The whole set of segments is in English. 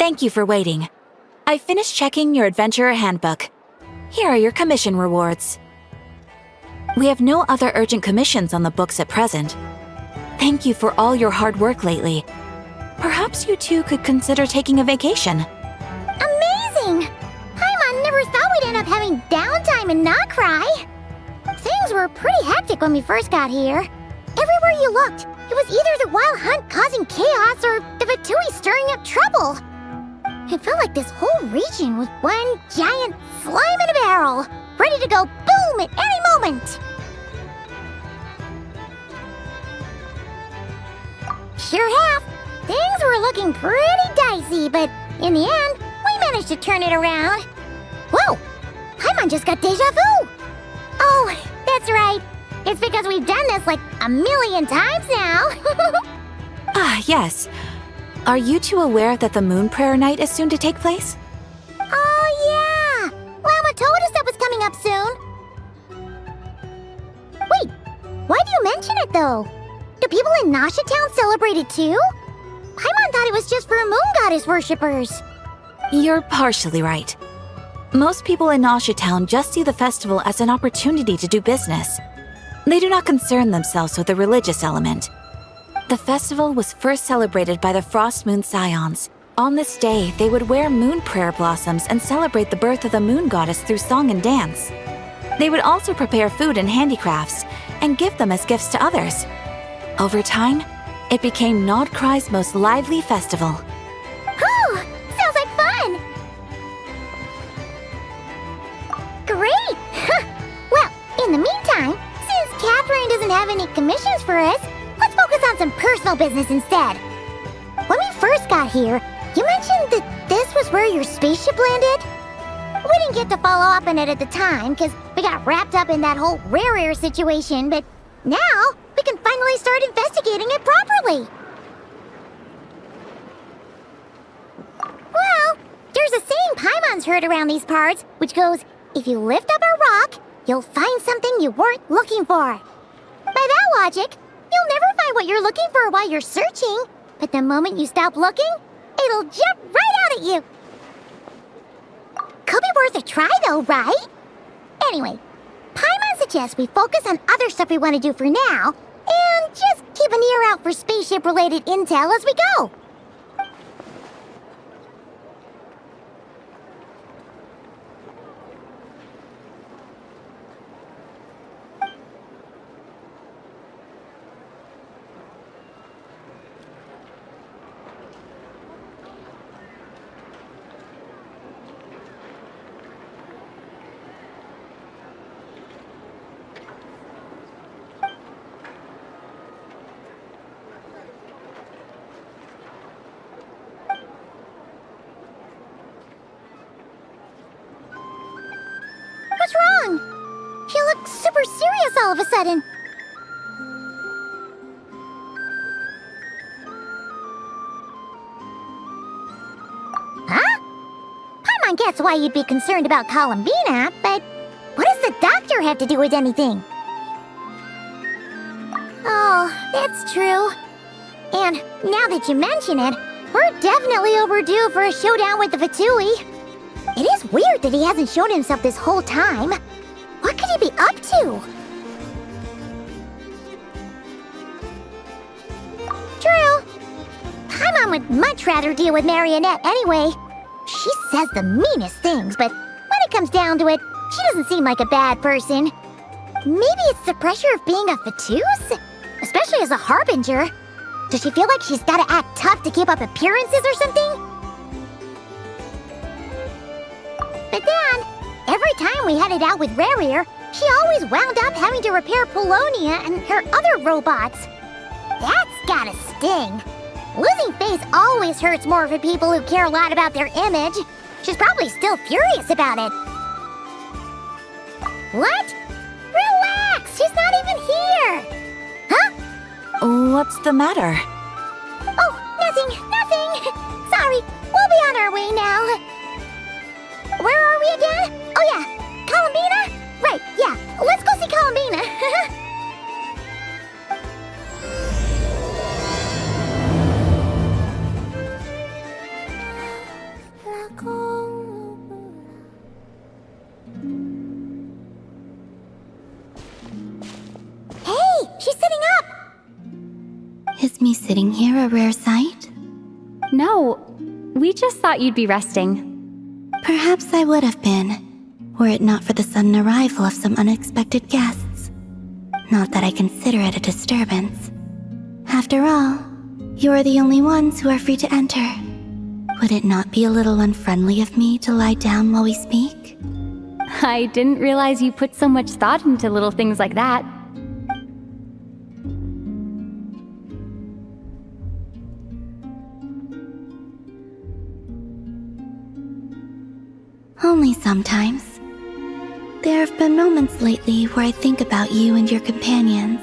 Thank you for waiting. I finished checking your adventurer handbook. Here are your commission rewards. We have no other urgent commissions on the books at present. Thank you for all your hard work lately. Perhaps you two could consider taking a vacation. Amazing! Paimon never thought we'd end up having downtime and not cry. Things were pretty hectic when we first got here. Everywhere you looked, it was either the wild hunt causing chaos or the Fatui stirring up trouble. It felt like this whole region was one giant slime in a barrel, ready to go boom at any moment. Sure have. Things were looking pretty dicey, but in the end, we managed to turn it around. Whoa! Paimon just got deja vu! Oh, that's right. It's because we've done this like a million times now. Yes. Are you two aware that the Moon Prayer Night is soon to take place? Oh, yeah! Llama told us that was coming up soon. Wait, why do you mention it, though? Do people in Nasha Town celebrate it, too? Paimon thought it was just for moon goddess worshippers. You're partially right. Most people in Nasha Town just see the festival as an opportunity to do business. They do not concern themselves with the religious element. The festival was first celebrated by the Frost Moon Scions. On this day, they would wear moon prayer blossoms and celebrate the birth of the moon goddess through song and dance. They would also prepare food and handicrafts and give them as gifts to others. Over time, it became Nodcry's most lively festival. Whew! Sounds like fun! Great! Well, in the meantime, since Catherine doesn't have any commissions for us, let's focus on some personal business instead. When we first got here, you mentioned that this was where your spaceship landed? We didn't get to follow up on it at the time, because we got wrapped up in that whole rare air situation, but now we can finally start investigating it properly. Well, there's a saying Paimon's heard around these parts, which goes, if you lift up a rock, you'll find something you weren't looking for. By that logic, you'll never find what you're looking for while you're searching, but the moment you stop looking, it'll jump right out at you. Could be worth a try though, right? Anyway, Paimon suggests we focus on other stuff we want to do for now, and just keep an ear out for spaceship-related intel as we go. What's wrong? You look super serious all of a sudden. Huh? Paimon gets why you'd be concerned about Columbina, but what does the doctor have to do with anything? Oh, that's true. And now that you mention it, we're definitely overdue for a showdown with the Fatui. It is weird that he hasn't shown himself this whole time. What could he be up to? True. Paimon would much rather deal with Marionette anyway. She says the meanest things, but when it comes down to it, she doesn't seem like a bad person. Maybe it's the pressure of being a Fatuse? Especially as a Harbinger. Does she feel like she's gotta act tough to keep up appearances or something? But then, every time we headed out with Rarir, she always wound up having to repair Polonia and her other robots. That's gotta sting. Losing face always hurts more for people who care a lot about their image. She's probably still furious about it. What? Relax, she's not even here. Huh? What's the matter? Oh, nothing. Sorry, we'll be on our way now. Where are we again? Oh yeah, Columbina? Right, yeah, let's go see Columbina. she's sitting up! Is me sitting here a rare sight? No, we just thought you'd be resting. Perhaps I would have been, were it not for the sudden arrival of some unexpected guests. Not that I consider it a disturbance. After all, you are the only ones who are free to enter. Would it not be a little unfriendly of me to lie down while we speak? I didn't realize you put so much thought into little things like that. Only sometimes. There have been moments lately where I think about you and your companions.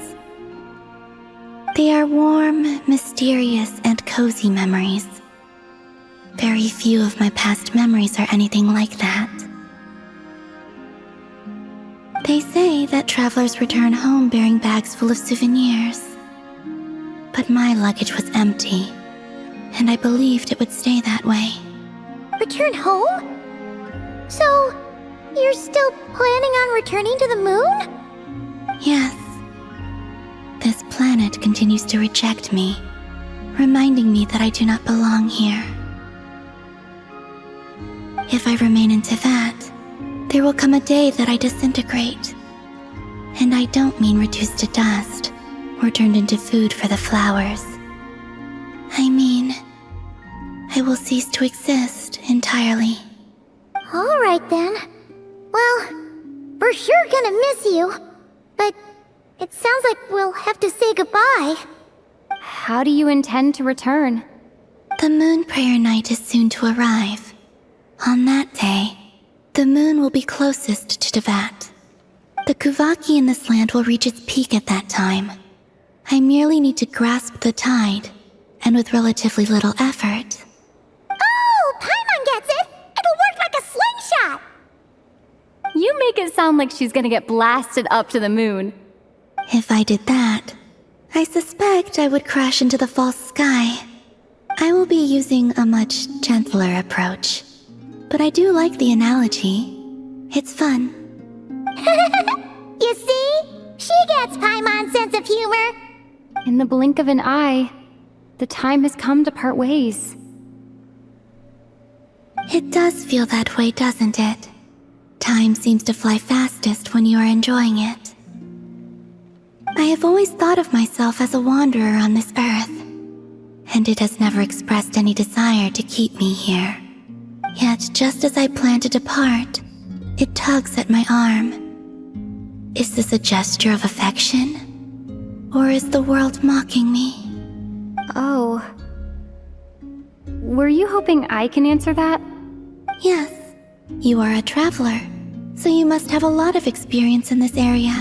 They are warm, mysterious, and cozy memories. Very few of my past memories are anything like that. They say that travelers return home bearing bags full of souvenirs. But my luggage was empty, and I believed it would stay that way. Return home? So, you're still planning on returning to the moon? Yes. This planet continues to reject me, reminding me that I do not belong here. If I remain into that, there will come a day that I disintegrate. And I don't mean reduced to dust, or turned into food for the flowers. I mean, I will cease to exist entirely. Alright then. Well, we're sure gonna miss you. But it sounds like we'll have to say goodbye. How do you intend to return? The moon prayer night is soon to arrive. On that day, the moon will be closest to Tevat. The Kuvaki in this land will reach its peak at that time. I merely need to grasp the tide, and with relatively little effort. Oh, Paimon gets it! It'll work like a slingshot! You make it sound like she's gonna get blasted up to the moon. If I did that, I suspect I would crash into the false sky. I will be using a much gentler approach. But I do like the analogy. It's fun. You see? She gets Paimon's sense of humor. In the blink of an eye, the time has come to part ways. It does feel that way, doesn't it? Time seems to fly fastest when you are enjoying it. I have always thought of myself as a wanderer on this earth, and it has never expressed any desire to keep me here. Yet just as I plan to depart, it tugs at my arm. Is this a gesture of affection? Or is the world mocking me? Oh. Were you hoping I can answer that? Yes, you are a traveler, so you must have a lot of experience in this area.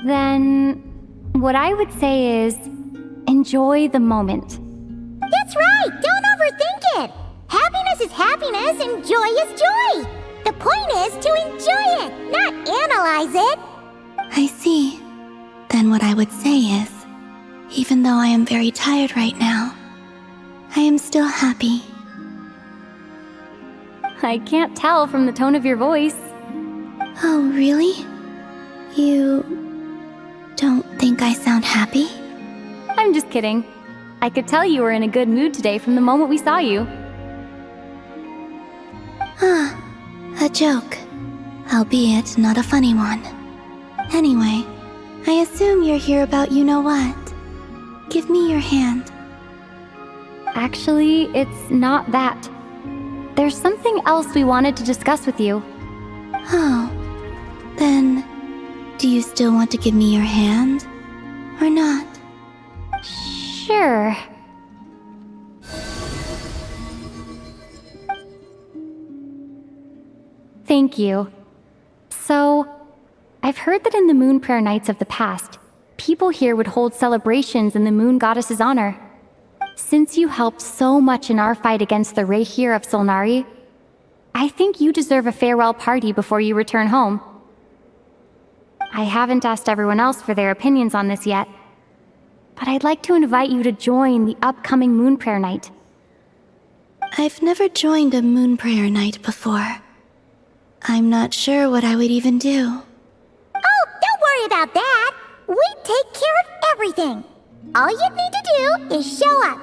Then, what I would say is, enjoy the moment. That's right! Don't overthink it! Happiness is happiness and joy is joy! The point is to enjoy it, not analyze it! I see. Then what I would say is, even though I am very tired right now, I am still happy. I can't tell from the tone of your voice. Oh, really? You don't think I sound happy? I'm just kidding. I could tell you were in a good mood today from the moment we saw you. Ah, a joke. Albeit not a funny one. Anyway, I assume you're here about you-know-what. Give me your hand. Actually, it's not that. There's something else we wanted to discuss with you. Oh, then do you still want to give me your hand? Or not? Sure. Thank you. So, I've heard that in the moon prayer nights of the past, people here would hold celebrations in the moon goddess's honor. Since you helped so much in our fight against the Reihir of Solnari, I think you deserve a farewell party before you return home. I haven't asked everyone else for their opinions on this yet, but I'd like to invite you to join the upcoming moon prayer night. I've never joined a moon prayer night before. I'm not sure what I would even do. Oh, don't worry about that! We take care of everything. All you need to do is show up.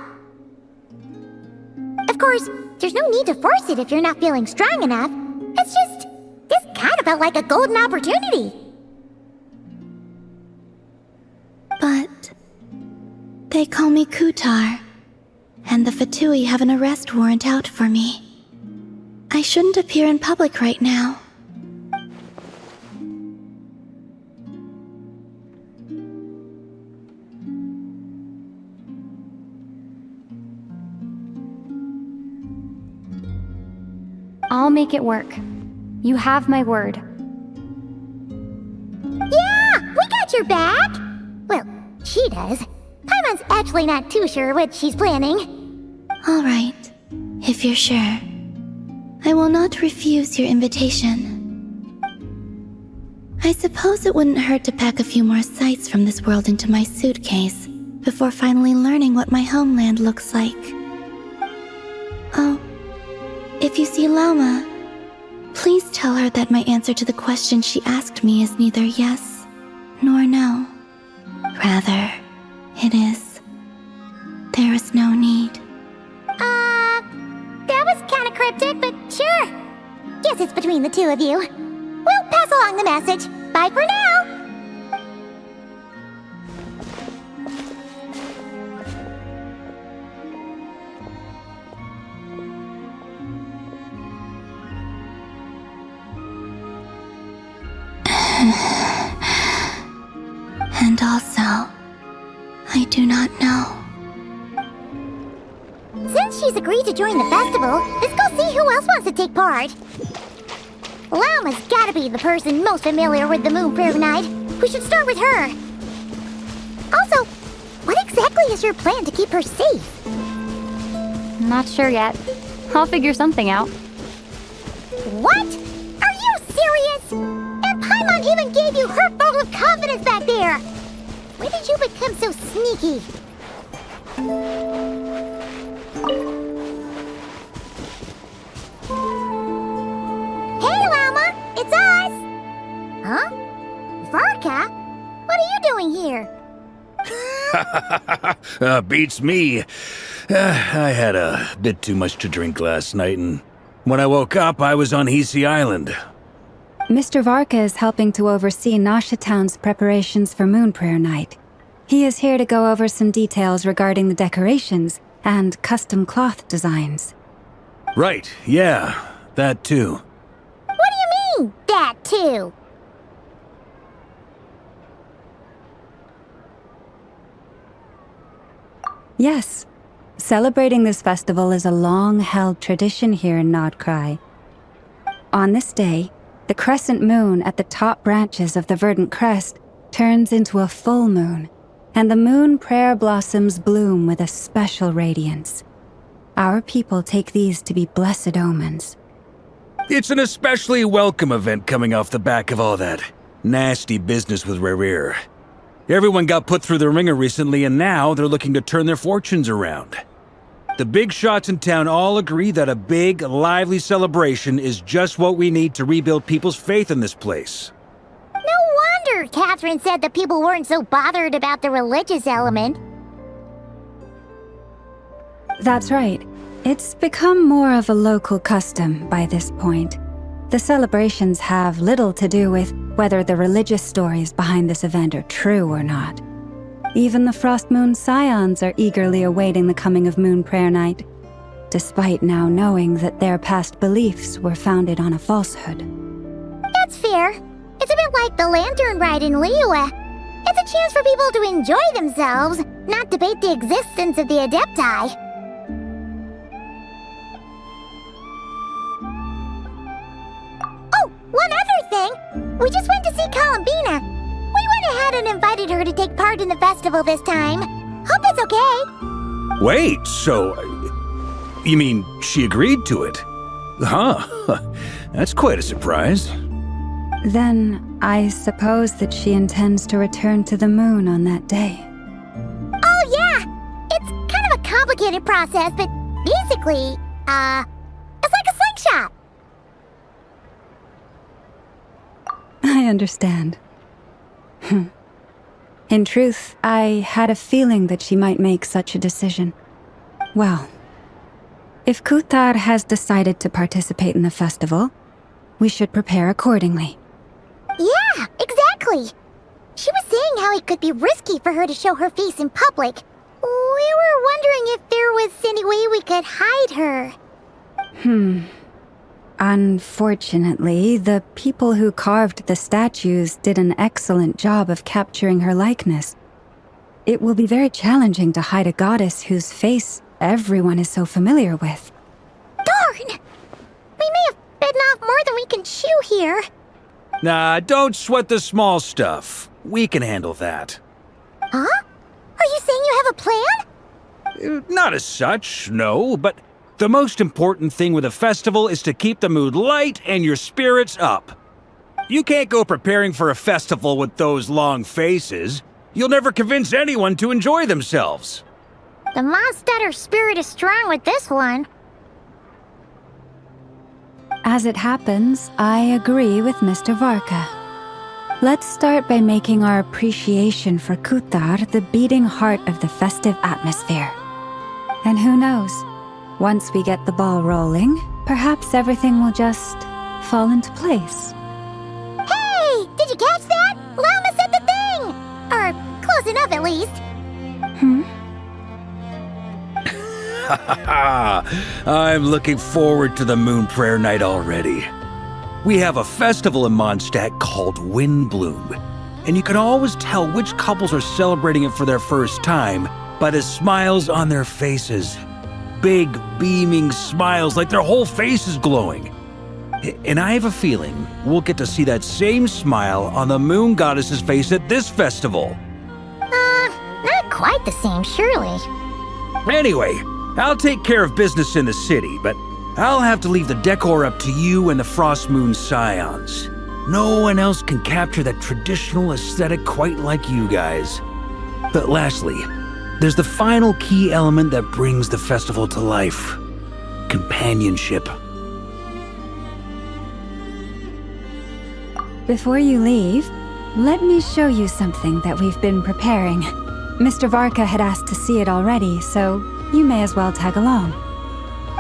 Of course, there's no need to force it if you're not feeling strong enough. It's just, this kind of felt like a golden opportunity. But they call me Kutar, and the Fatui have an arrest warrant out for me. I shouldn't appear in public right now. I'll make it work. You have my word. Yeah, we got your back. Well, she does. Paimon's actually not too sure what she's planning. All right, if you're sure. I will not refuse your invitation. I suppose it wouldn't hurt to pack a few more sights from this world into my suitcase before finally learning what my homeland looks like. Oh, if you see Llama, please tell her that my answer to the question she asked me is neither yes nor no. Rather, it is, there is no need. That was kind of cryptic, but sure. Guess it's between the two of you. We'll pass along the message. Bye for now. And also, I do not know. Since she's agreed to join the festival, let's go see who else wants to take part. Llama's gotta be the person most familiar with the Moon Prayer Night. We should start with her. Also, what exactly is your plan to keep her safe? Not sure yet. I'll figure something out. What? Are you serious? And Paimon even gave you her vote of confidence back there. When did you become so sneaky? Hey, Llama! It's us! Huh? Varka? What are you doing here? Beats me. I had a bit too much to drink last night, and when I woke up, I was on Hisi Island. Mr. Varka is helping to oversee Nasha Town's preparations for Moon Prayer Night. He is here to go over some details regarding the decorations and custom cloth designs. Right, yeah, that too. What do you mean, that too? Yes, celebrating this festival is a long-held tradition here in Nodcry. On this day, the crescent moon at the top branches of the verdant crest turns into a full moon, and the moon prayer blossoms bloom with a special radiance. Our people take these to be blessed omens. It's an especially welcome event coming off the back of all that nasty business with Rare. Everyone got put through the ringer recently, and now they're looking to turn their fortunes around. The big shots in town all agree that a big, lively celebration is just what we need to rebuild people's faith in this place. No wonder Catherine said that people weren't so bothered about the religious element. That's right. It's become more of a local custom by this point. The celebrations have little to do with whether the religious stories behind this event are true or not. Even the Frost Moon Scions are eagerly awaiting the coming of Moon Prayer Night, despite now knowing that their past beliefs were founded on a falsehood. That's fair. It's a bit like the Lantern Ride in Liyue. It's a chance for people to enjoy themselves, not debate the existence of the Adepti. Oh, one other thing! We just went to see Columbina. We went ahead and invited her to take part in the festival this time. Hope it's okay. Wait, so... you mean she agreed to it? Huh, that's quite a surprise. Then, I suppose that she intends to return to the moon on that day. Oh yeah! It's kind of a complicated process, but basically, it's like a slingshot. I understand. In truth, I had a feeling that she might make such a decision. Well, if Kutar has decided to participate in the festival, we should prepare accordingly. Yeah, exactly. She was saying how it could be risky for her to show her face in public. We were wondering if there was any way we could hide her. Unfortunately, the people who carved the statues did an excellent job of capturing her likeness. It will be very challenging to hide a goddess whose face everyone is so familiar with. Darn! We may have bitten off more than we can chew here. Nah, don't sweat the small stuff. We can handle that. Huh? Are you saying you have a plan? Not as such, no, but the most important thing with a festival is to keep the mood light and your spirits up. You can't go preparing for a festival with those long faces. You'll never convince anyone to enjoy themselves. The Mondstatter spirit is strong with this one. As it happens, I agree with Mr. Varka. Let's start by making our appreciation for Kutar the beating heart of the festive atmosphere. And who knows, once we get the ball rolling, perhaps everything will just fall into place. Hey! Did you catch that? Llama said the thing! Or close enough at least. I'm looking forward to the Moon Prayer Night already. We have a festival in Mondstadt called Windbloom, and you can always tell which couples are celebrating it for their first time by the smiles on their faces. Big, beaming smiles like their whole face is glowing. And I have a feeling we'll get to see that same smile on the Moon Goddess's face at this festival. Not quite the same, surely. Anyway, I'll take care of business in the city, but I'll have to leave the decor up to you and the Frost Moon Scions. No one else can capture that traditional aesthetic quite like you guys. But lastly, there's the final key element that brings the festival to life: companionship. Before you leave, let me show you something that we've been preparing. Mr. Varka had asked to see it already, so you may as well tag along.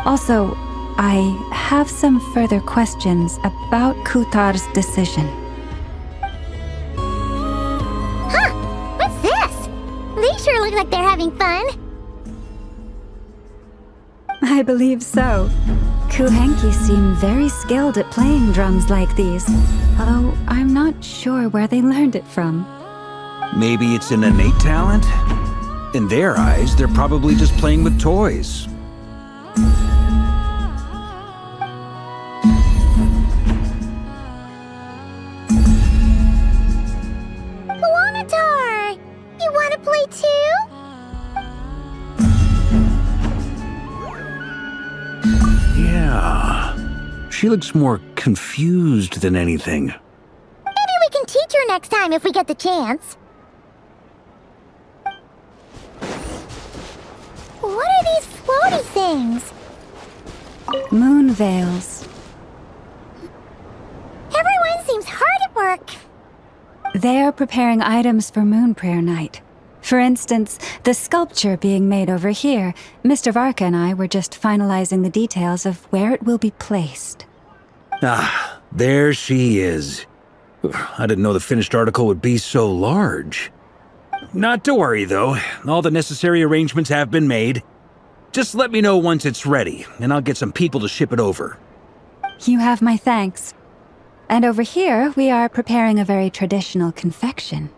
Also, I have some further questions about Kutar's decision. Huh! What's this? They sure look like they're having fun. I believe so. Kuhenki seem very skilled at playing drums like these, although I'm not sure where they learned it from. Maybe it's an innate talent? In their eyes, they're probably just playing with toys. Luanatar! You wanna play too? Yeah. She looks more confused than anything. Maybe we can teach her next time if we get the chance. What are these floaty things? Moon veils. Everyone seems hard at work. They are preparing items for Moon Prayer Night. For instance, the sculpture being made over here, Mr. Varka and I were just finalizing the details of where it will be placed. Ah, there she is. I didn't know the finished article would be so large. Not to worry, though. All the necessary arrangements have been made. Just let me know once it's ready, and I'll get some people to ship it over. You have my thanks. And over here, we are preparing a very traditional confection.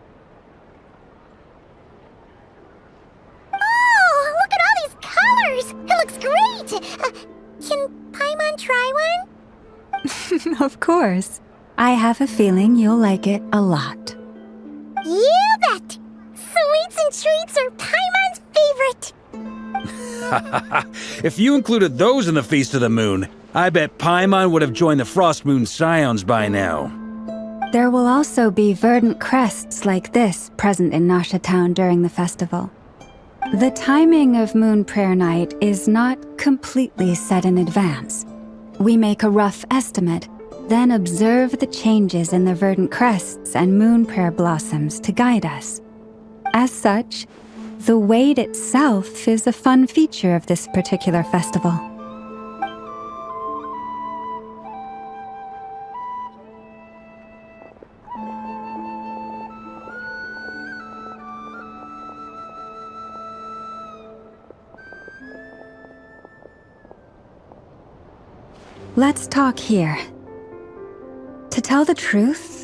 Oh, look at all these colors! It looks great! Can Paimon try one? Of course. I have a feeling you'll like it a lot. You bet! Sweets and treats are Paimon's favorite! If you included those in the Feast of the Moon, I bet Paimon would have joined the Frost Moon Scions by now. There will also be verdant crests like this present in Nasha Town during the festival. The timing of Moon Prayer Night is not completely set in advance. We make a rough estimate, then observe the changes in the verdant crests and moon prayer blossoms to guide us. As such, the wait itself is a fun feature of this particular festival. Let's talk here. To tell the truth,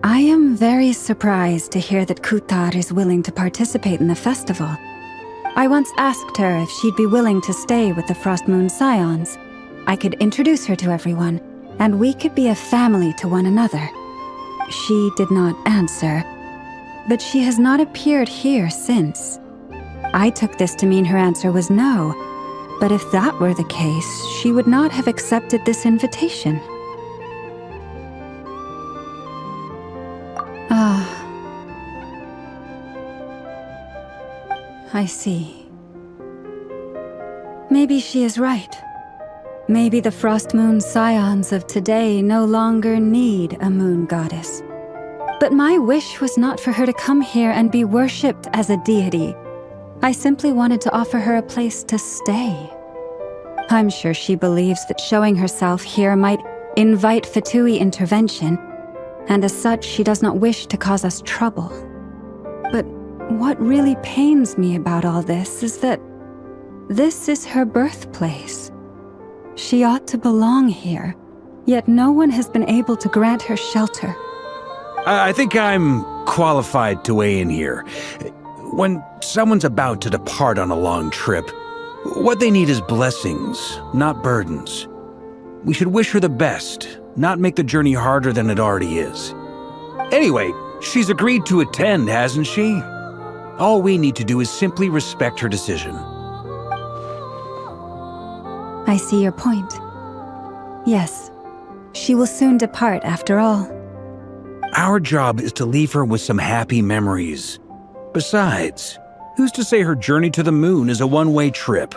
I am very surprised to hear that Kutar is willing to participate in the festival. I once asked her if she'd be willing to stay with the Frost Moon Scions. I could introduce her to everyone, and we could be a family to one another. She did not answer, but she has not appeared here since. I took this to mean her answer was no, but if that were the case, she would not have accepted this invitation. I see. Maybe she is right. Maybe the Frost Moon Scions of today no longer need a moon goddess. But my wish was not for her to come here and be worshipped as a deity. I simply wanted to offer her a place to stay. I'm sure she believes that showing herself here might invite Fatui intervention, and as such she does not wish to cause us trouble. But what really pains me about all this is that this is her birthplace. She ought to belong here, yet no one has been able to grant her shelter. I think I'm qualified to weigh in here. When someone's about to depart on a long trip, what they need is blessings, not burdens. We should wish her the best, not make the journey harder than it already is. Anyway, she's agreed to attend, hasn't she? All we need to do is simply respect her decision. I see your point. Yes, she will soon depart after all. Our job is to leave her with some happy memories. Besides, who's to say her journey to the moon is a one-way trip?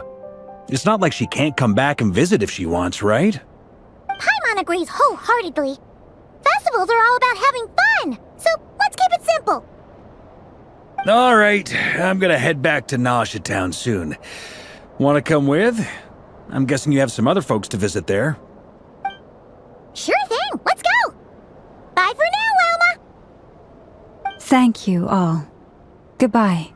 It's not like she can't come back and visit if she wants, right? Paimon agrees wholeheartedly. Festivals are all about having fun, so let's keep it simple. All right, I'm gonna head back to Nausea Town soon. Want to come with? I'm guessing you have some other folks to visit there. Sure thing, let's go! Bye for now, Wilma! Thank you all. Goodbye.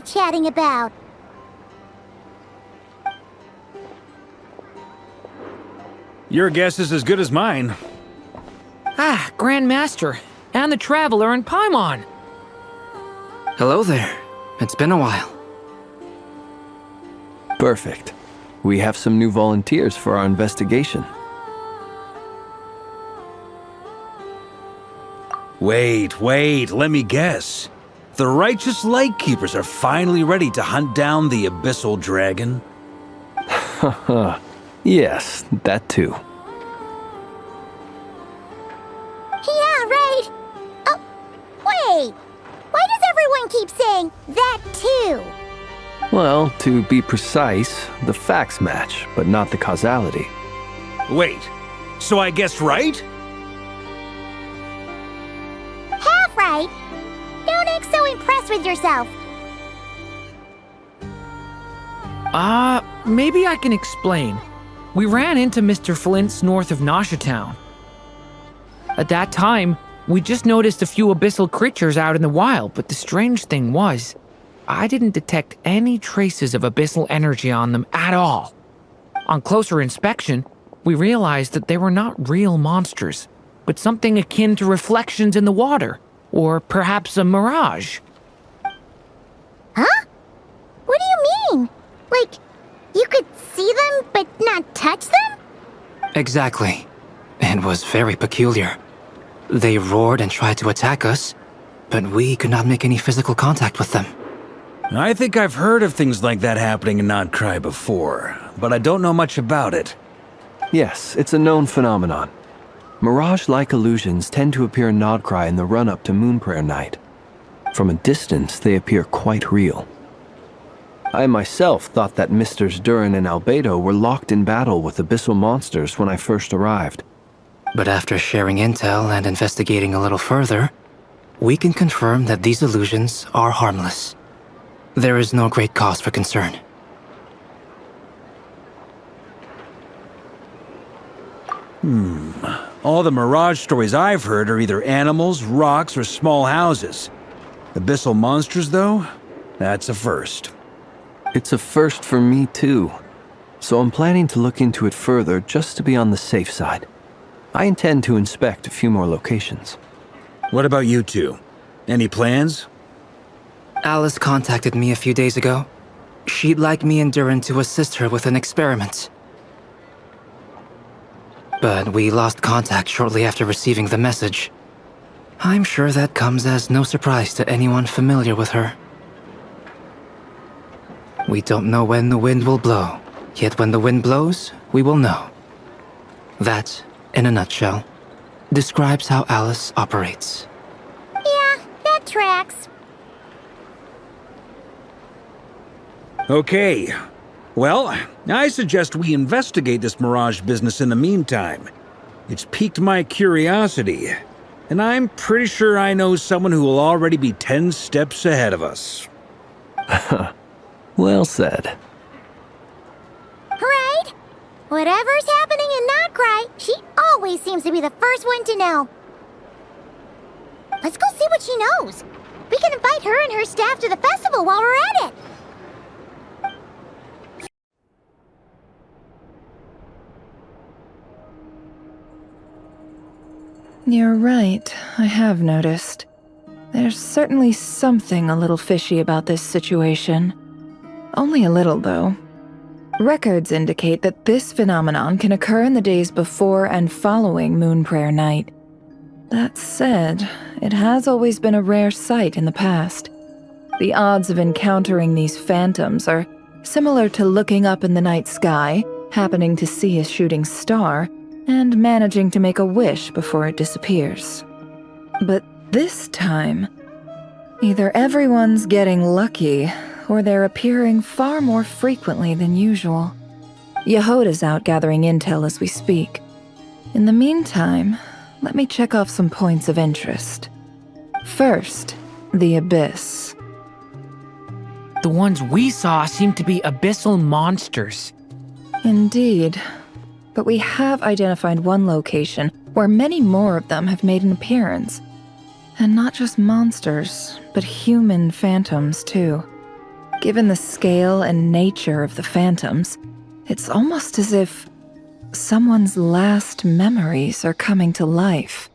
Chatting about? Your guess is as good as mine. Ah, Grand Master, and the Traveler and Paimon. Hello there. It's been a while. Perfect. We have some new volunteers for our investigation. Wait, let me guess. The righteous Lightkeepers are finally ready to hunt down the Abyssal Dragon? Haha. Yes, that too. Yeah, right. Oh, wait. Why does everyone keep saying that too? Well, to be precise, the facts match, but not the causality. Wait, so I guessed right? Half right. Don't act so impressed with yourself. Maybe I can explain. We ran into Mr. Flint's north of Nausea Town. At that time, we just noticed a few abyssal creatures out in the wild, but the strange thing was, I didn't detect any traces of abyssal energy on them at all. On closer inspection, we realized that they were not real monsters, but something akin to reflections in the water, or perhaps a mirage. Huh? What do you mean? Like, you could see them but not touch them? Exactly. It was very peculiar. They roared and tried to attack us, but we could not make any physical contact with them. I think I've heard of things like that happening in Notcry before, but I don't know much about it. Yes, it's a known phenomenon. Mirage-like illusions tend to appear in Notcry in the run-up to Moonprayer Night. From a distance, they appear quite real. I myself thought that Misters Durin and Albedo were locked in battle with abyssal monsters when I first arrived. But after sharing intel and investigating a little further, we can confirm that these illusions are harmless. There is no great cause for concern. All the Mirage stories I've heard are either animals, rocks, or small houses. Abyssal monsters, though? That's a first. It's a first for me too, so I'm planning to look into it further just to be on the safe side. I intend to inspect a few more locations. What about you two? Any plans? Alice contacted me a few days ago. She'd like me and Durin to assist her with an experiment. But we lost contact shortly after receiving the message. I'm sure that comes as no surprise to anyone familiar with her. We don't know when the wind will blow, yet when the wind blows, we will know. That, in a nutshell, describes how Alice operates. Yeah, that tracks. Okay. Well, I suggest we investigate this Mirage business in the meantime. It's piqued my curiosity, and I'm pretty sure I know someone who will already be 10 steps ahead of us. Well said. Right? Whatever's happening in Notcry, she always seems to be the first one to know. Let's go see what she knows. We can invite her and her staff to the festival while we're at it. You're right, I have noticed. There's certainly something a little fishy about this situation. Only a little, though. Records indicate that this phenomenon can occur in the days before and following Moonprayer Night. That said, it has always been a rare sight in the past. The odds of encountering these phantoms are similar to looking up in the night sky, happening to see a shooting star, and managing to make a wish before it disappears. But this time, either everyone's getting lucky, or they're appearing far more frequently than usual. Yehoda's out gathering intel as we speak. In the meantime, let me check off some points of interest. First, the Abyss. The ones we saw seem to be abyssal monsters. Indeed. But we have identified one location where many more of them have made an appearance. And not just monsters, but human phantoms too. Given the scale and nature of the phantoms, it's almost as if someone's last memories are coming to life.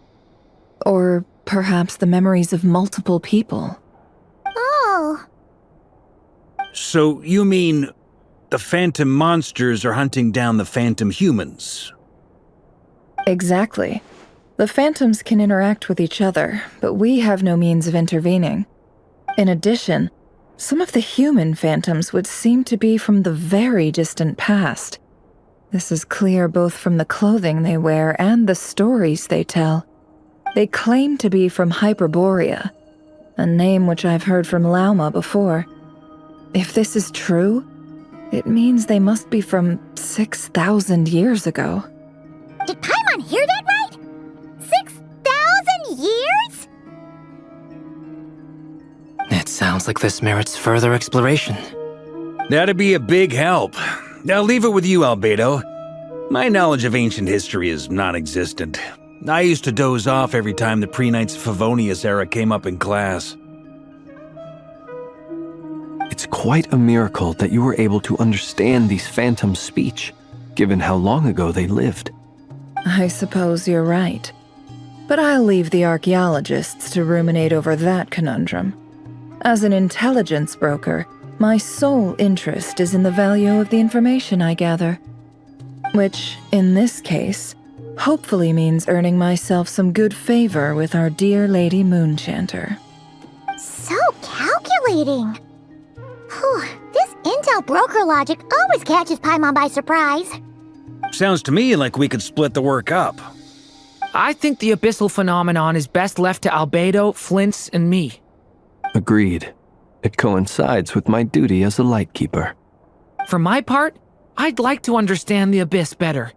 Or perhaps the memories of multiple people. Oh. So you mean the phantom monsters are hunting down the phantom humans? Exactly. The phantoms can interact with each other, but we have no means of intervening. In addition, some of the human phantoms would seem to be from the very distant past. This is clear both from the clothing they wear and the stories they tell. They claim to be from Hyperborea, a name which I've heard from Lauma before. If this is true, it means they must be from 6,000 years ago. Did Paimon hear that right? 6,000 years? It sounds like this merits further exploration. That'd be a big help. I'll leave it with you, Albedo. My knowledge of ancient history is non-existent. I used to doze off every time the pre-Knights of Favonius era came up in class. It's quite a miracle that you were able to understand these phantoms' speech, given how long ago they lived. I suppose you're right. But I'll leave the archaeologists to ruminate over that conundrum. As an intelligence broker, my sole interest is in the value of the information I gather. Which, in this case, hopefully means earning myself some good favor with our dear Lady Moonchanter. So calculating. Whew, this intel broker logic always catches Paimon by surprise. Sounds to me like we could split the work up. I think the abyssal phenomenon is best left to Albedo, Flints, and me. Agreed. It coincides with my duty as a lightkeeper. For my part, I'd like to understand the abyss better.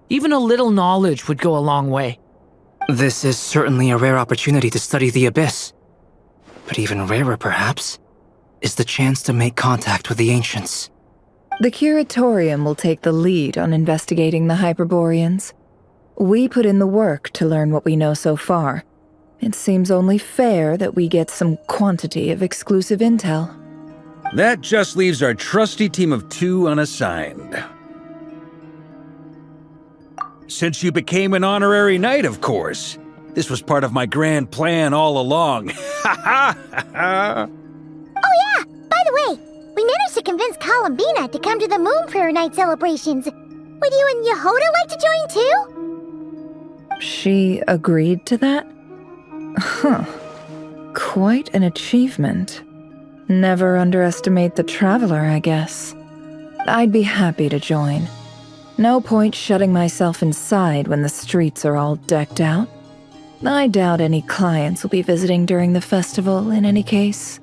Even a little knowledge would go a long way. This is certainly a rare opportunity to study the abyss. But even rarer, perhaps, is the chance to make contact with the ancients. The Curatorium will take the lead on investigating the Hyperboreans. We put in the work to learn what we know so far. It seems only fair that we get some quantity of exclusive intel. That just leaves our trusty team of 2 unassigned. Since you became an honorary knight, of course. This was part of my grand plan all along. Ha ha ha! Oh yeah, by the way, we managed to convince Columbina to come to the Moon Prayer Night celebrations. Would you and Yehoda like to join too? She agreed to that? Huh. Quite an achievement. Never underestimate the traveler, I guess. I'd be happy to join. No point shutting myself inside when the streets are all decked out. I doubt any clients will be visiting during the festival in any case.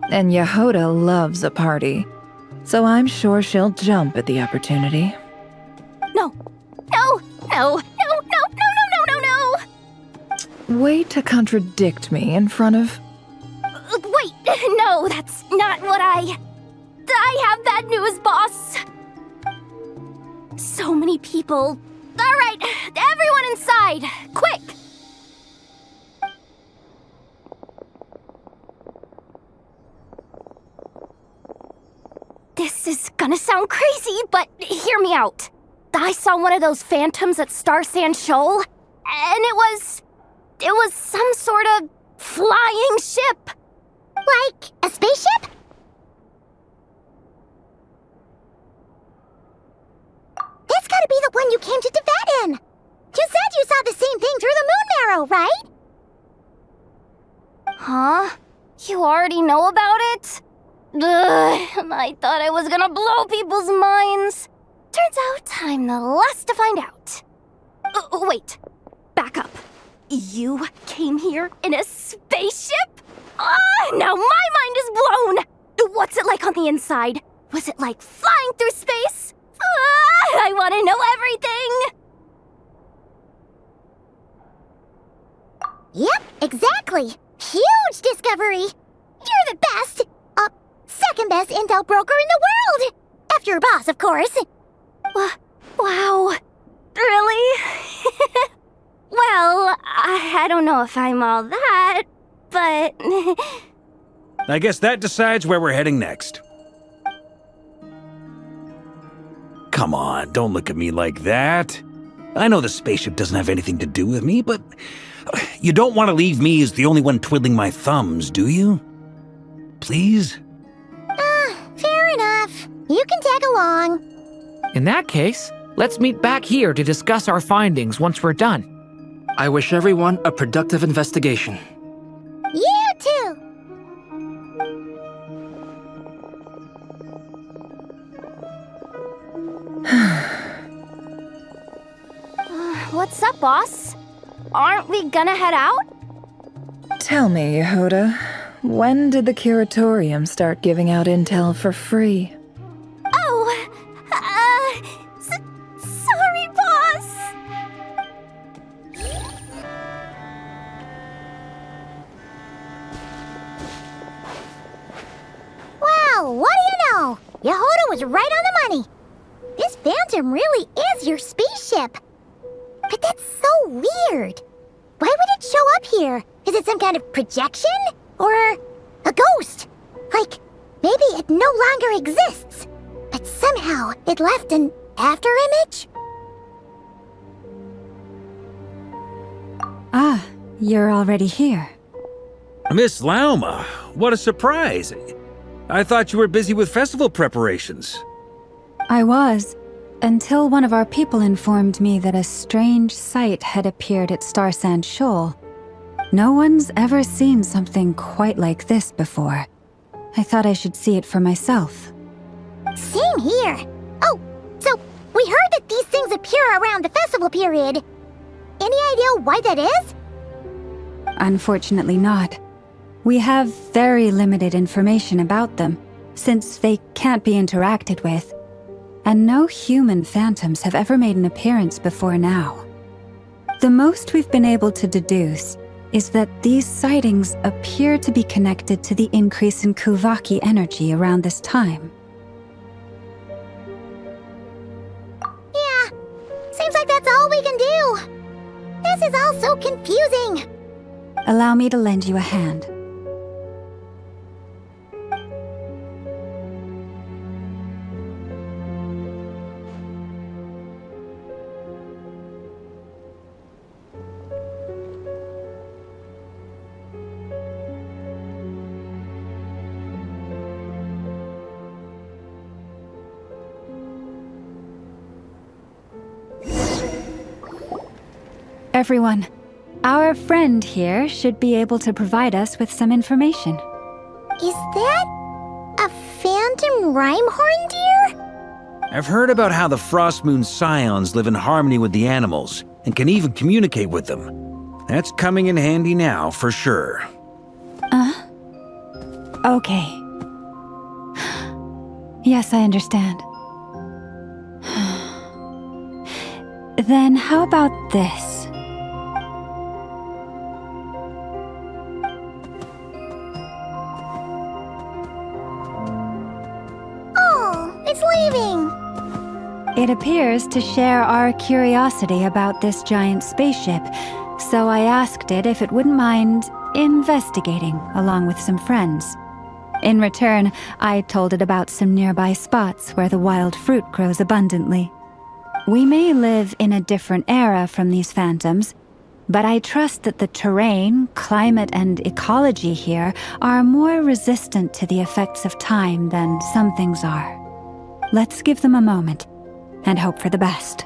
And Yehoda loves a party, so I'm sure she'll jump at the opportunity. No. No. No. No. No. No. No. No. No. No. Way to contradict me in front of... Wait. No, that's not what I have bad news, boss. So many people. All right, everyone inside, quick. This is gonna sound crazy, but hear me out. I saw one of those phantoms at Star Sand Shoal, and it was some sort of flying ship. Like a spaceship? That's gotta be the one you came to Tibet in. You said you saw the same thing through the moon marrow, right? Huh? You already know about it? Ugh, I thought I was gonna blow people's minds. Turns out I'm the last to find out. Wait, back up. You came here in a spaceship? Now my mind is blown! What's it like on the inside? Was it like flying through space? I want to know everything! Yep, exactly. Huge discovery. You're the best, second best intel broker in the world. After your boss, of course. Wow. Really? Well, I don't know if I'm all that, but... I guess that decides where we're heading next. Come on, don't look at me like that. I know the spaceship doesn't have anything to do with me, but you don't want to leave me as the only one twiddling my thumbs, do you? Please? Fair enough. You can tag along. In that case, let's meet back here to discuss our findings once we're done. I wish everyone a productive investigation. You too. What's up, boss? Aren't we gonna head out? Tell me, Yehoda, when did the Curatorium start giving out intel for free? Oh, sorry, boss. Wow, what do you know? Yehoda was right on the money. This phantom really is your spaceship. But that's so weird. Why would it show up here? Is it some kind of projection? Or a ghost? Like, maybe it no longer exists, but somehow it left an afterimage? Ah, you're already here. Miss Lauma, what a surprise. I thought you were busy with festival preparations. I was, Until one of our people informed me that a strange sight had appeared at Star Sand Shoal. No one's ever seen something quite like this before. I thought I should see it for myself. Same here. Oh, so we heard that these things appear around the festival period. Any idea why that is? Unfortunately not. We have very limited information about them, since they can't be interacted with. And no human phantoms have ever made an appearance before now. The most we've been able to deduce is that these sightings appear to be connected to the increase in Kuvaki energy around this time. Yeah, seems like that's all we can do. This is all so confusing. Allow me to lend you a hand. Everyone, our friend here should be able to provide us with some information. Is that a phantom rhymehorn deer? I've heard about how the Frost Moon Scions live in harmony with the animals and can even communicate with them. That's coming in handy now, for sure. Okay. Yes, I understand. Then how about this? It's leaving! It appears to share our curiosity about this giant spaceship, so I asked it if it wouldn't mind investigating along with some friends. In return, I told it about some nearby spots where the wild fruit grows abundantly. We may live in a different era from these phantoms, but I trust that the terrain, climate, and ecology here are more resistant to the effects of time than some things are. Let's give them a moment and hope for the best.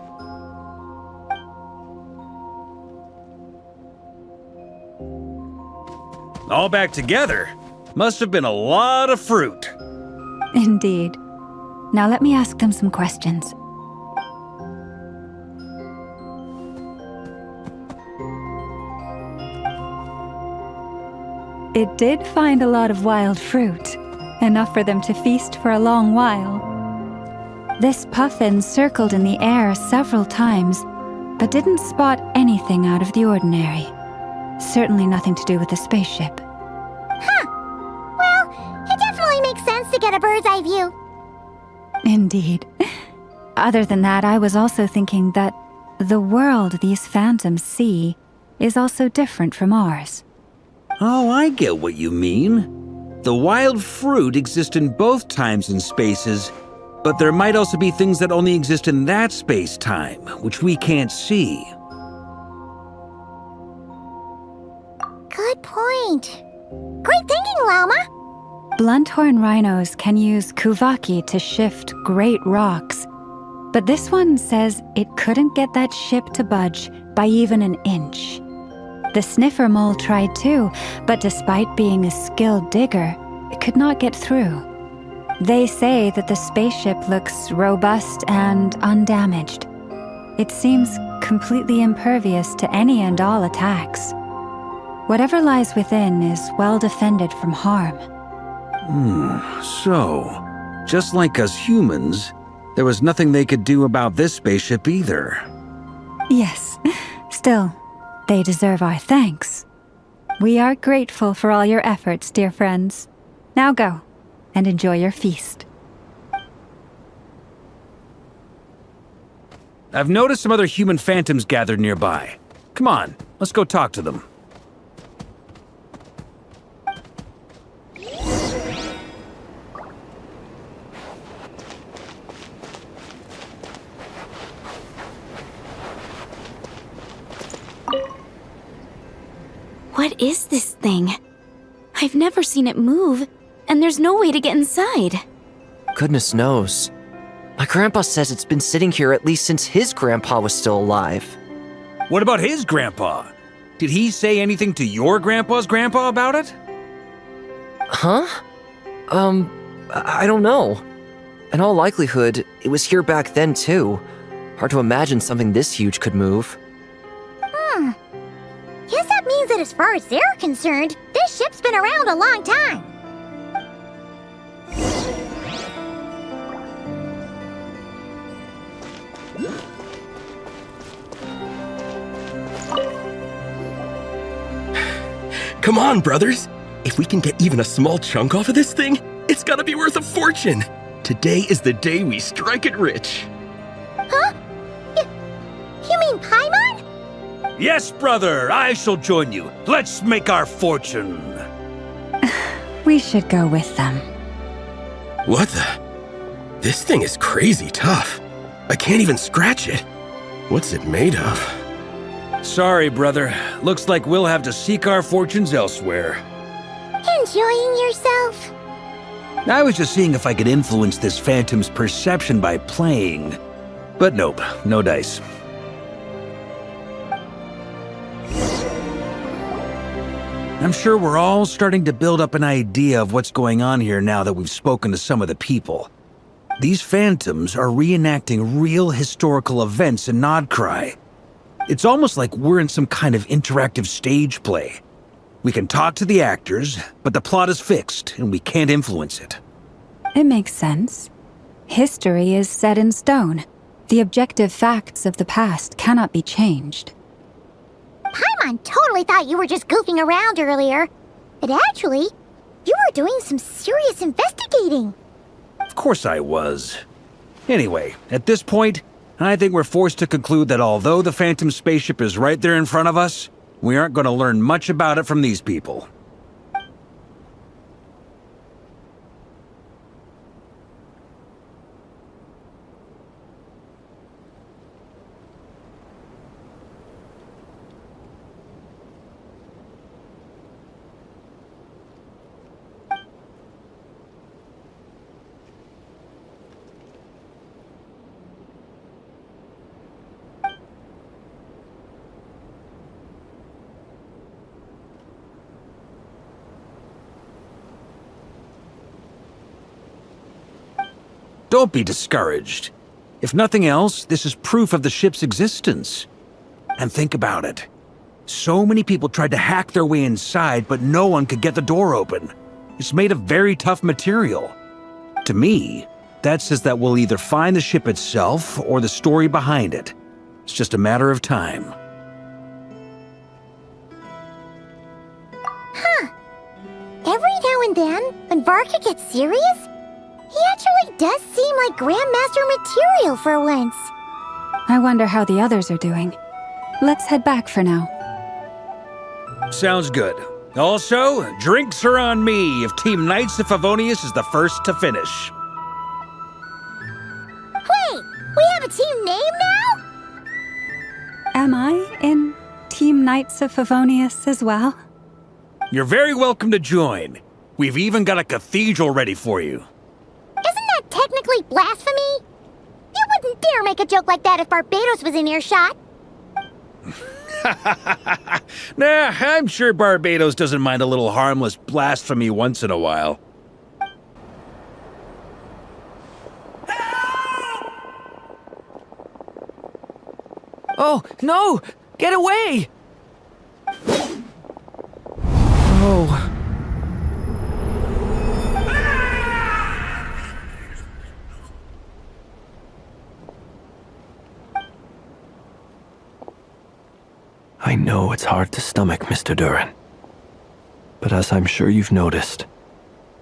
All back together? Must have been a lot of fruit. Indeed. Now let me ask them some questions. It did find a lot of wild fruit, enough for them to feast for a long while. This puffin circled in the air several times, but didn't spot anything out of the ordinary. Certainly nothing to do with the spaceship. Huh. Well, it definitely makes sense to get a bird's eye view. Indeed. Other than that, I was also thinking that the world these phantoms see is also different from ours. Oh, I get what you mean. The wild fruit exist in both times and spaces, but there might also be things that only exist in that space-time, which we can't see. Good point. Great thinking, Lauma. Blunthorn rhinos can use Kuvaki to shift great rocks, but this one says it couldn't get that ship to budge by even an inch. The sniffer mole tried too, but despite being a skilled digger, it could not get through. They say that the spaceship looks robust and undamaged. It seems completely impervious to any and all attacks. Whatever lies within is well defended from harm. So, just like us humans, there was nothing they could do about this spaceship either. Yes, still, they deserve our thanks. We are grateful for all your efforts, dear friends. Now go, and enjoy your feast. I've noticed some other human phantoms gathered nearby. Come on, let's go talk to them. What is this thing? I've never seen it move, and there's no way to get inside. Goodness knows. My grandpa says it's been sitting here at least since his grandpa was still alive. What about his grandpa? Did he say anything to your grandpa's grandpa about it? Huh? I don't know. In all likelihood, it was here back then too. Hard to imagine something this huge could move. Guess that means that as far as they're concerned, this ship's been around a long time. Come on, brothers! If we can get even a small chunk off of this thing, it's gotta be worth a fortune! Today is the day we strike it rich. Huh? You mean Paimon? Yes, brother, I shall join you. Let's make our fortune. We should go with them. What the? This thing is crazy tough. I can't even scratch it. What's it made of? Sorry, brother. Looks like we'll have to seek our fortunes elsewhere. Enjoying yourself? I was just seeing if I could influence this phantom's perception by playing. But nope, no dice. I'm sure we're all starting to build up an idea of what's going on here now that we've spoken to some of the people. These phantoms are reenacting real historical events in Nodcry. It's almost like we're in some kind of interactive stage play. We can talk to the actors, but the plot is fixed and we can't influence it. It makes sense. History is set in stone. The objective facts of the past cannot be changed. Paimon totally thought you were just goofing around earlier. But actually, you were doing some serious investigating. Of course I was. Anyway, at this point, I think we're forced to conclude that although the Phantom spaceship is right there in front of us, we aren't going to learn much about it from these people. Don't be discouraged. If nothing else, this is proof of the ship's existence. And think about it. So many people tried to hack their way inside, but no one could get the door open. It's made of very tough material. To me, that says that we'll either find the ship itself or the story behind it. It's just a matter of time. Huh. Every now and then, when Varka gets serious, he actually does seem like Grandmaster material for once. I wonder how the others are doing. Let's head back for now. Sounds good. Also, drinks are on me if Team Knights of Favonius is the first to finish. Wait, we have a team name now? Am I in Team Knights of Favonius as well? You're very welcome to join. We've even got a cathedral ready for you. Isn't that technically blasphemy? You wouldn't dare make a joke like that if Barbados was in earshot. Nah, I'm sure Barbados doesn't mind a little harmless blasphemy once in a while. Oh, no! Get away! Oh. I know it's hard to stomach, Mr. Duran. But as I'm sure you've noticed,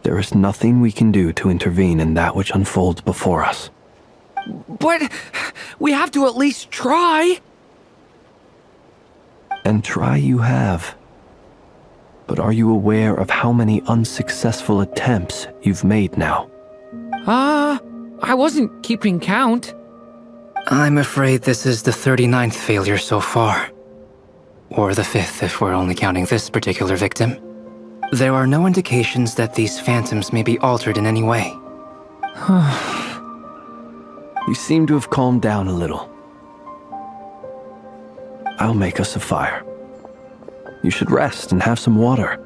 there is nothing we can do to intervene in that which unfolds before us. But we have to at least try. And try you have. But are you aware of how many unsuccessful attempts you've made now? I wasn't keeping count. I'm afraid this is the 39th failure so far. Or the 5th if we're only counting this particular victim. There are no indications that these phantoms may be altered in any way. You seem to have calmed down a little. I'll make us a fire. You should rest and have some water.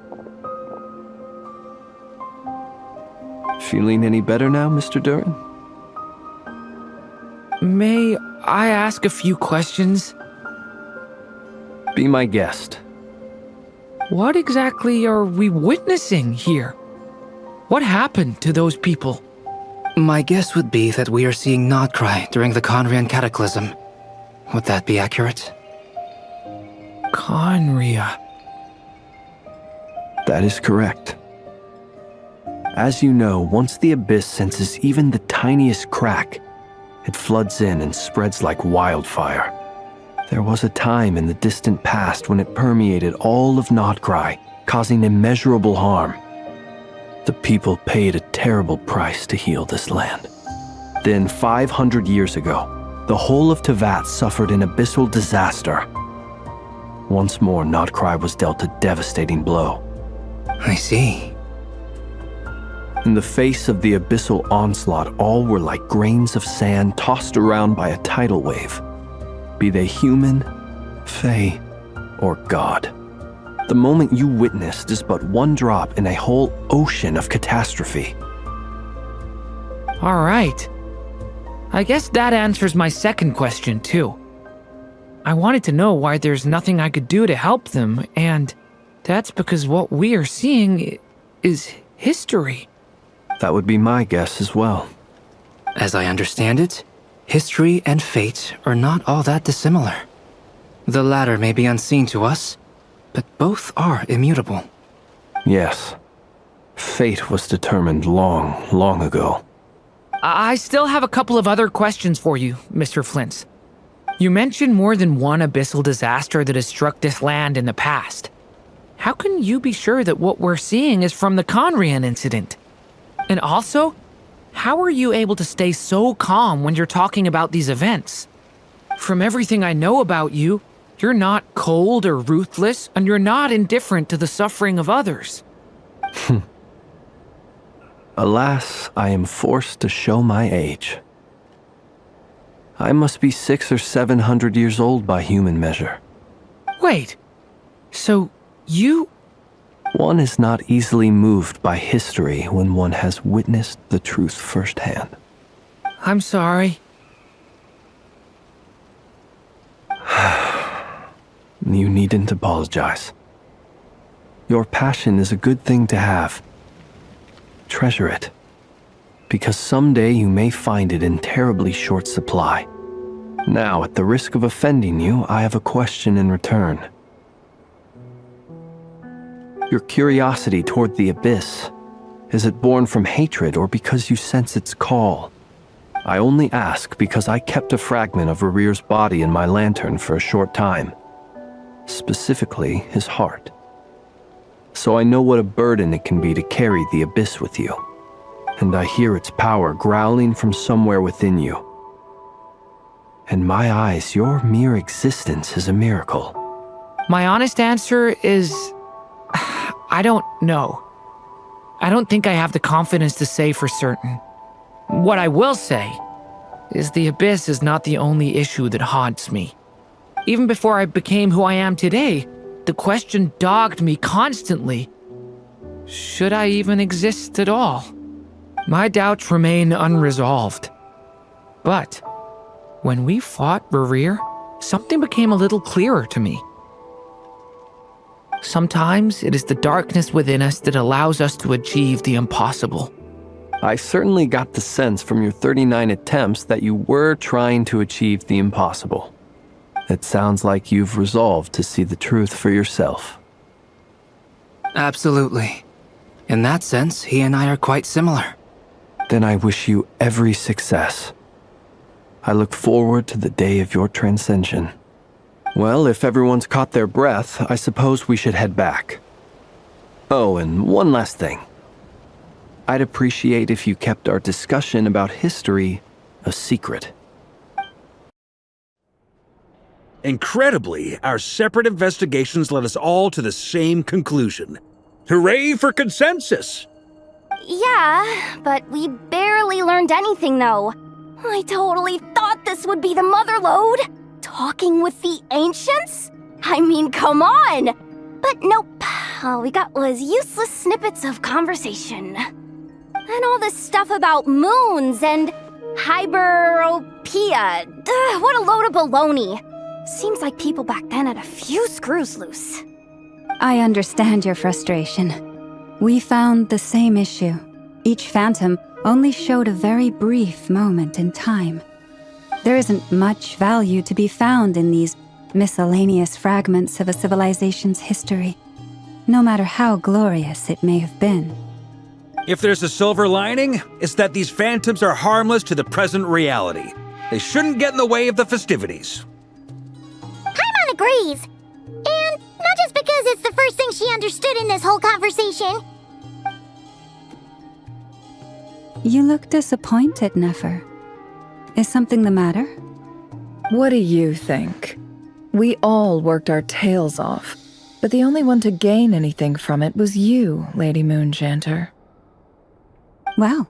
Feeling any better now, Mr. Durin? May I ask a few questions? Be my guest. What exactly are we witnessing here? What happened to those people? My guess would be that we are seeing Nodcry during the Conrian Cataclysm. Would that be accurate? Conria. That is correct. As you know, once the Abyss senses even the tiniest crack, it floods in and spreads like wildfire. There was a time in the distant past when it permeated all of Nodcry, causing immeasurable harm. The people paid a terrible price to heal this land. Then, 500 years ago, the whole of Teyvat suffered an abyssal disaster. Once more, Nodcry was dealt a devastating blow. I see. In the face of the abyssal onslaught, all were like grains of sand tossed around by a tidal wave. Be they human, fae, or god. The moment you witnessed is but one drop in a whole ocean of catastrophe. All right. I guess that answers my second question, too. I wanted to know why there's nothing I could do to help them, and that's because what we are seeing is history. That would be my guess as well. As I understand it, history and fate are not all that dissimilar. The latter may be unseen to us, but both are immutable. Yes. Fate was determined long, long ago. I still have a couple of other questions for you, Mr. Flint's. You mentioned more than one abyssal disaster that has struck this land in the past. How can you be sure that what we're seeing is from the Conrian incident? And also, how are you able to stay so calm when you're talking about these events? From everything I know about you, you're not cold or ruthless, and you're not indifferent to the suffering of others. Alas, I am forced to show my age. I must be 600 or 700 years old by human measure. Wait, so you... One is not easily moved by history when one has witnessed the truth firsthand. I'm sorry. You needn't apologize. Your passion is a good thing to have. Treasure it, because someday you may find it in terribly short supply. Now, at the risk of offending you, I have a question in return. Your curiosity toward the Abyss, is it born from hatred or because you sense its call? I only ask because I kept a fragment of Rarir's body in my lantern for a short time. Specifically, his heart. So I know what a burden it can be to carry the Abyss with you. And I hear its power growling from somewhere within you. In my eyes, your mere existence is a miracle. My honest answer is... I don't know. I don't think I have the confidence to say for certain. What I will say is the Abyss is not the only issue that haunts me. Even before I became who I am today, the question dogged me constantly. Should I even exist at all? My doubts remain unresolved. But when we fought Rarir, something became a little clearer to me. Sometimes it is the darkness within us that allows us to achieve the impossible. I certainly got the sense from your 39 attempts that you were trying to achieve the impossible. It sounds like you've resolved to see the truth for yourself. Absolutely. In that sense, he and I are quite similar. Then I wish you every success. I look forward to the day of your transcension. Well, if everyone's caught their breath, I suppose we should head back. Oh, and one last thing. I'd appreciate if you kept our discussion about history a secret. Incredibly, our separate investigations led us all to the same conclusion. Hooray for consensus! Yeah, but we barely learned anything, though. I totally thought this would be the motherlode. Talking with the ancients? I mean, come on! But nope, all we got was useless snippets of conversation. And all this stuff about moons and hyperopia. What a load of baloney. Seems like people back then had a few screws loose. I understand your frustration. We found the same issue. Each phantom only showed a very brief moment in time. There isn't much value to be found in these miscellaneous fragments of a civilization's history, no matter how glorious it may have been. If there's a silver lining, it's that these phantoms are harmless to the present reality. They shouldn't get in the way of the festivities. Paimon agrees. And not just because it's the first thing she understood in this whole conversation. You look disappointed, Nefer. Is something the matter? What do you think? We all worked our tails off, but the only one to gain anything from it was you, Lady Moonjanter. Well,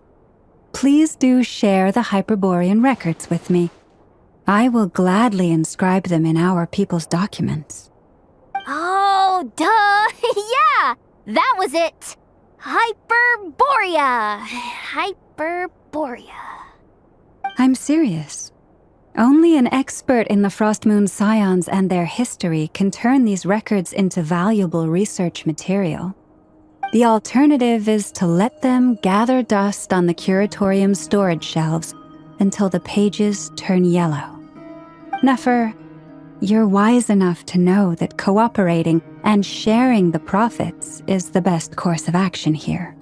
please do share the Hyperborean records with me. I will gladly inscribe them in our people's documents. Oh, duh! Yeah! That was it! Hyperborea! Hyperborea. I'm serious. Only an expert in the Frostmoon Scions and their history can turn these records into valuable research material. The alternative is to let them gather dust on the Curatorium's storage shelves until the pages turn yellow. Nefer, you're wise enough to know that cooperating and sharing the profits is the best course of action here.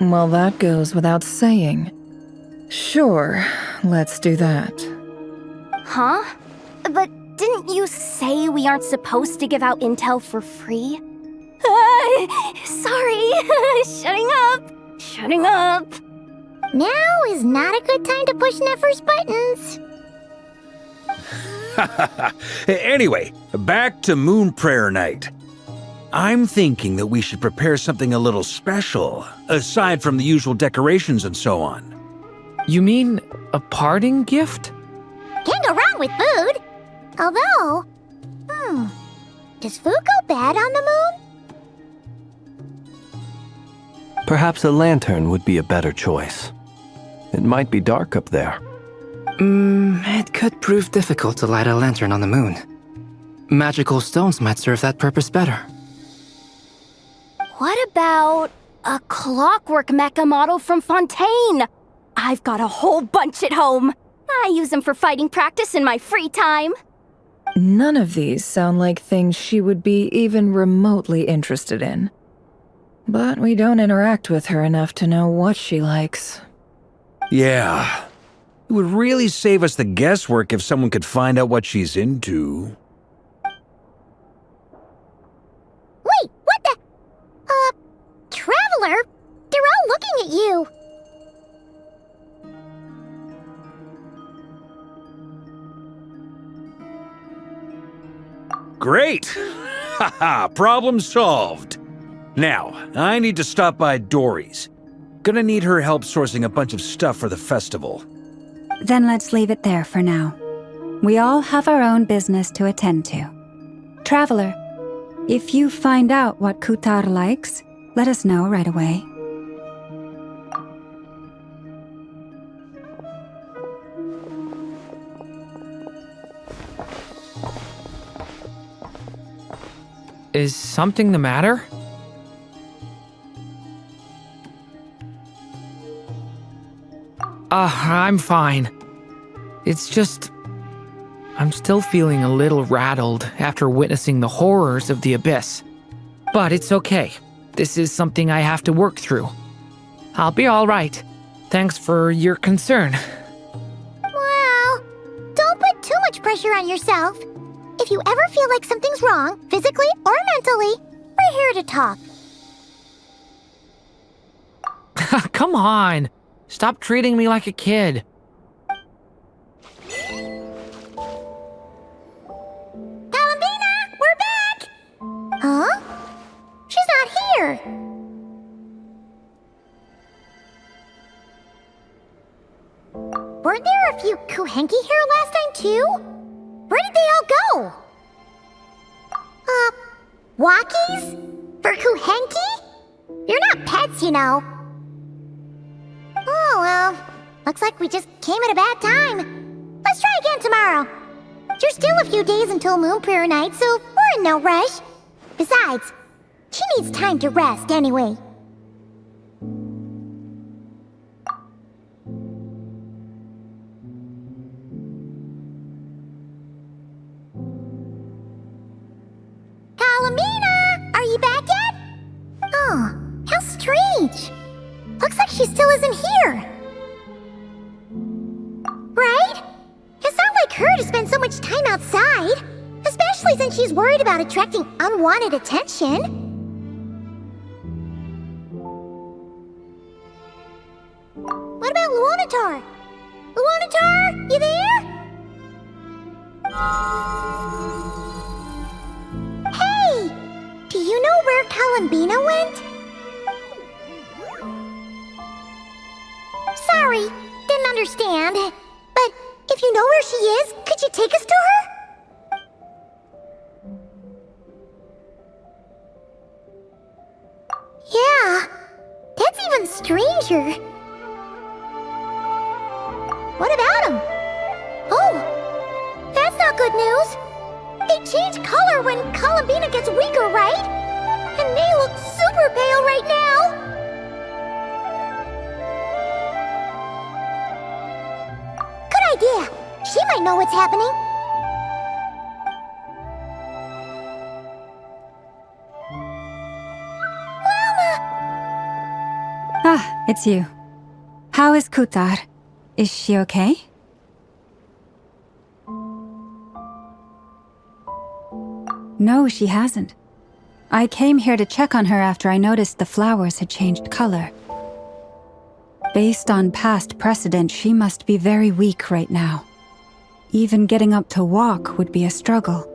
Well, that goes without saying. Sure, let's do that. Huh? But didn't you say we aren't supposed to give out intel for free? Sorry. Shutting up. Now is not a good time to push Nefer's buttons. Anyway, back to Moon Prayer Night. I'm thinking that we should prepare something a little special, aside from the usual decorations and so on. You mean a parting gift? Can't go wrong with food. Although, does food go bad on the moon? Perhaps a lantern would be a better choice. It might be dark up there. It could prove difficult to light a lantern on the moon. Magical stones might serve that purpose better. What about a clockwork mecha model from Fontaine? I've got a whole bunch at home. I use them for fighting practice in my free time. None of these sound like things she would be even remotely interested in. But we don't interact with her enough to know what she likes. Yeah. It would really save us the guesswork if someone could find out what she's into. Wait, what the? Traveler? They're all looking at you. Great! Haha, problem solved. Now, I need to stop by Dory's. Gonna need her help sourcing a bunch of stuff for the festival. Then let's leave it there for now. We all have our own business to attend to. Traveler, if you find out what Kutar likes, let us know right away. Is something the matter? I'm fine. It's just... I'm still feeling a little rattled after witnessing the horrors of the Abyss. But it's okay. This is something I have to work through. I'll be all right. Thanks for your concern. Well, don't put too much pressure on yourself. If you ever feel like something's wrong, physically or mentally, we're here to talk. Come on. Stop treating me like a kid. Columbina, we're back! Huh? She's not here. Weren't there a few Kuhenki here last time too? Where did they all go? Walkies? For Kuhenki? You're not pets, you know. Oh, well, looks like we just came at a bad time. Let's try again tomorrow. There's still a few days until Moon Prayer Night, so we're in no rush. Besides, she needs time to rest anyway. Kalamina! Are you back yet? Oh, how strange. Looks like she still isn't here. Right? It's not like her to spend so much time outside, especially since she's worried about attracting unwanted attention. What about Luonatar? Luonatar, you there? Hey! Do you know where Kalambina went? Sorry, didn't understand. But if you know where she is, could you take us to her? Yeah, that's even stranger. What about him? Oh, that's not good news. They change color when Kalambina gets weaker, right? And they look super pale right now. Good idea. She might know what's happening. Ah, it's you. How is Kutar? Is she okay? No, she hasn't. I came here to check on her after I noticed the flowers had changed color. Based on past precedent, she must be very weak right now. Even getting up to walk would be a struggle.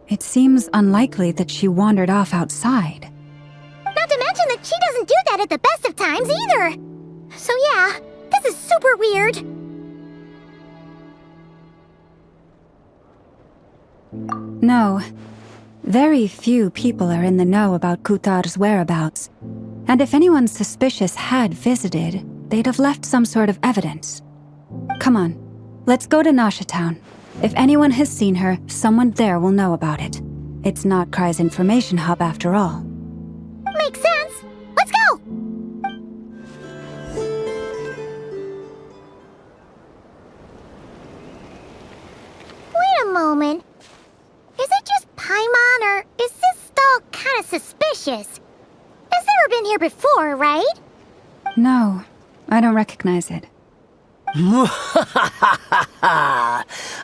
It seems unlikely that she wandered off outside. Not to mention that she doesn't do that at the best of times either. So yeah, this is super weird. No. Very few people are in the know about Kutar's whereabouts. And if anyone suspicious had visited, they'd have left some sort of evidence. Come on, let's go to Nasha Town. If anyone has seen her, someone there will know about it. It's not Cry's information hub after all. Makes sense. Let's go! Wait a moment. Is it just Paimon, or is this stall kind of suspicious? It's never been here before, right? No, I don't recognize it.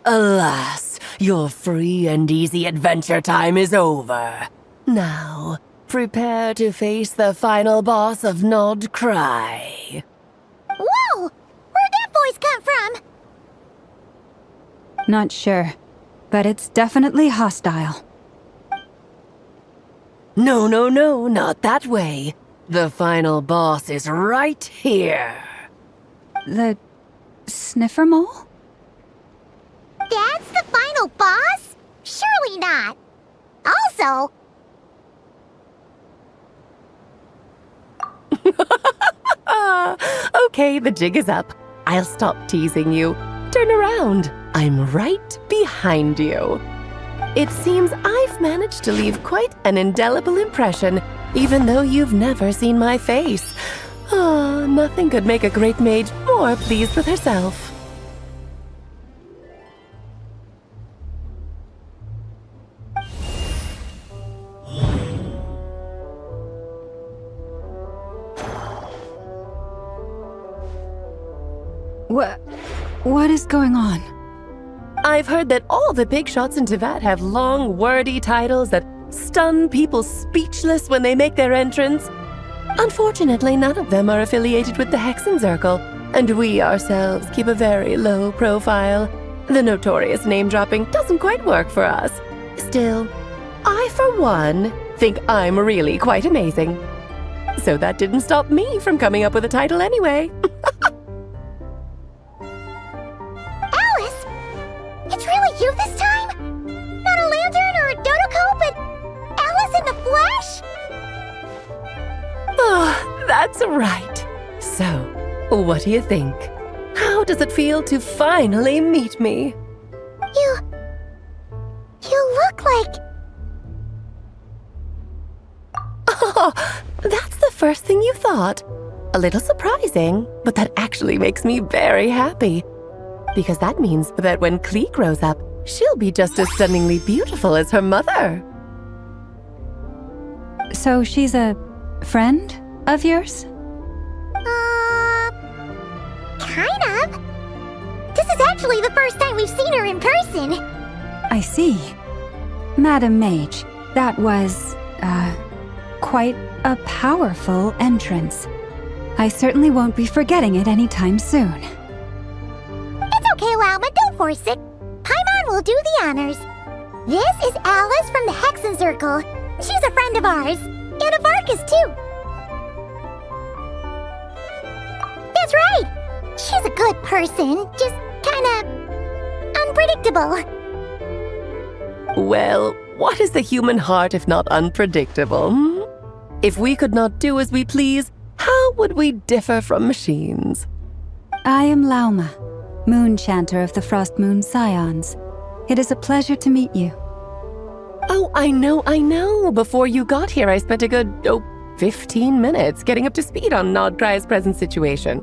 Alas, your free and easy adventure time is over. Now, prepare to face the final boss of Nod Cry. Whoa! Where'd that voice come from? Not sure, but it's definitely hostile. No, no, no, not that way. The final boss is right here. The sniffer mole? That's the final boss? Surely not. Also... Okay, the jig is up. I'll stop teasing you. Turn around. I'm right behind you. It seems I've managed to leave quite an indelible impression, even though you've never seen my face. Ah, nothing could make a great mage more pleased with herself. What is going on? I've heard that all the big shots in Teyvat have long, wordy titles that stun people speechless when they make their entrance. Unfortunately, none of them are affiliated with the Hexen Circle, and we ourselves keep a very low profile. The notorious name-dropping doesn't quite work for us. Still, I, for one, think I'm really quite amazing. So that didn't stop me from coming up with a title anyway. Right. So, what do you think? How does it feel to finally meet me? You look like... Oh, that's the first thing you thought. A little surprising, but that actually makes me very happy. Because that means that when Klee grows up, she'll be just as stunningly beautiful as her mother. So she's a friend of yours? Kind of. This is actually the first time we've seen her in person. I see. Madam Mage, that was, quite a powerful entrance. I certainly won't be forgetting it anytime soon. It's okay, Lauma, don't force it. Paimon will do the honors. This is Alice from the Hexen Circle. She's a friend of ours. And of Arcus, too. That's right. She's a good person, just kinda unpredictable. Well, what is the human heart if not unpredictable? If we could not do as we please, how would we differ from machines? I am Lauma, Moon Chanter of the Frost Moon Scions. It is a pleasure to meet you. Oh, I know. Before you got here, I spent a good, 15 minutes getting up to speed on Nodcry's present situation.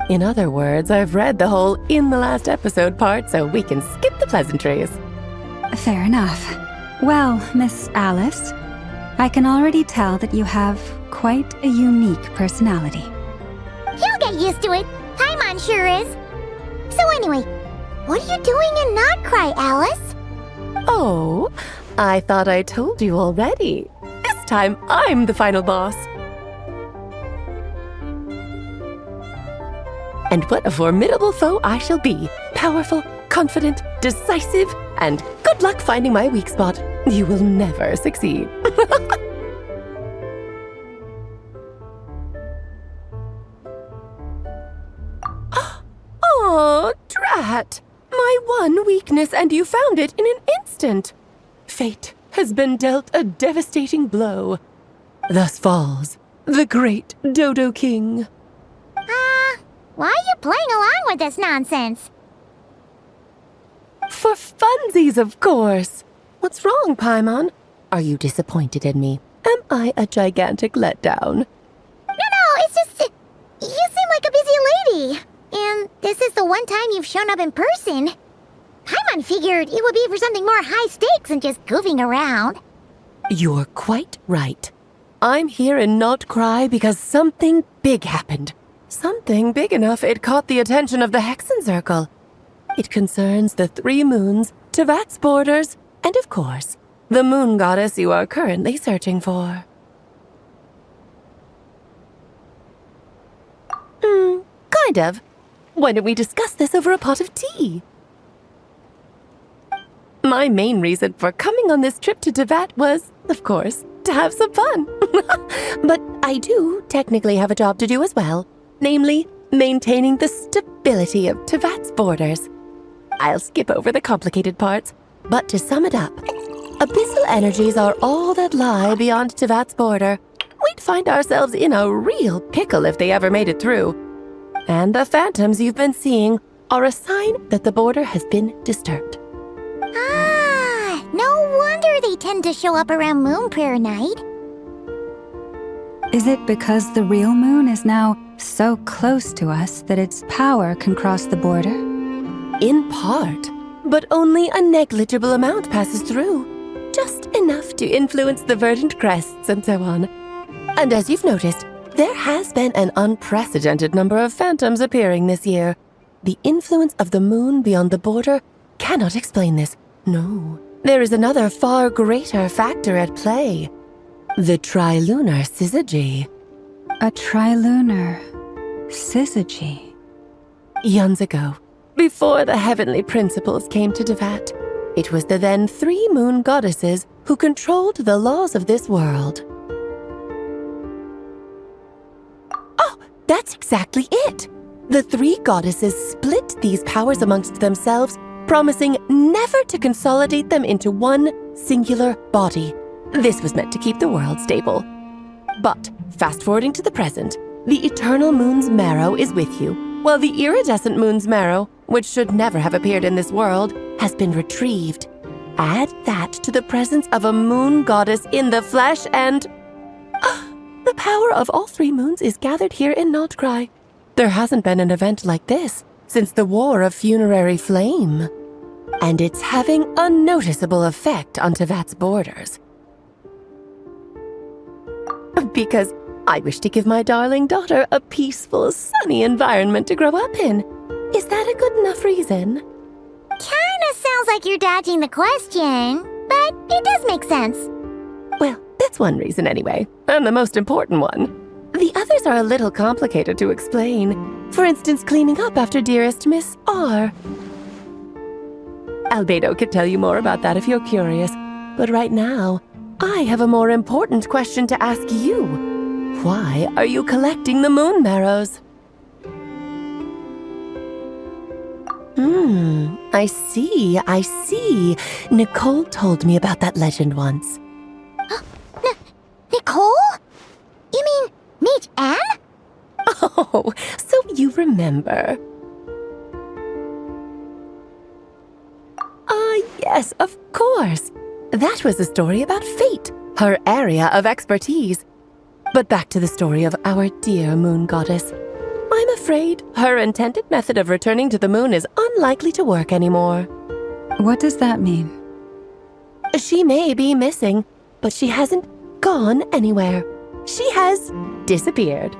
In other words, I've read the whole in the last episode part, so we can skip the pleasantries. Fair enough. Well, Miss Alice, I can already tell that you have quite a unique personality. You'll get used to it. Paimon sure is. So anyway, what are you doing in Nodcry, Alice? Oh, I thought I told you already. This time, I'm the final boss. And what a formidable foe I shall be. Powerful, confident, decisive, and good luck finding my weak spot. You will never succeed. Oh, drat! My one weakness, and you found it in an instant. Fate has been dealt a devastating blow. Thus falls the great Dodo King. Why are you playing along with this nonsense? For funsies, of course. What's wrong, Paimon? Are you disappointed in me? Am I a gigantic letdown? No, it's just... you seem like a busy lady. And this is the one time you've shown up in person. Paimon figured it would be for something more high stakes than just goofing around. You're quite right. I'm here in Nodcry because something big happened. Something big enough it caught the attention of the Hexen Circle. It concerns the 3 moons, Tevat's borders, and of course, the moon goddess you are currently searching for. Kind of. Why don't we discuss this over a pot of tea? My main reason for coming on this trip to Tevat was, of course, to have some fun. But I do technically have a job to do as well. Namely, maintaining the stability of Tevat's borders. I'll skip over the complicated parts, but to sum it up, abyssal energies are all that lie beyond Tevat's border. We'd find ourselves in a real pickle if they ever made it through. And the phantoms you've been seeing are a sign that the border has been disturbed. No wonder they tend to show up around Moon Prayer Night. Is it because the real moon is now so close to us that its power can cross the border? In part, but only a negligible amount passes through. Just enough to influence the verdant crests and so on. And as you've noticed, there has been an unprecedented number of phantoms appearing this year. The influence of the moon beyond the border cannot explain this. No, there is another far greater factor at play. The trilunar syzygy. A trilunar syzygy? Eons ago, before the heavenly principles came to Tevat, it was the then 3 moon goddesses who controlled the laws of this world. Oh, that's exactly it! The 3 goddesses split these powers amongst themselves, promising never to consolidate them into one singular body. This was meant to keep the world stable. But, fast-forwarding to the present, the eternal moon's marrow is with you, while the iridescent moon's marrow, which should never have appeared in this world, has been retrieved. Add that to the presence of a moon goddess in the flesh and... the power of all three moons is gathered here in Notcry. There hasn't been an event like this since the War of Funerary Flame. And it's having a noticeable effect on Tevat's borders. Because I wish to give my darling daughter a peaceful, sunny environment to grow up in. Is that a good enough reason? Kinda sounds like you're dodging the question, but it does make sense. Well, that's one reason anyway, and the most important one. The others are a little complicated to explain. For instance, cleaning up after dearest Miss R. Albedo could tell you more about that if you're curious, but right now, I have a more important question to ask you. Why are you collecting the moon marrows? I see. Nicole told me about that legend once. Nicole? You mean Mage Anne? Oh, so you remember. Yes, of course. That was a story about fate, her area of expertise. But back to the story of our dear moon goddess. I'm afraid her intended method of returning to the moon is unlikely to work anymore. What does that mean? She may be missing, but she hasn't gone anywhere. She has disappeared.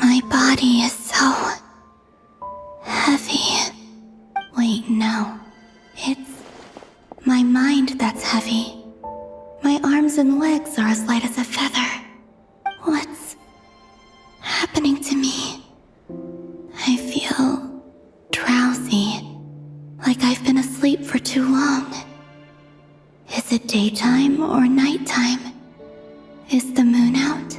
My body is so heavy. Wait, no. It's my mind that's heavy. My arms and legs are as light as a feather. What's happening to me? I feel drowsy, like I've been asleep for too long. Is it daytime or nighttime? Is the moon out?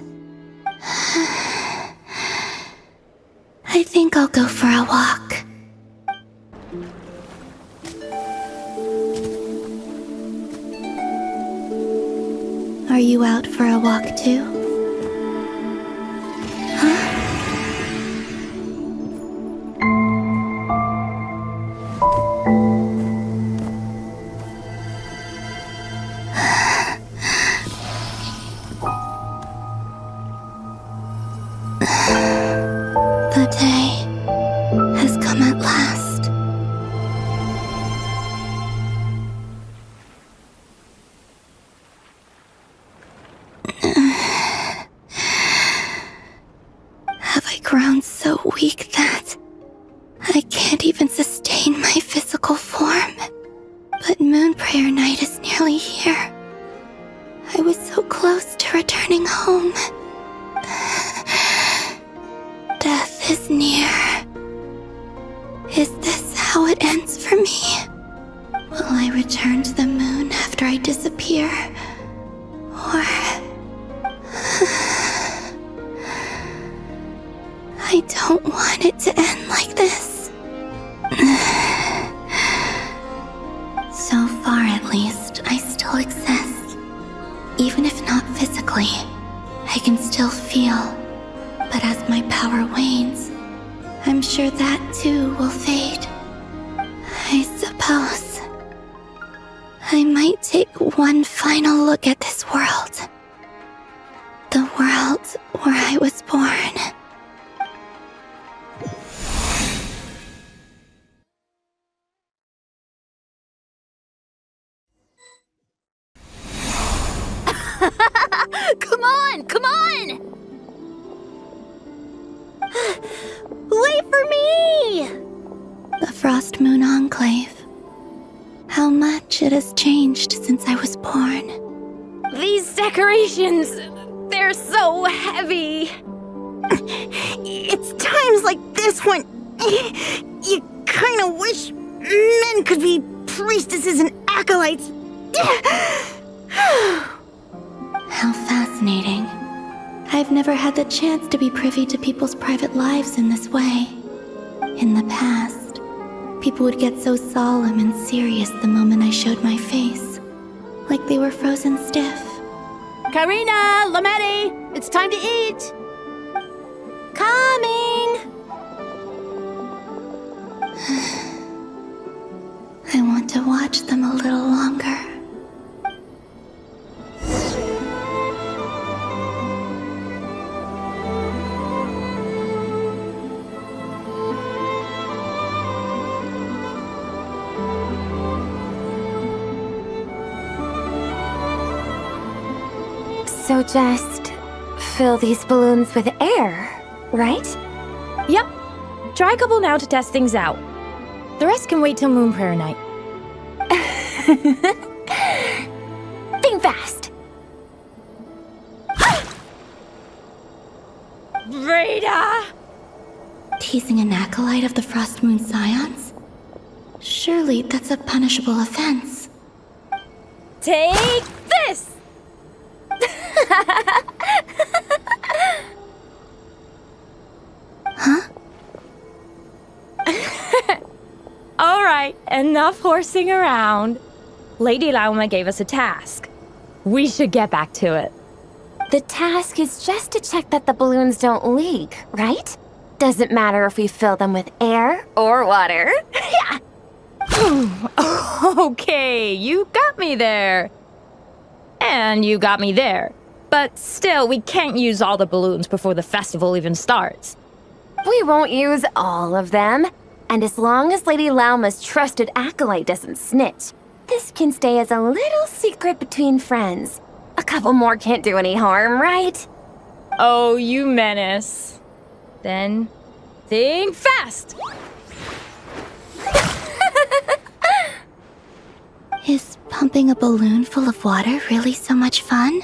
I think I'll go for a walk. Are you out for a walk too? The day has come at last. Have I grown so weak that I can't even sustain my physical form? But Moon Prayer Night is nearly here. I was so close to returning home. Death is near. Is this how it ends for me? Will I return to the moon after I disappear? Or... I don't want it to end like this. So far, at least, I still exist. Even if not physically, I can still feel. But as my power wanes, I'm sure that too will fade. I suppose I might take one final look at this world. The world where I was born. Come on! Come on! Wait for me! The Frost Moon Enclave. How much it has changed since I was born. These decorations, they're so heavy. It's times like this when you kind of wish men could be priestesses and acolytes. How fascinating. I've I've never had the chance to be privy to people's private lives in this way. In the past, people would get so solemn and serious the moment I showed my face, like they were frozen stiff. Karina, Lametti, it's time to eat. Coming! I want to watch them a little longer. So just fill these balloons with air, right? Yep. Try a couple now to test things out. The rest can wait till Moon Prayer Night. Think fast. Rita! Teasing an acolyte of the Frost Moon Scions? Surely that's a punishable offense. Take this! Huh? Alright, enough horsing around. Lady Lauma gave us a task. We should get back to it. The task is just to check that the balloons don't leak, right? Doesn't matter if we fill them with air or water. Yeah. Okay, you got me there. And you got me there. But still, we can't use all the balloons before the festival even starts. We won't use all of them. And as long as Lady Lauma's trusted acolyte doesn't snitch, this can stay as a little secret between friends. A couple more can't do any harm, right? Oh, you menace. Then, think fast! Is pumping a balloon full of water really so much fun?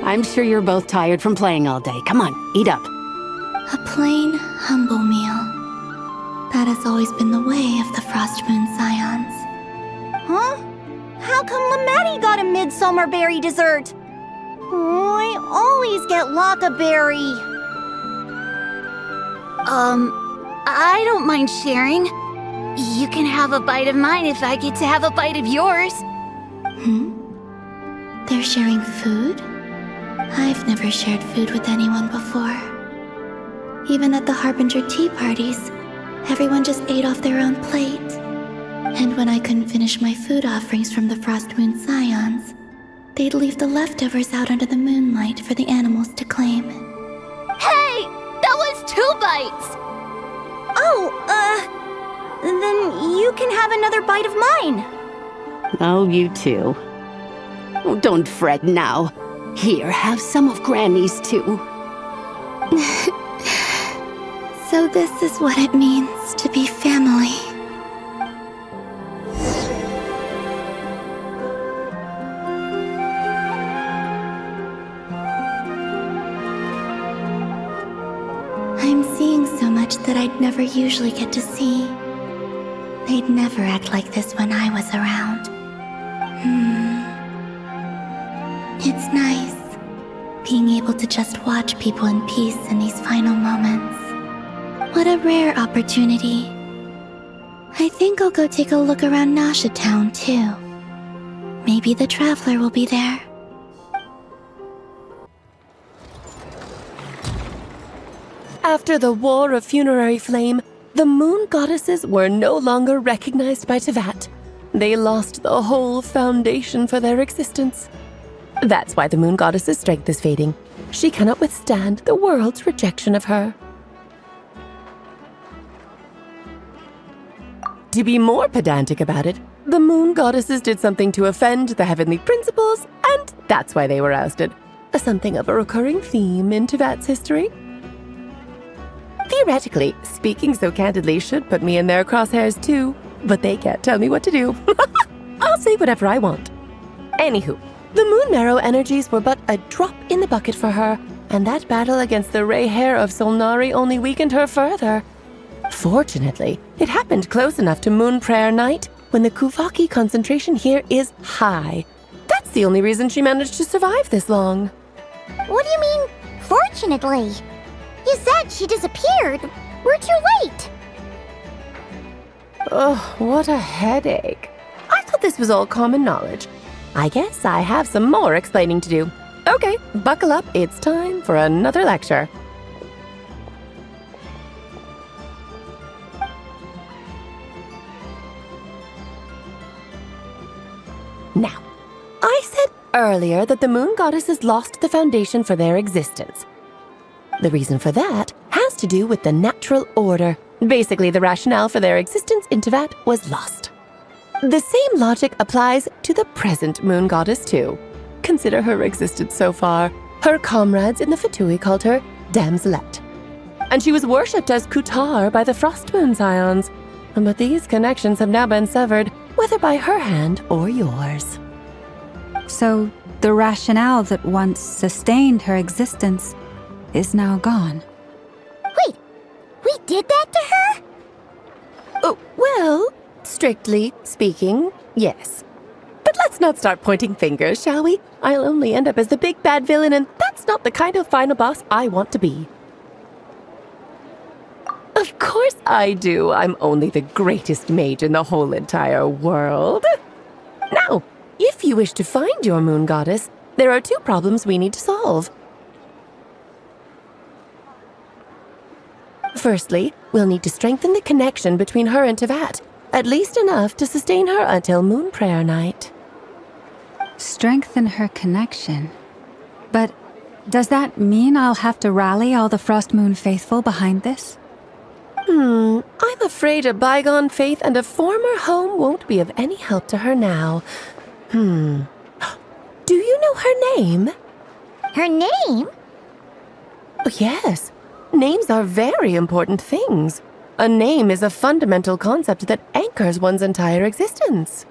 I'm sure you're both tired from playing all day. Come on, eat up. A plain, humble meal. That has always been the way of the Frost Moon Scions. Huh? How come Lametti got a midsummer berry dessert? Oh, I always get Lockaberry. I don't mind sharing. You can have a bite of mine if I get to have a bite of yours. They're sharing food? I've never shared food with anyone before. Even at the Harbinger tea parties, everyone just ate off their own plate. And when I couldn't finish my food offerings from the Frost Moon Scions, they'd leave the leftovers out under the moonlight for the animals to claim. Hey! That was 2 bites! Oh, then you can have another bite of mine. Oh, you too. Oh, don't fret now. Here, have some of Granny's too. So this is what it means to be family. I'm seeing so much that I'd never usually get to see. They'd never act like this when I was around. It's nice, being able to just watch people in peace in these final moments. What a rare opportunity. I think I'll go take a look around Nasha Town, too. Maybe the Traveler will be there. After the War of Funerary Flame, the moon goddesses were no longer recognized by Teyvat. They lost the whole foundation for their existence. That's why the moon goddess's strength is fading. She cannot withstand the world's rejection of her. To be more pedantic about it, the moon goddesses did something to offend the heavenly principles, and that's why they were ousted. Something of a recurring theme in Teyvat's history. Theoretically, speaking so candidly should put me in their crosshairs too, but they can't tell me what to do. I'll say whatever I want. Anywho, the moon marrow energies were but a drop in the bucket for her, and that battle against the Ray Hair of Solnari only weakened her further. Fortunately, it happened close enough to Moon Prayer Night when the Kuvaki concentration here is high. That's the only reason she managed to survive this long. What do you mean, fortunately? You said she disappeared. We're too late. Oh, what a headache. I thought this was all common knowledge. I guess I have some more explaining to do. Okay, buckle up. It's time for another lecture. Now, I said earlier that the moon goddesses lost the foundation for their existence. The reason for that has to do with the natural order. Basically, the rationale for their existence in Teyvat was lost. The same logic applies to the present moon goddess too. Consider her existence so far. Her comrades in the Fatui called her Damselette. And she was worshipped as Kutar by the Frost Moon Scions. But these connections have now been severed, whether by her hand or yours. So, the rationale that once sustained her existence is now gone. Wait, we did that to her? Oh, well, strictly speaking, yes. But let's not start pointing fingers, shall we? I'll only end up as the big bad villain, and that's not the kind of final boss I want to be. Of course I do. I'm only the greatest mage in the whole entire world. Now, if you wish to find your moon goddess, there are two problems we need to solve. Firstly, we'll need to strengthen the connection between her and Teyvat, at least enough to sustain her until Moon Prayer Night. Strengthen her connection? But does that mean I'll have to rally all the Frost Moon faithful behind this? I'm afraid a bygone faith and a former home won't be of any help to her now. Do you know her name? Her name? Oh, yes. Names are very important things. A name is a fundamental concept that anchors one's entire existence.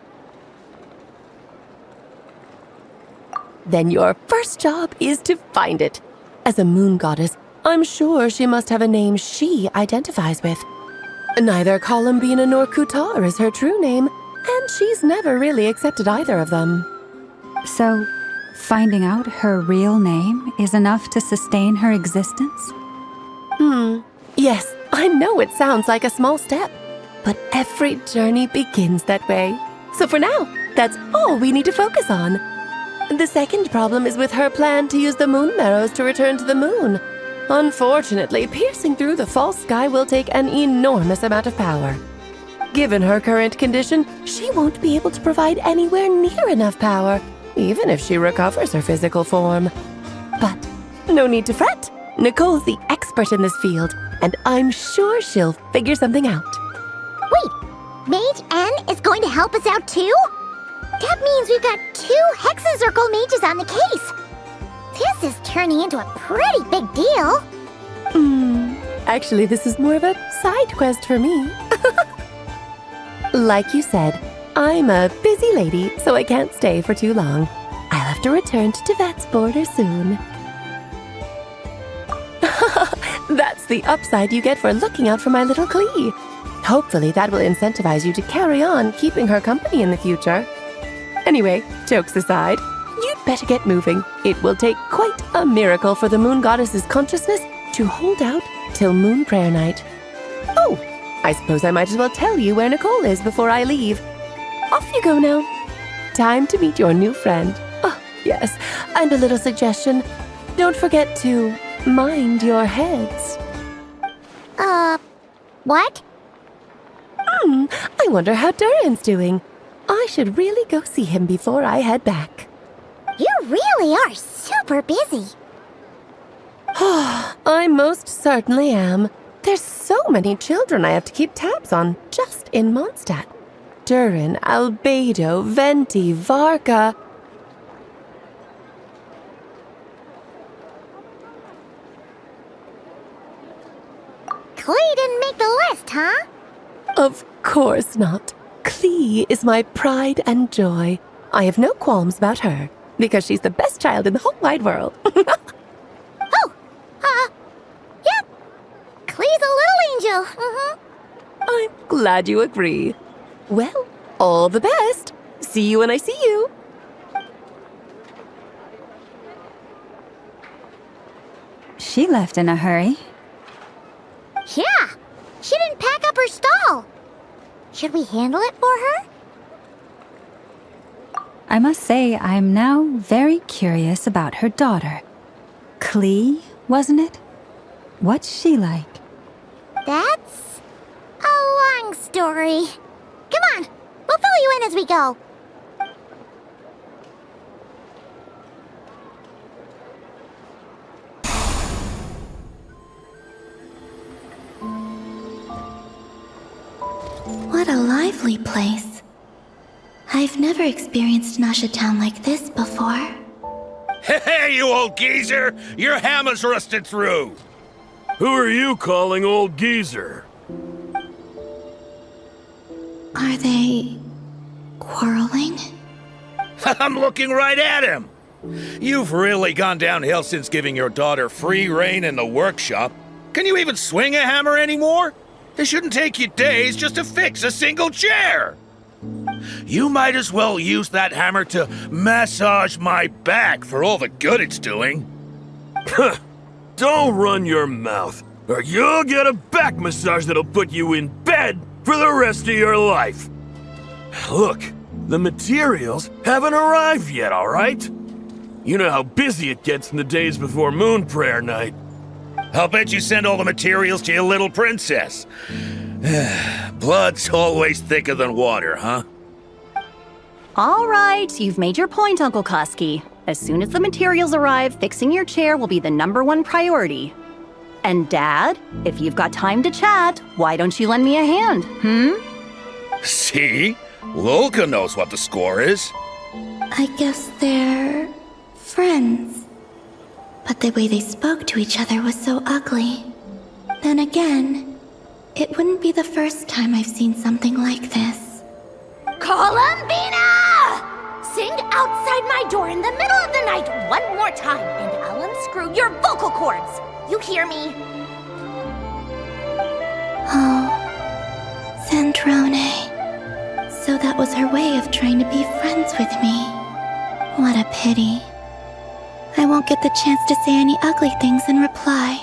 Then your first job is to find it. As a moon goddess, I'm sure she must have a name she identifies with. Neither Columbina nor Kutar is her true name, and she's never really accepted either of them. So, finding out her real name is enough to sustain her existence? Yes, I know it sounds like a small step, but every journey begins that way. So for now, that's all we need to focus on. The second problem is with her plan to use the moon marrows to return to the moon. Unfortunately, piercing through the false sky will take an enormous amount of power. Given her current condition, she won't be able to provide anywhere near enough power, even if she recovers her physical form. But no need to fret. Nicole's the expert in this field, and I'm sure she'll figure something out. Wait, Mage N is going to help us out too? That means we've got 2 Hexacircle mages on the case. This is turning into a pretty big deal. Actually, this is more of a side quest for me. Like you said, I'm a busy lady, so I can't stay for too long. I'll have to return to Teyvat's border soon. That's the upside you get for looking out for my little Klee. Hopefully that will incentivize you to carry on keeping her company in the future. Anyway, jokes aside, you'd better get moving. It will take quite a miracle for the moon goddess's consciousness to hold out till Moon Prayer Night. Oh, I suppose I might as well tell you where Nicole is before I leave. Off you go now. Time to meet your new friend. Oh, yes, and a little suggestion. Don't forget to mind your heads. What? I wonder how Durin's doing. I should really go see him before I head back. You really are super busy. I most certainly am. There's so many children I have to keep tabs on just in Mondstadt. Durin, Albedo, Venti, Varka. Klee didn't make the list, huh? Of course not. Klee is my pride and joy. I have no qualms about her, because she's the best child in the whole wide world. Yep. Clee's a little angel. I'm glad you agree. Well, all the best. See you when I see you. She left in a hurry. Yeah, she didn't pack up her stall. Should we handle it for her? I must say, I'm now very curious about her daughter. Clee, wasn't it? What's she like? That's a long story. Come on, we'll fill you in as we go. What a lively place. I've never experienced Nasha Town like this before. Hey, you old geezer! Your hammer's rusted through! Who are you calling old geezer? Are they quarreling? I'm looking right at him! You've really gone downhill since giving your daughter free rein in the workshop. Can you even swing a hammer anymore? It shouldn't take you days just to fix a single chair! You might as well use that hammer to massage my back for all the good it's doing. Don't run your mouth, or you'll get a back massage that'll put you in bed for the rest of your life. Look, the materials haven't arrived yet, all right? You know how busy it gets in the days before Moon Prayer Night. I'll bet you send all the materials to your little princess. Blood's always thicker than water, huh? All right, you've made your point, Uncle Koski. As soon as the materials arrive, fixing your chair will be the #1 priority. And Dad, if you've got time to chat, why don't you lend me a hand, See? Lolka knows what the score is. I guess they're friends. But the way they spoke to each other was so ugly. Then again, it wouldn't be the first time I've seen something like this. Columbina! Sing outside my door in the middle of the night one more time, and I'll unscrew your vocal cords. You hear me? Oh, Sandrone. So that was her way of trying to be friends with me. What a pity. I won't get the chance to say any ugly things in reply.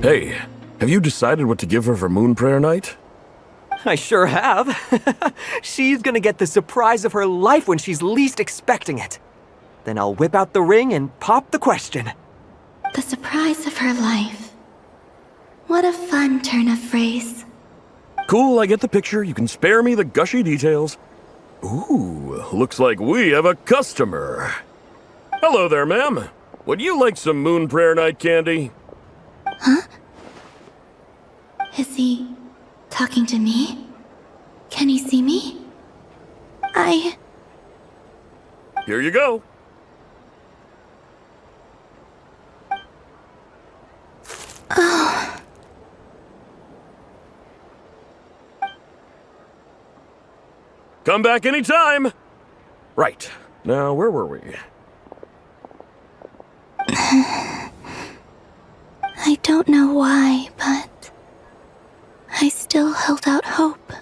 Hey, have you decided what to give her for Moon Prayer Night? I sure have. She's gonna get the surprise of her life when she's least expecting it. Then I'll whip out the ring and pop the question. The surprise of her life. What a fun turn of phrase. Cool, I get the picture. You can spare me the gushy details. Ooh, looks like we have a customer. Hello there, ma'am. Would you like some Moon Prayer Night candy? Huh? Is he talking to me? Can he see me? Here you go. Oh. Come back anytime. Right. Now, where were we? I don't know why, but I still held out hope.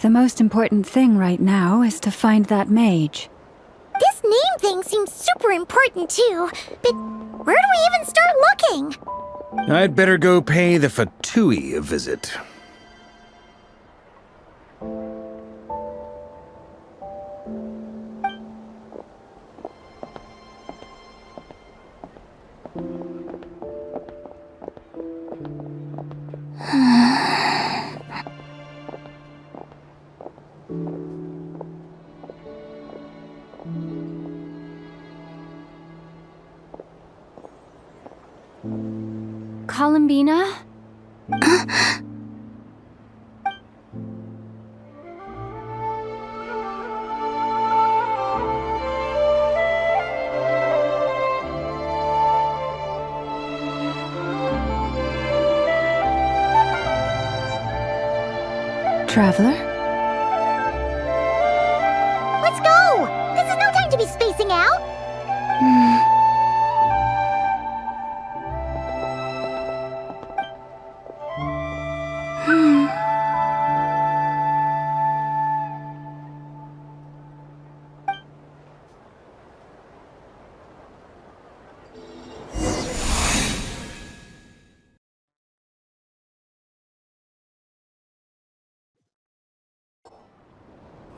The most important thing right now is to find that mage. This name thing seems super important too, but where do we even start looking? I'd better go pay the Fatui a visit. Columbina? traveler? Let's go! This is no time to be spacing out!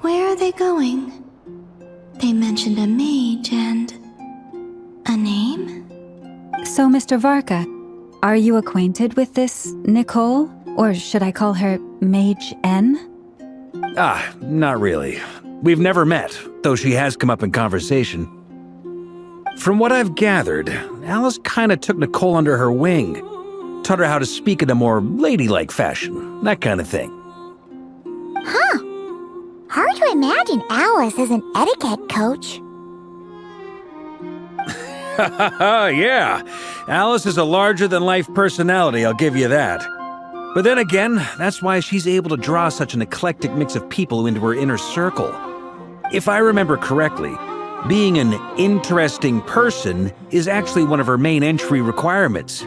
Where are they going? They mentioned a mage and a name? So, Mr. Varka, are you acquainted with this Nicole? Or should I call her Mage N? Not really. We've never met, though she has come up in conversation. From what I've gathered, Alice kinda took Nicole under her wing. Taught her how to speak in a more ladylike fashion, that kind of thing. Huh. Hard to imagine Alice as an etiquette coach. Yeah, Alice is a larger-than-life personality, I'll give you that. But then again, that's why she's able to draw such an eclectic mix of people into her inner circle. If I remember correctly, being an interesting person is actually one of her main entry requirements.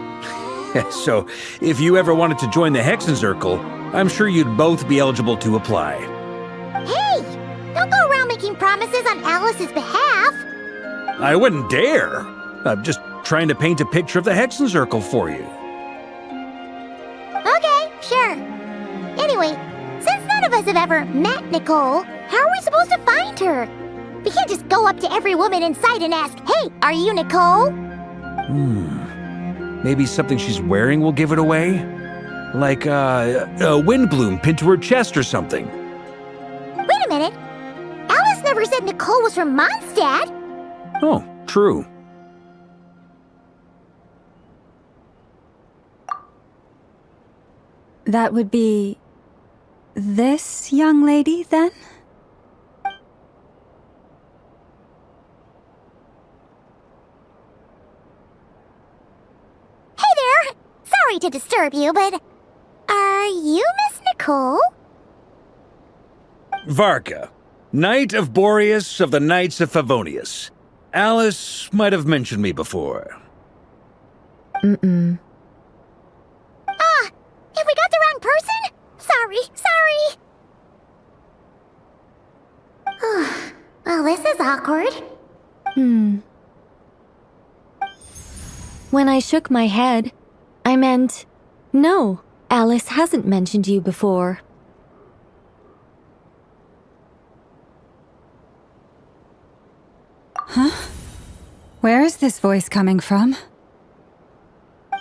So, if you ever wanted to join the Hexen Circle, I'm sure you'd both be eligible to apply. Hey! Don't go around making promises on Alice's behalf! I wouldn't dare. I'm just trying to paint a picture of the Hexen Circle for you. Okay, sure. Anyway, since none of us have ever met Nicole, how are we supposed to find her? We can't just go up to every woman in sight and ask, "Hey, are you Nicole?" Maybe something she's wearing will give it away? Like a windbloom pinned to her chest or something. Wait a minute. Alice never said Nicole was from Mondstadt. Oh, true. That would be this young lady, then? Hey there! Sorry to disturb you, but are you Miss Nicole? Varka, Knight of Boreas of the Knights of Favonius. Alice might have mentioned me before. Have we got the wrong person? Sorry. Well, this is awkward. When I shook my head, I meant, no, Alice hasn't mentioned you before. Huh? Where is this voice coming from?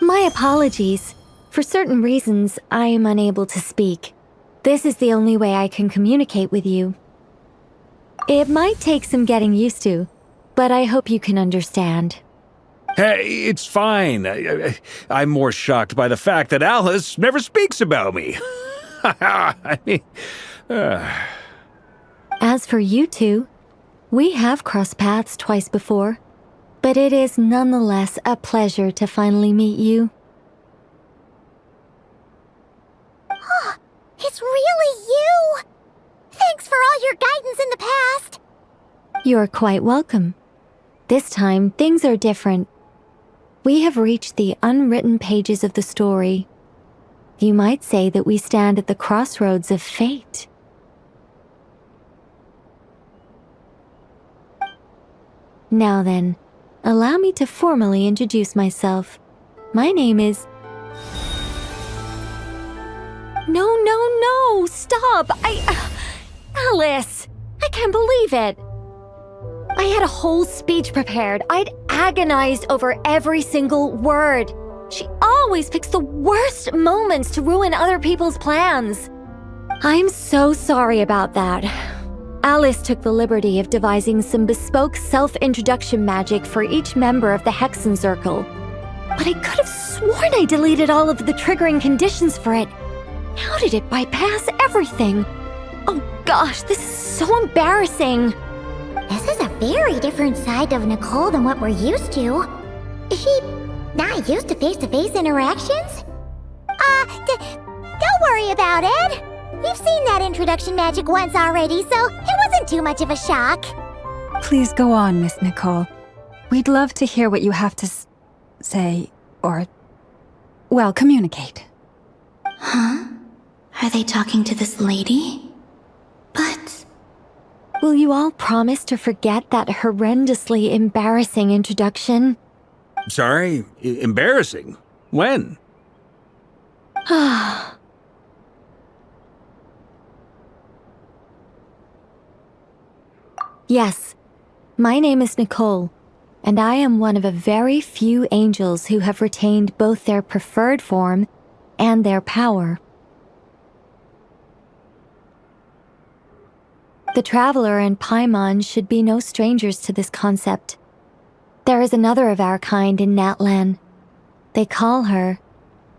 My apologies. For certain reasons, I am unable to speak. This is the only way I can communicate with you. It might take some getting used to, but I hope you can understand. Hey, it's fine. I'm more shocked by the fact that Alice never speaks about me. I mean, As for you two, we have crossed paths twice before, but it is nonetheless a pleasure to finally meet you. It's really you! Thanks for all your guidance in the past! You're quite welcome. This time, things are different. We have reached the unwritten pages of the story. You might say that we stand at the crossroads of fate. Now then, allow me to formally introduce myself. My name is... No, stop! Alice! I can't believe it! I had a whole speech prepared. I'd agonized over every single word. She always picks the worst moments to ruin other people's plans. I'm so sorry about that. Alice took the liberty of devising some bespoke self-introduction magic for each member of the Hexen Circle. But I could have sworn I deleted all of the triggering conditions for it. How did it bypass everything? Oh gosh, this is so embarrassing. This is a very different side of Nicole than what we're used to. Is she not used to face-to-face interactions? Don't worry about it. We've seen that introduction magic once already, so it wasn't too much of a shock. Please go on, Miss Nicole. We'd love to hear what you have to say, or, well, communicate. Huh? Are they talking to this lady? But... Will you all promise to forget that horrendously embarrassing introduction? Sorry? Embarrassing? When? Yes, my name is Nicole, and I am one of a very few angels who have retained both their preferred form and their power. The Traveler and Paimon should be no strangers to this concept. There is another of our kind in Natlan. They call her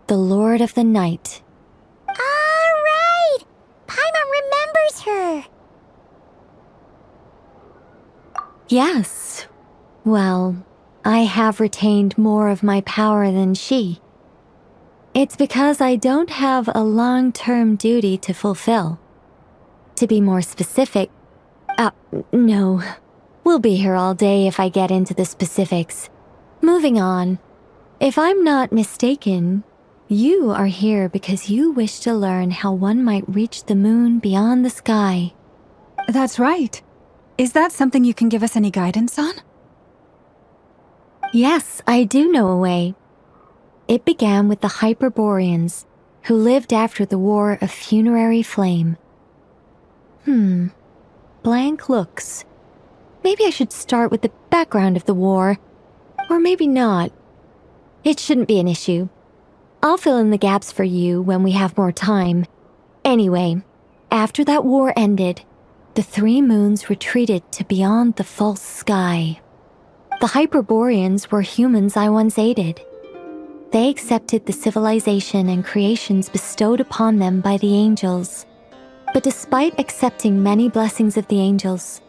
the Lord of the Night. All right! Paimon remembers her. Yes. Well, I have retained more of my power than she. It's because I don't have a long-term duty to fulfill. To be more specific, no. We'll be here all day if I get into the specifics. Moving on. If I'm not mistaken, you are here because you wish to learn how one might reach the moon beyond the sky. That's right. Is that something you can give us any guidance on? Yes, I do know a way. It began with the Hyperboreans, who lived after the War of Funerary Flame. Blank looks. Maybe I should start with the background of the war. Or maybe not. It shouldn't be an issue. I'll fill in the gaps for you when we have more time. Anyway, after that war ended, the three moons retreated to beyond the false sky. The Hyperboreans were humans I once aided. They accepted the civilization and creations bestowed upon them by the angels. But despite accepting many blessings of the angels,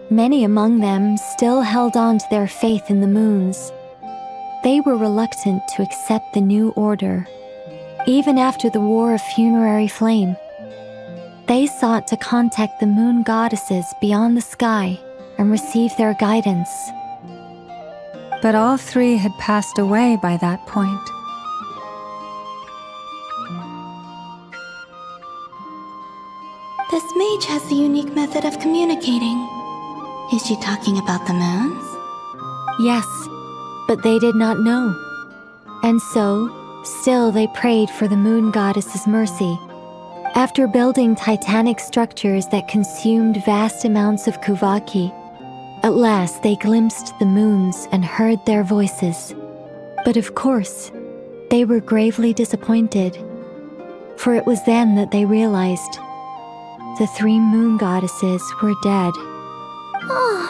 many among them still held on to their faith in the moons. They were reluctant to accept the new order, even after the War of Funerary Flame. They sought to contact the moon goddesses beyond the sky and receive their guidance. But all three had passed away by that point. This mage has a unique method of communicating. Is she talking about the moons? Yes, but they did not know. And so, still they prayed for the moon goddess's mercy. After building titanic structures that consumed vast amounts of Kuvaki, at last they glimpsed the moons and heard their voices. But of course, they were gravely disappointed, for it was then that they realized the three moon goddesses were dead. Oh,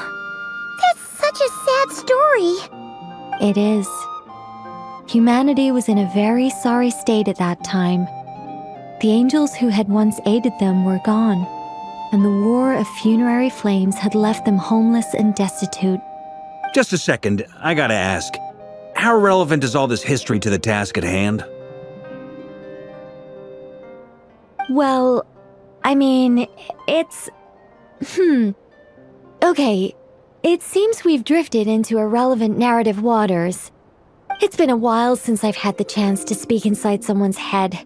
that's such a sad story. It is. Humanity was in a very sorry state at that time. The angels who had once aided them were gone, and the War of Funerary Flames had left them homeless and destitute. Just a second, I gotta ask. How relevant is all this history to the task at hand? Well, I mean, it's... Okay, it seems we've drifted into irrelevant narrative waters. It's been a while since I've had the chance to speak inside someone's head.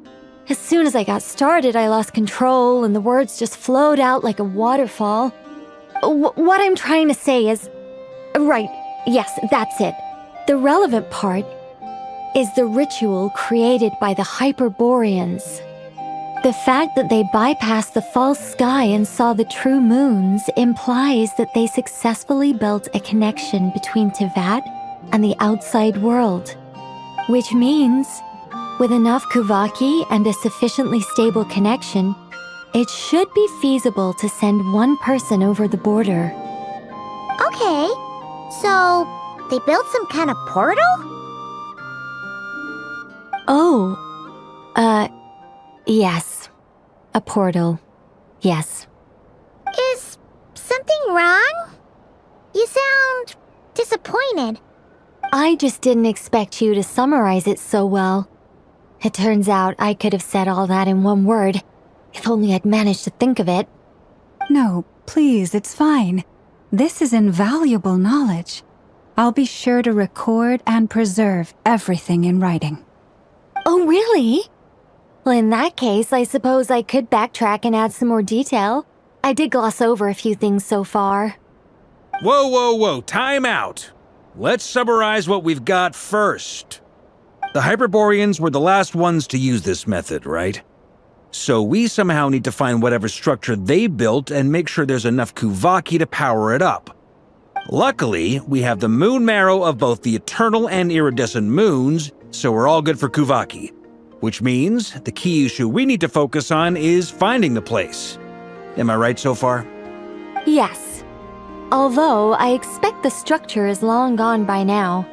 As soon as I got started, I lost control and the words just flowed out like a waterfall. What I'm trying to say is... Right, yes, that's it. The relevant part is the ritual created by the Hyperboreans. The fact that they bypassed the false sky and saw the true moons implies that they successfully built a connection between Teyvat and the outside world. Which means, with enough Kuvaki and a sufficiently stable connection, it should be feasible to send one person over the border. Okay, so they built some kind of portal? Oh, yes. A portal. Yes. Is something wrong? You sound disappointed. I just didn't expect you to summarize it so well. It turns out I could have said all that in one word, If only I'd managed to think of it. No, please, it's fine. This is invaluable knowledge. I'll be sure to record and preserve everything in writing. Oh, really? Well, in that case, I suppose I could backtrack and add some more detail. I did gloss over a few things so far. Whoa, whoa, whoa, time out. Let's summarize what we've got first. The Hyperboreans were the last ones to use this method, right? So we somehow need to find whatever structure they built and make sure there's enough Kuvaki to power it up. Luckily, we have the moon marrow of both the eternal and iridescent moons, so we're all good for Kuvaki. Which means the key issue we need to focus on is finding the place. Am I right so far? Yes. Although I expect the structure is long gone by now.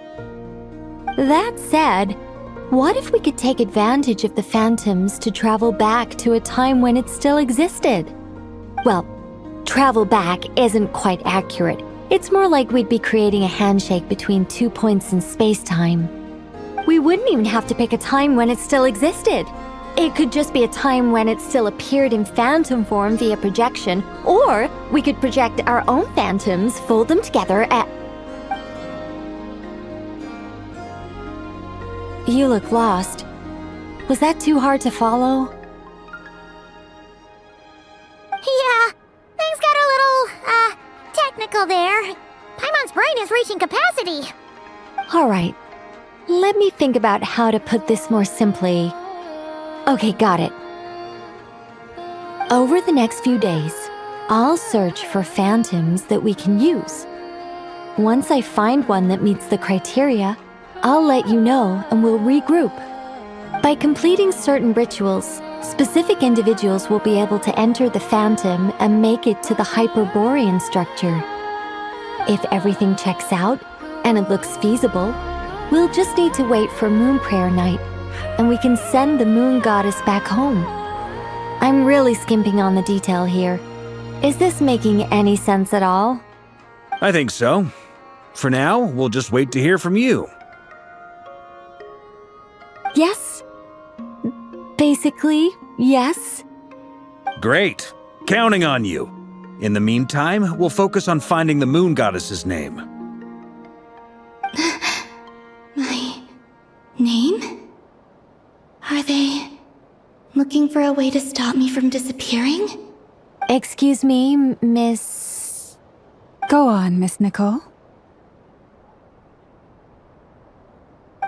That said, what if we could take advantage of the phantoms to travel back to a time when it still existed? Well, travel back isn't quite accurate. It's more like we'd be creating a handshake between 2 points in space-time. We wouldn't even have to pick a time when it still existed. It could just be a time when it still appeared in phantom form via projection, or we could project our own phantoms, fold them together at... You look lost. Was that too hard to follow? Yeah, things got a little, technical there. Paimon's brain is reaching capacity. Alright, let me think about how to put this more simply. Okay, got it. Over the next few days, I'll search for phantoms that we can use. Once I find one that meets the criteria, I'll let you know and we'll regroup. By completing certain rituals, specific individuals will be able to enter the phantom and make it to the Hyperborean structure. If everything checks out and it looks feasible, we'll just need to wait for Moon Prayer Night, and we can send the moon goddess back home. I'm really skimping on the detail here. Is this making any sense at all? I think so. For now, we'll just wait to hear from you. Yes. Basically, yes. Great. Counting on you. In the meantime, we'll focus on finding the moon goddess's name. My name? Are they looking for a way to stop me from disappearing? Excuse me, Miss... Go on, Miss Nicole.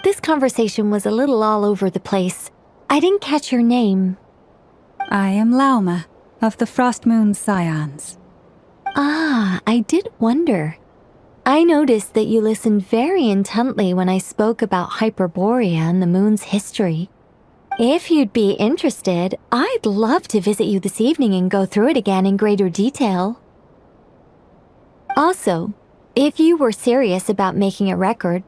This conversation was a little all over the place. I didn't catch your name. I am Lauma, of the Frost Moon Scions. Ah, I did wonder. I noticed that you listened very intently when I spoke about Hyperborea and the moon's history. If you'd be interested, I'd love to visit you this evening and go through it again in greater detail. Also, if you were serious about making a record,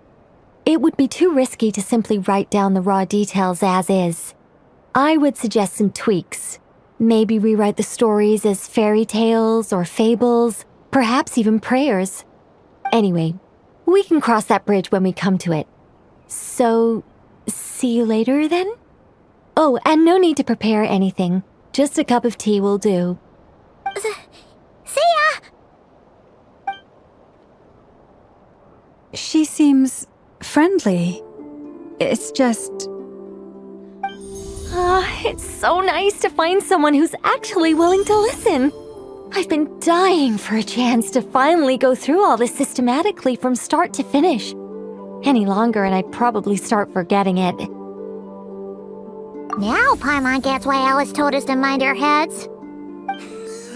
it would be too risky to simply write down the raw details as is. I would suggest some tweaks. Maybe rewrite the stories as fairy tales or fables, perhaps even prayers. Anyway, we can cross that bridge when we come to it. So, see you later then? Oh, and no need to prepare anything. Just a cup of tea will do. See ya! She seems friendly. It's just... It's so nice to find someone who's actually willing to listen. I've been dying for a chance to finally go through all this systematically from start to finish. Any longer and I'd probably start forgetting it. Now Paimon gets why Alice told us to mind our heads.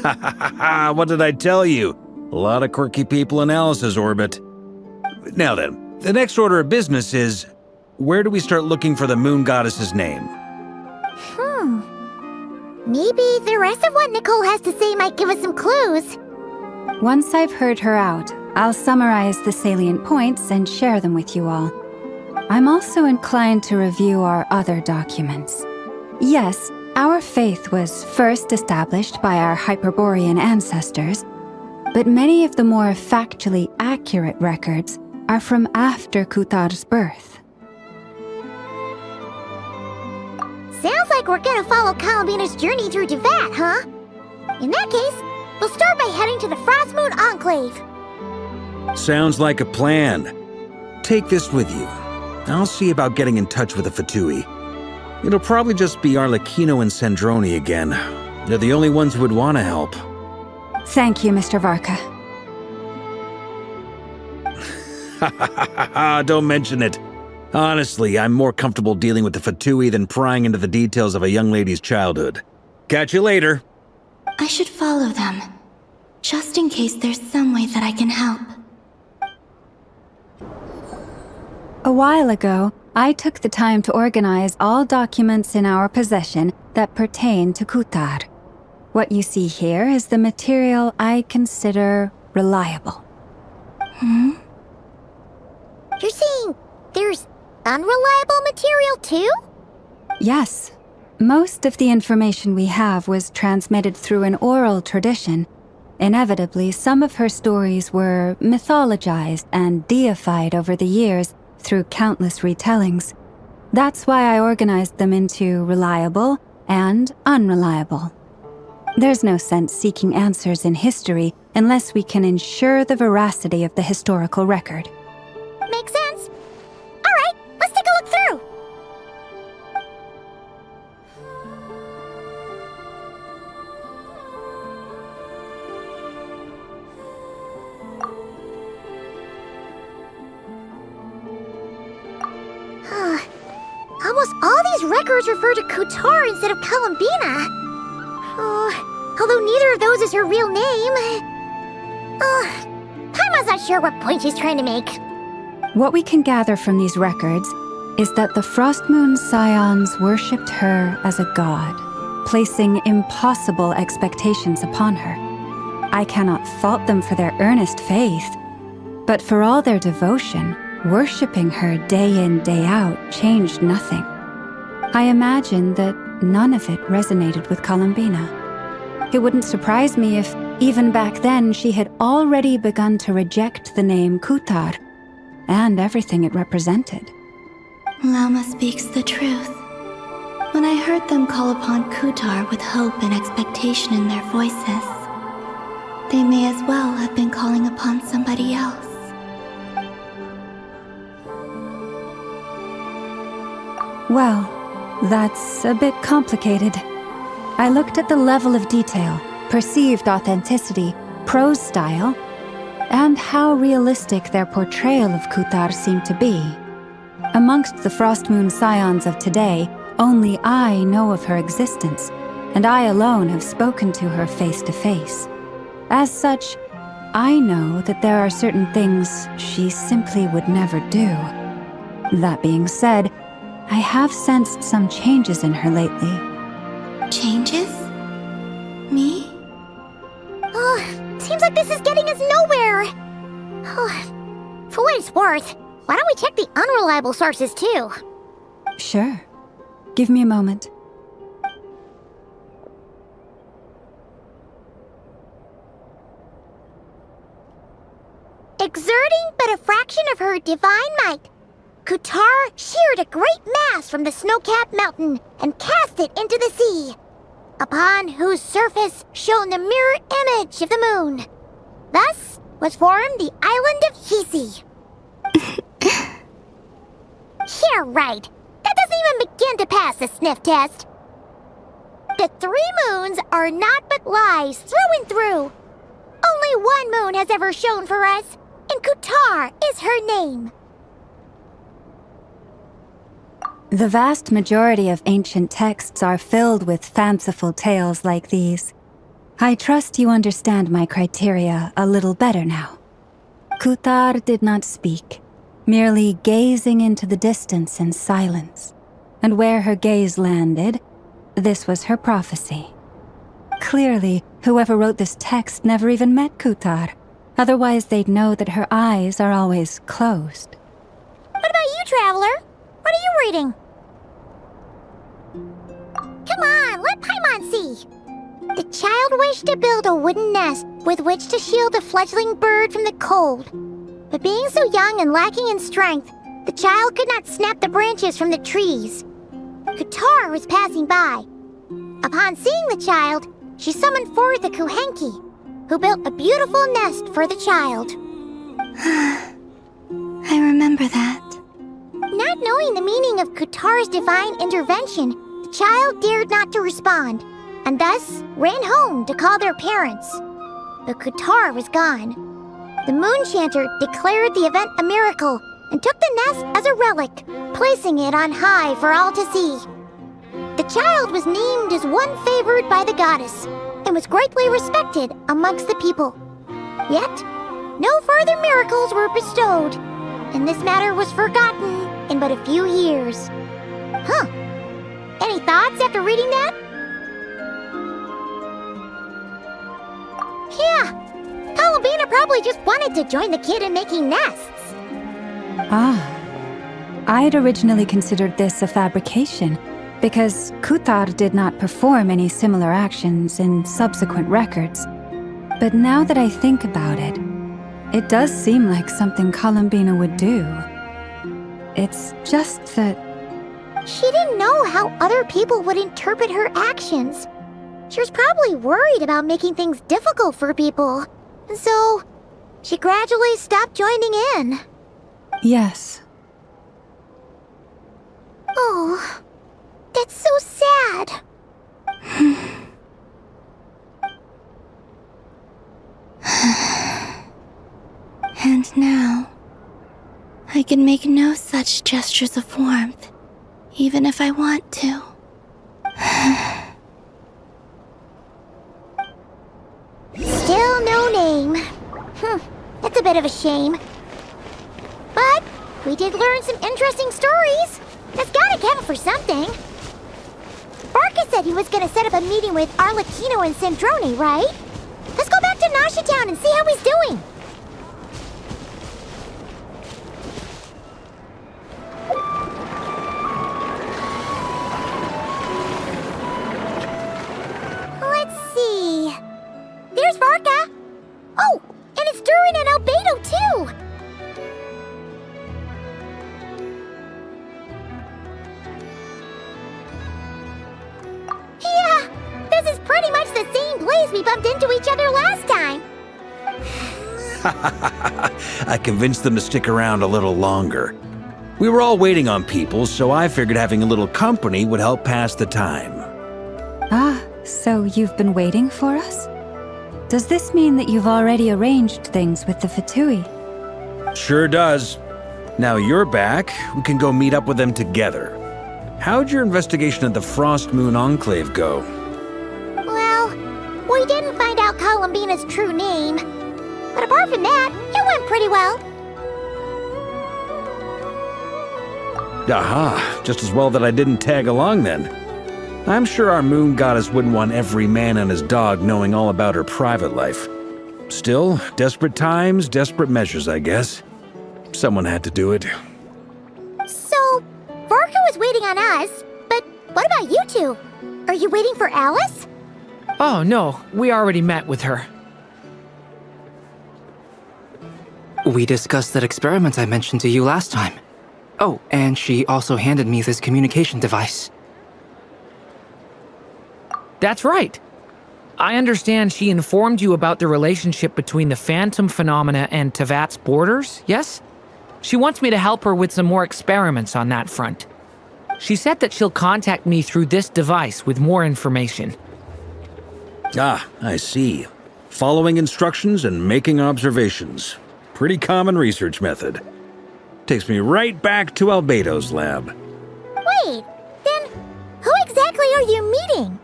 Ha ha ha ha, what did I tell you? A lot of quirky people in Alice's orbit. Now then, the next order of business is, where do we start looking for the moon goddess's name? Maybe the rest of what Nicole has to say might give us some clues. Once I've heard her out, I'll summarize the salient points and share them with you all. I'm also inclined to review our other documents. Yes, our faith was first established by our Hyperborean ancestors, but many of the more factually accurate records are from after Kutar's birth. Sounds like we're gonna follow Columbina's journey through Devat, huh? In that case, we'll start by heading to the Frost Moon Enclave. Sounds like a plan. Take this with you. I'll see about getting in touch with the Fatui. It'll probably just be Arlecchino and Sandroni again. They're the only ones who would want to help. Thank you, Mr. Varka. Don't mention it. Honestly, I'm more comfortable dealing with the Fatui than prying into the details of a young lady's childhood. Catch you later. I should follow them, just in case there's some way that I can help. A while ago, I took the time to organize all documents in our possession that pertain to Kutar. What you see here is the material I consider reliable. You're saying there's unreliable material too? Yes. Most of the information we have was transmitted through an oral tradition. Inevitably, some of her stories were mythologized and deified over the years through countless retellings. That's why I organized them into reliable and unreliable. There's no sense seeking answers in history unless we can ensure the veracity of the historical record. Makes sense. All right, let's take a look through. Almost all these records refer to Kutar instead of Columbina. Although neither of those is her real name. Paimon's not sure what point she's trying to make. What we can gather from these records is that the Frost Moon Scions worshipped her as a god, placing impossible expectations upon her. I cannot fault them for their earnest faith, but for all their devotion, worshipping her day in, day out changed nothing. I imagine that none of it resonated with Columbina. It wouldn't surprise me if, even back then, she had already begun to reject the name Kutar and everything it represented. Lama speaks the truth. When I heard them call upon Kutar with hope and expectation in their voices, they may as well have been calling upon somebody else. Well, that's a bit complicated. I looked at the level of detail, perceived authenticity, prose style, and how realistic their portrayal of Kutar seemed to be. Amongst the Frost Moon Scions of today, only I know of her existence, and I alone have spoken to her face to face. As such, I know that there are certain things she simply would never do. That being said, I have sensed some changes in her lately. Changes? Me? Seems like this is getting us nowhere. For what it's worth, why don't we check the unreliable sources too? Sure. Give me a moment. Exerting but a fraction of her divine might, Kutar sheared a great mass from the snow-capped mountain and cast it into the sea, upon whose surface shone the mirror image of the moon. Thus was formed the island of Hisi. Yeah, right. That doesn't even begin to pass the sniff test. The 3 moons are naught but lies through and through. Only one moon has ever shone for us, and Kutar is her name. The vast majority of ancient texts are filled with fanciful tales like these. I trust you understand my criteria a little better now. Kutar did not speak, merely gazing into the distance in silence. And where her gaze landed, this was her prophecy. Clearly, whoever wrote this text never even met Kutar. Otherwise, they'd know that her eyes are always closed. What about you, Traveler? What are you reading? Come on, let Paimon see. The child wished to build a wooden nest with which to shield the fledgling bird from the cold. But being so young and lacking in strength, the child could not snap the branches from the trees. Katar was passing by. Upon seeing the child, she summoned forth a Kuhenki, who built a beautiful nest for the child. I remember that. Not knowing the meaning of Katar's divine intervention, the child dared not to respond, and thus ran home to call their parents. But Katar was gone. The moon chanter declared the event a miracle and took the nest as a relic, placing it on high for all to see. The child was named as one favored by the goddess and was greatly respected amongst the people. Yet, no further miracles were bestowed, and this matter was forgotten in but a few years. Huh. Any thoughts after reading that? Yeah. Columbina probably just wanted to join the kid in making nests. Ah. I'd originally considered this a fabrication, because Kutar did not perform any similar actions in subsequent records. But now that I think about it, it does seem like something Columbina would do. It's just that... She didn't know how other people would interpret her actions. She was probably worried about making things difficult for people. And so, she gradually stopped joining in. Yes. Oh, that's so sad. And now, I can make no such gestures of warmth, even if I want to. Still no name. That's a bit of a shame. But we did learn some interesting stories. That's gotta count for something. Barca said he was gonna set up a meeting with Arlecchino and Sandrone, right? Let's go back to Nasha Town and see how he's doing. Let's see. There's Varka. Oh, and it's Durin and Albedo too. Yeah, this is pretty much the same place we bumped into each other last time. I convinced them to stick around a little longer. We were all waiting on people, so I figured having a little company would help pass the time. Ah, so you've been waiting for us? Does this mean that you've already arranged things with the Fatui? Sure does. Now you're back, we can go meet up with them together. How'd your investigation of the Frost Moon Enclave go? Well, we didn't find out Columbina's true name. But apart from that, it went pretty well. Aha, just as well that I didn't tag along then. I'm sure our moon goddess wouldn't want every man and his dog knowing all about her private life. Still, desperate times, desperate measures, I guess. Someone had to do it. So, Varka was waiting on us, but what about you two? Are you waiting for Alice? Oh, no, we already met with her. We discussed that experiment I mentioned to you last time. Oh, and she also handed me this communication device. That's right. I understand she informed you about the relationship between the phantom phenomena and Tevat's borders, yes? She wants me to help her with some more experiments on that front. She said that she'll contact me through this device with more information. Ah, I see. Following instructions and making observations. Pretty common research method. Takes me right back to Albedo's lab. Wait, then who exactly are you meeting?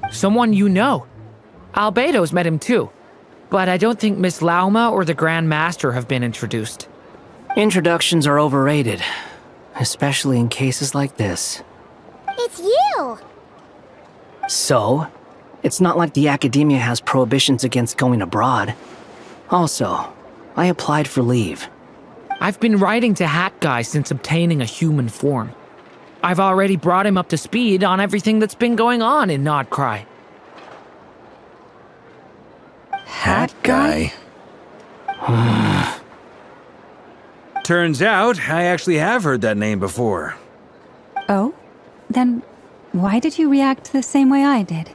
Someone you know. Albedo's met him too. But I don't think Miss Lauma or the Grand Master have been introduced. Introductions are overrated, especially in cases like this. It's you! So, it's not like the academia has prohibitions against going abroad. Also, I applied for leave. I've been writing to Hat Guy since obtaining a human form. I've already brought him up to speed on everything that's been going on in Nodcry. Hat Guy? Turns out, I actually have heard that name before. Oh? Then why did you react the same way I did?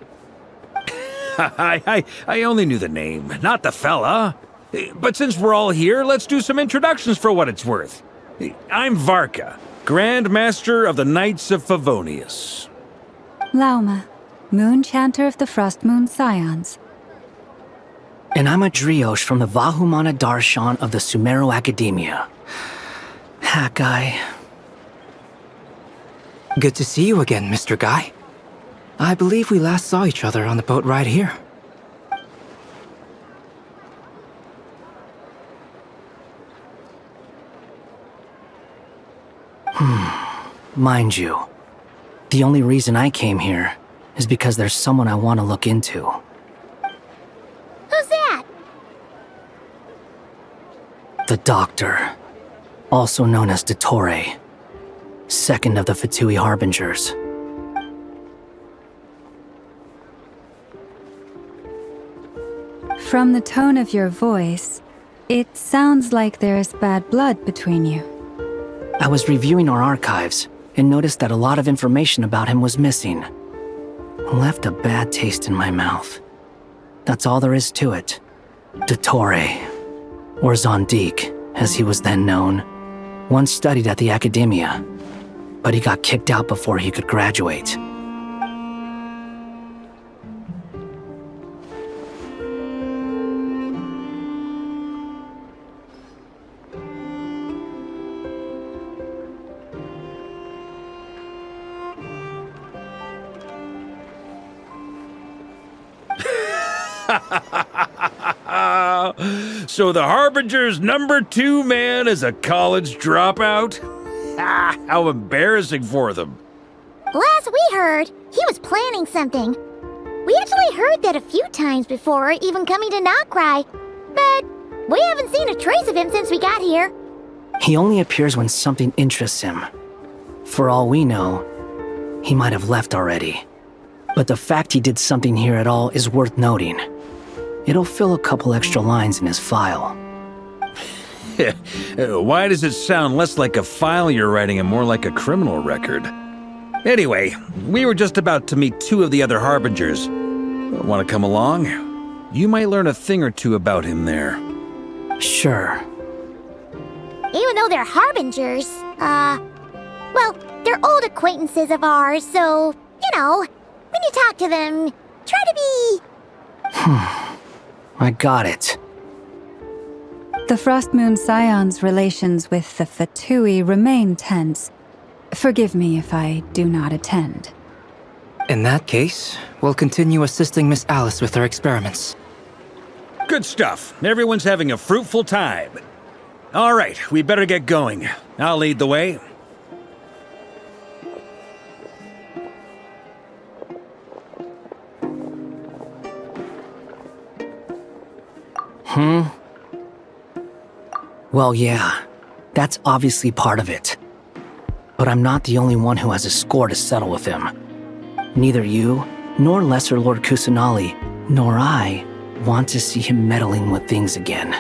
I only knew the name, not the fella. But since we're all here, let's do some introductions for what it's worth. I'm Varka, Grand Master of the Knights of Favonius. Lauma, Moon Chanter of the Frost Moon Scions. And I'm a Driosh from the Vahumana Darshan of the Sumeru Academia. Hat guy. Good to see you again, Mr. Guy. I believe we last saw each other on the boat ride here. Mind you, the only reason I came here is because there's someone I want to look into. Who's that? The Doctor, also known as Dottore, second of the Fatui Harbingers. From the tone of your voice, it sounds like there's bad blood between you. I was reviewing our archives and noticed that a lot of information about him was missing. Left a bad taste in my mouth. That's all there is to it. Dottore, or Zondique, as he was then known, once studied at the Academia, but he got kicked out before he could graduate. So the Harbinger's #2 man is a college dropout? How embarrassing for them. Last we heard, he was planning something. We actually heard that a few times before, even coming to Notcry, but we haven't seen a trace of him since we got here. He only appears when something interests him. For all we know, he might have left already. But the fact he did something here at all is worth noting. It'll fill a couple extra lines in his file. Why does it sound less like a file you're writing and more like a criminal record? Anyway, we were just about to meet 2 of the other Harbingers. Want to come along? You might learn a thing or two about him there. Sure. Even though they're Harbingers, well, they're old acquaintances of ours, so, you know, when you talk to them, try to be... I got it. The Frost Moon Scions' relations with the Fatui remain tense. Forgive me if I do not attend. In that case, we'll continue assisting Miss Alice with her experiments. Good stuff. Everyone's having a fruitful time. All right, we better get going. I'll lead the way. Well, yeah, that's obviously part of it. But I'm not the only one who has a score to settle with him. Neither you, nor Lesser Lord Kusanali, nor I want to see him meddling with things again.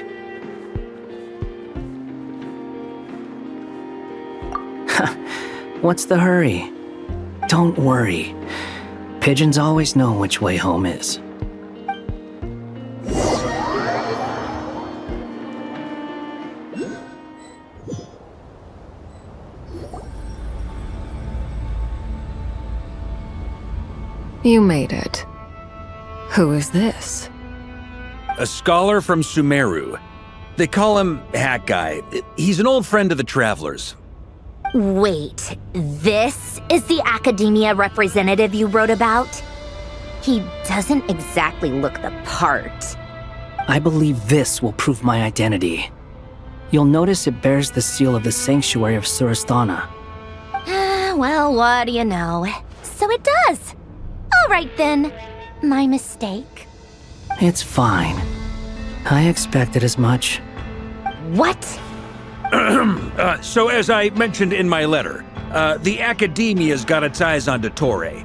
What's the hurry? Don't worry. Pigeons always know which way home is. You made it. Who is this? A scholar from Sumeru. They call him Hat Guy. He's an old friend of the Travelers. Wait, this is the Academia representative you wrote about? He doesn't exactly look the part. I believe this will prove my identity. You'll notice it bears the seal of the Sanctuary of Surasthana. Well, what do you know? So it does. All right then. My mistake. It's fine. I expected as much. What? So as I mentioned in my letter, the Academia's got its eyes on Dottore.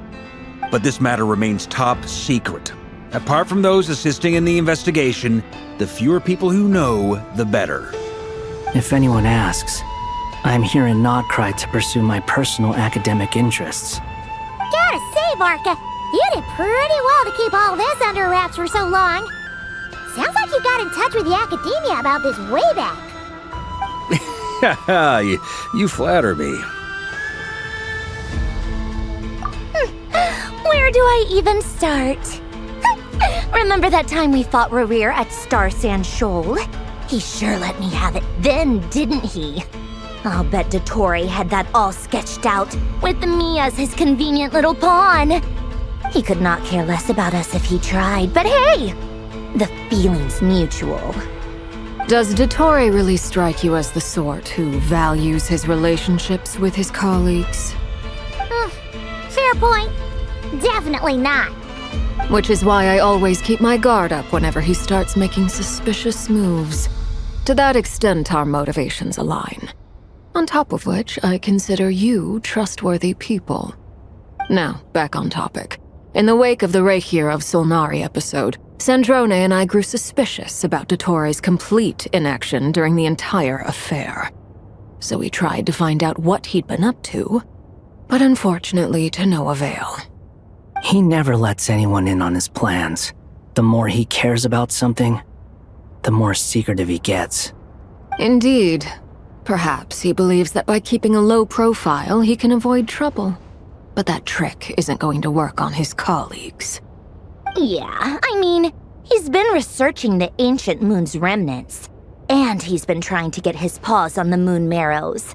But this matter remains top secret. Apart from those assisting in the investigation, the fewer people who know, the better. If anyone asks, I'm here in Notcry to pursue my personal academic interests. Hey, Varka, you did pretty well to keep all this under wraps for so long. Sounds like you got in touch with the academia about this way back. you flatter me. Where do I even start? Remember that time we fought Rerir at Star Sand Shoal? He sure let me have it then, didn't he? I'll bet Dottore had that all sketched out, with me as his convenient little pawn. He could not care less about us if he tried, but hey! The feeling's mutual. Does Dottore really strike you as the sort who values his relationships with his colleagues? Fair point. Definitely not. Which is why I always keep my guard up whenever he starts making suspicious moves. To that extent, our motivations align. On top of which, I consider you trustworthy people. Now, back on topic. In the wake of the Reikir of Solnari episode, Sandrone and I grew suspicious about Dottore's complete inaction during the entire affair. So we tried to find out what he'd been up to, but unfortunately to no avail. He never lets anyone in on his plans. The more he cares about something, the more secretive he gets. Indeed. Perhaps he believes that by keeping a low profile, he can avoid trouble. But that trick isn't going to work on his colleagues. Yeah, I mean, he's been researching the ancient moon's remnants. And he's been trying to get his paws on the moon marrows.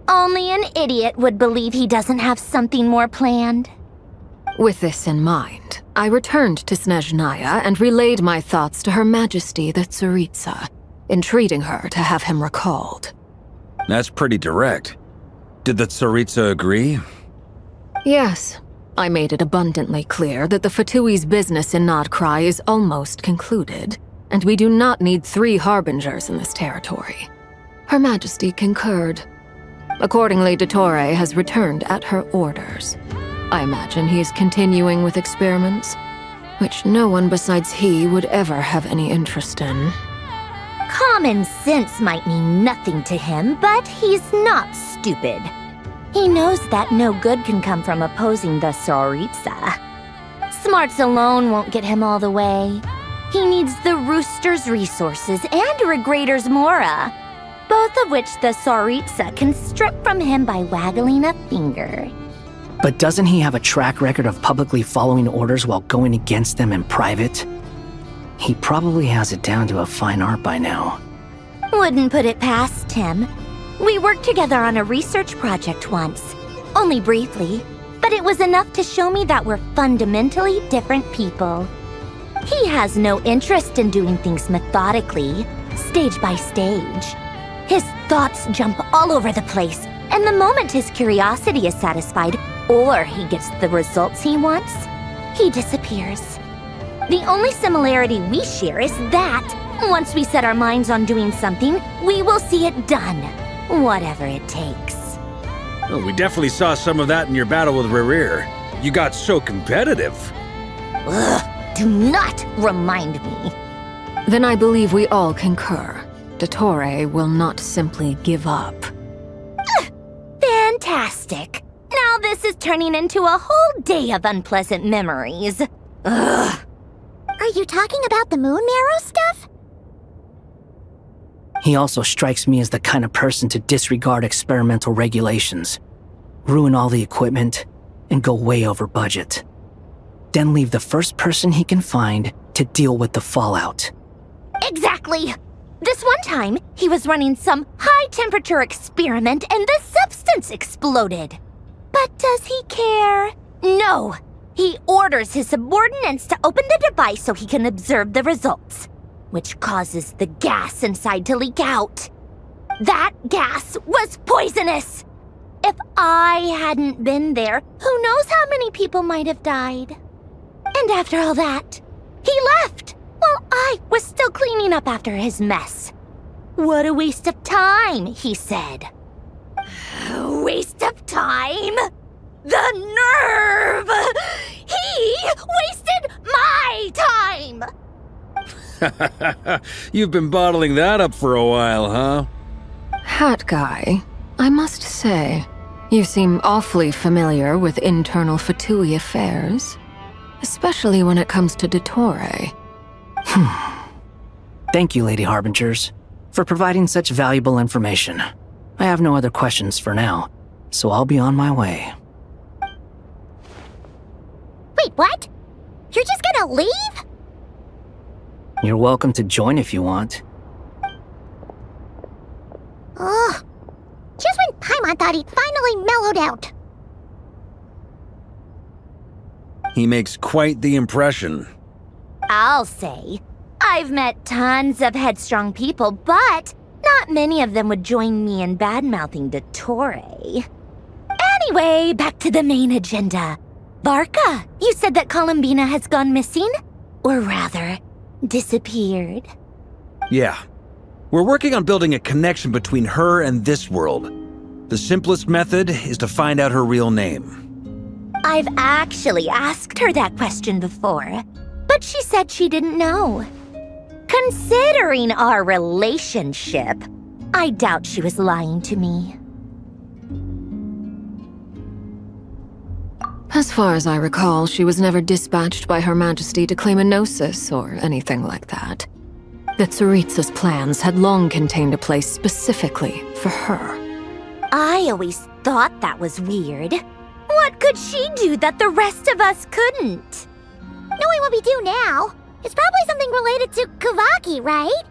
Only an idiot would believe he doesn't have something more planned. With this in mind, I returned to Snezhnaya and relayed my thoughts to Her Majesty the Tsaritsa, entreating her to have him recalled. That's pretty direct. Did the Tsaritsa agree? Yes. I made it abundantly clear that the Fatui's business in Nodcry is almost concluded, and we do not need 3 harbingers in this territory. Her Majesty concurred. Accordingly, Dottore has returned at her orders. I imagine he is continuing with experiments, which no one besides he would ever have any interest in. Common sense might mean nothing to him, but he's not stupid. He knows that no good can come from opposing the Tsaritsa. Smarts alone won't get him all the way. He needs the Rooster's resources and Regrator's Mora, both of which the Tsaritsa can strip from him by waggling a finger. But doesn't he have a track record of publicly following orders while going against them in private? He probably has it down to a fine art by now. Wouldn't put it past him. We worked together on a research project once. Only briefly, but it was enough to show me that we're fundamentally different people. He has no interest in doing things methodically, stage by stage. His thoughts jump all over the place, and the moment his curiosity is satisfied, or he gets the results he wants, he disappears. The only similarity we share is that, once we set our minds on doing something, we will see it done, whatever it takes. Well, we definitely saw some of that in your battle with Rerir. You got so competitive. Ugh, do not remind me. Then I believe we all concur. Dottore will not simply give up. Fantastic. Now this is turning into a whole day of unpleasant memories. Ugh. Are you talking about the moon marrow stuff? He also strikes me as the kind of person to disregard experimental regulations, ruin all the equipment, and go way over budget. Then leave the first person he can find to deal with the fallout. Exactly! This one time, he was running some high-temperature experiment and the substance exploded. But does he care? No! He orders his subordinates to open the device so he can observe the results, which causes the gas inside to leak out. That gas was poisonous! If I hadn't been there, who knows how many people might have died. And after all that, he left! While I was still cleaning up after his mess. What a waste of time, he said. Waste of time? The nerve! He wasted my time! You've been bottling that up for a while, huh? Hat guy, I must say, You seem awfully familiar with internal Fatui affairs, especially when it comes to Dottore. Thank you, Lady Harbingers, for providing such valuable information. I have no other questions for now, so I'll be on my way. Wait, what? You're just gonna leave? You're welcome to join if you want. Ugh. Just when Paimon thought he'd finally mellowed out. He makes quite the impression. I'll say. I've met tons of headstrong people, but not many of them would join me in bad-mouthing Dottore. Anyway, back to the main agenda. Barca, you said that Columbina has gone missing? Or rather, disappeared. Yeah. We're working on building a connection between her and this world. The simplest method is to find out her real name. I've actually asked her that question before, but she said she didn't know. Considering our relationship, I doubt she was lying to me. As far as I recall, she was never dispatched by Her Majesty to claim a gnosis or anything like that. The Tsaritsa's plans had long contained a place specifically for her. I always thought that was weird. What could she do that the rest of us couldn't? Knowing what we do now, it's probably something related to Kavaki, right?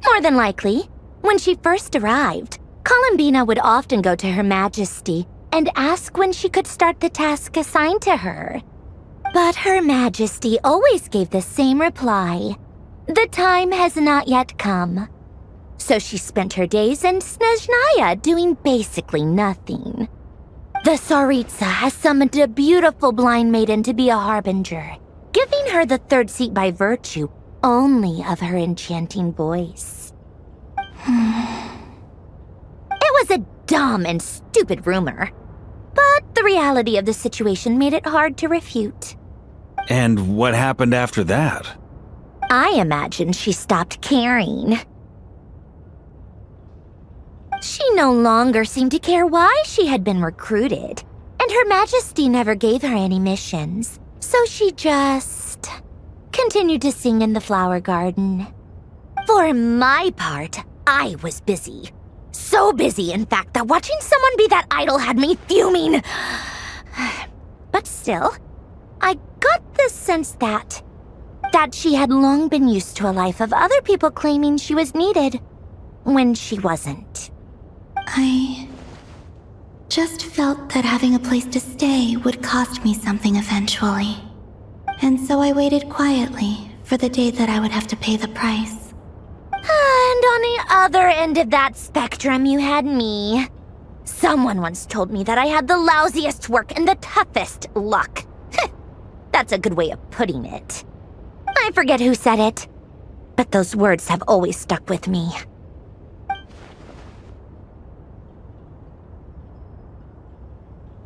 More than likely. When she first arrived, Columbina would often go to Her Majesty and ask when she could start the task assigned to her. But Her Majesty always gave the same reply. The time has not yet come. So she spent her days in Snezhnaya doing basically nothing. The Tsaritsa has summoned a beautiful blind maiden to be a harbinger, giving her the third seat by virtue only of her enchanting voice. It was a dumb and stupid rumor, but the reality of the situation made it hard to refute. And what happened after that? I imagine she stopped caring. She no longer seemed to care why she had been recruited, and Her Majesty never gave her any missions, so she just continued to sing in the flower garden. For my part, I was busy. So busy, in fact, that watching someone be that idol had me fuming. But still, I got the sense that she had long been used to a life of other people claiming she was needed when she wasn't. I just felt that having a place to stay would cost me something eventually. And so I waited quietly for the day that I would have to pay the price. And on the other end of that spectrum, you had me. Someone once told me that I had the lousiest work and the toughest luck. That's a good way of putting it. I forget who said it, but those words have always stuck with me.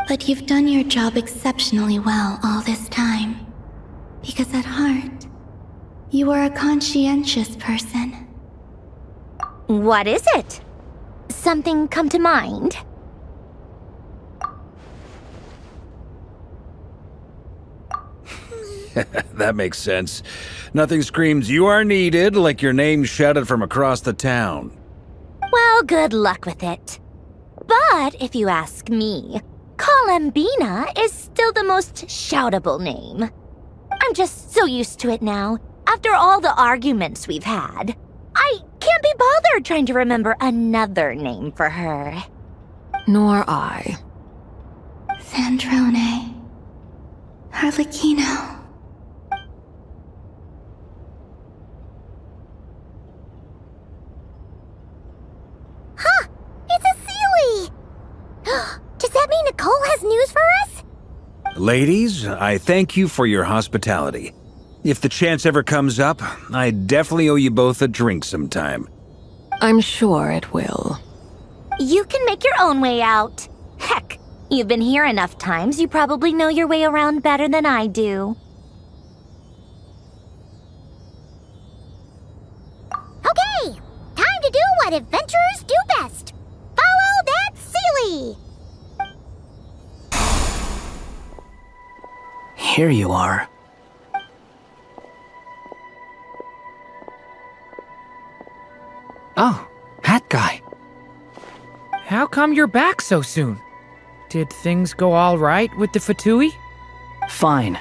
But you've done your job exceptionally well all this time. Because at heart, you are a conscientious person. What is it? Something come to mind? That makes sense. Nothing screams you are needed like your name shouted from across the town. Well, good luck with it. But if you ask me, Columbina is still the most shoutable name. I'm just so used to it now, after all the arguments we've had. I can't be bothered trying to remember another name for her. Nor I. Sandrone. Harlequino. Huh! It's a Sealy! Does that mean Nicole has news for us? Ladies, I thank you for your hospitality. If the chance ever comes up, I definitely owe you both a drink sometime. I'm sure it will. You can make your own way out. Heck, you've been here enough times, you probably know your way around better than I do. Okay! Time to do what adventurers do best! Follow Exactly! Here you are. Oh, hat guy. How come you're back so soon? Did things go all right with the Fatui? Fine.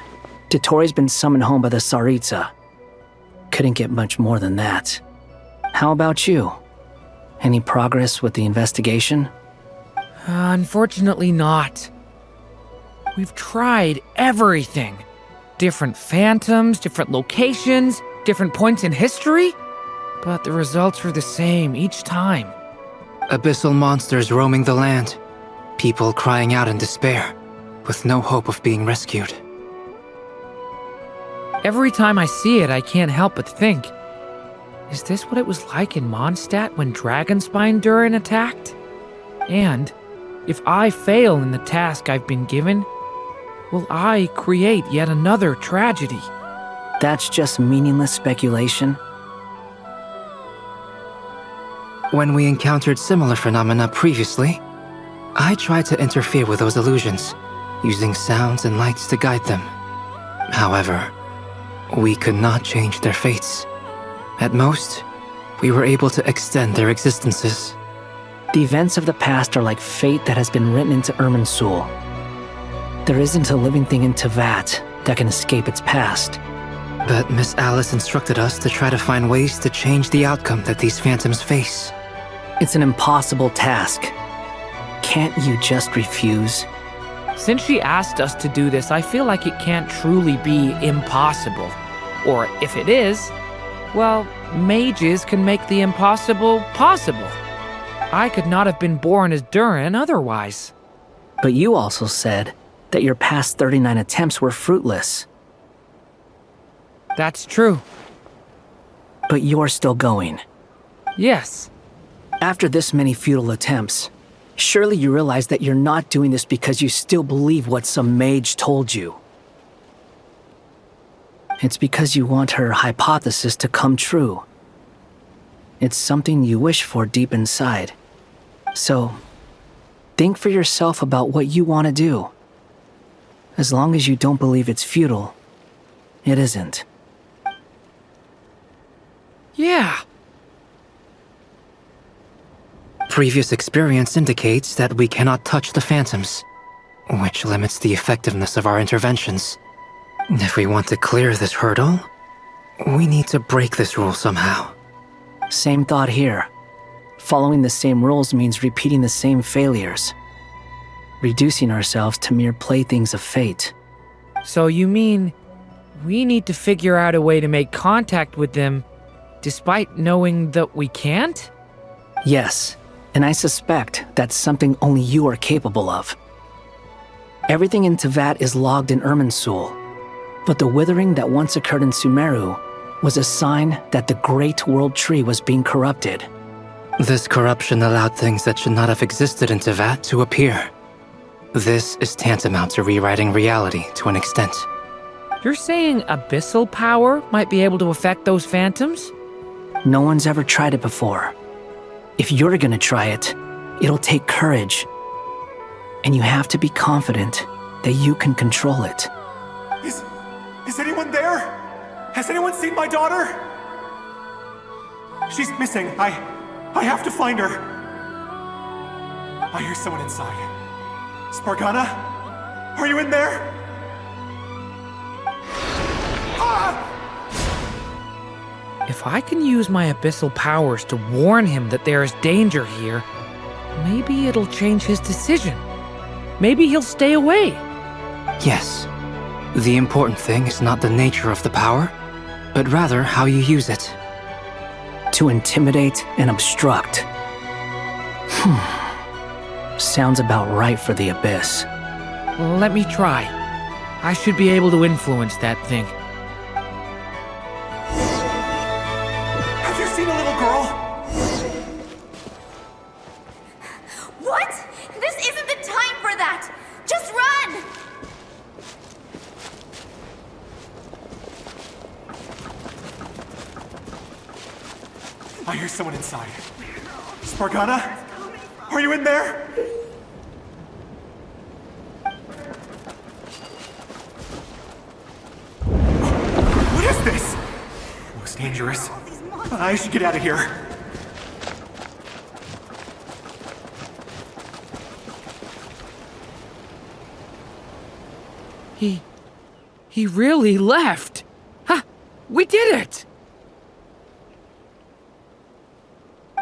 Dotori's been summoned home by the Tsaritsa. Couldn't get much more than that. How about you? Any progress with the investigation? Unfortunately not. We've tried everything. Different phantoms, different locations, different points in history. But the results were the same each time. Abyssal monsters roaming the land. People crying out in despair, with no hope of being rescued. Every time I see it, I can't help but think, is this what it was like in Mondstadt when Dragonspine Durin attacked? And, if I fail in the task I've been given, will I create yet another tragedy? That's just meaningless speculation. When we encountered similar phenomena previously, I tried to interfere with those illusions, using sounds and lights to guide them. However, we could not change their fates. At most, we were able to extend their existences. The events of the past are like fate that has been written into Irminsul. There isn't a living thing in Teyvat that can escape its past. But Miss Alice instructed us to try to find ways to change the outcome that these phantoms face. It's an impossible task. Can't you just refuse? Since she asked us to do this, I feel like it can't truly be impossible. Or if it is, well, mages can make the impossible possible. I could not have been born as Durin otherwise. But you also said that your past 39 attempts were fruitless. That's true. But you're still going. Yes. After this many futile attempts, surely you realize that you're not doing this because you still believe what some mage told you. It's because you want her hypothesis to come true. It's something you wish for deep inside. So, think for yourself about what you want to do. As long as you don't believe it's futile, it isn't. Yeah. Previous experience indicates that we cannot touch the phantoms, which limits the effectiveness of our interventions. If we want to clear this hurdle, we need to break this rule somehow. Same thought here. Following the same rules means repeating the same failures. Reducing ourselves to mere playthings of fate. So you mean we need to figure out a way to make contact with them despite knowing that we can't? Yes, and I suspect that's something only you are capable of. Everything in Teyvat is logged in Irminsul, but the withering that once occurred in Sumeru was a sign that the Great World Tree was being corrupted. This corruption allowed things that should not have existed in Teyvat to appear. This is tantamount to rewriting reality to an extent. You're saying abyssal power might be able to affect those phantoms? No one's ever tried it before. If you're gonna try it, it'll take courage. And you have to be confident that you can control it. Is anyone there? Has anyone seen my daughter? She's missing. I have to find her. I hear someone inside. Spargana? Are you in there? Ah! If I can use my abyssal powers to warn him that there is danger here, maybe it'll change his decision. Maybe he'll stay away. Yes. The important thing is not the nature of the power, but rather how you use it. To intimidate and obstruct. Sounds about right for the Abyss. Let me try. I should be able to influence that thing. Have you seen a little girl? What? This isn't the time for that! Just run! I hear someone inside. Spargana? Are you in there? looks dangerous. I should get out of here. He really left. Ha! We did it!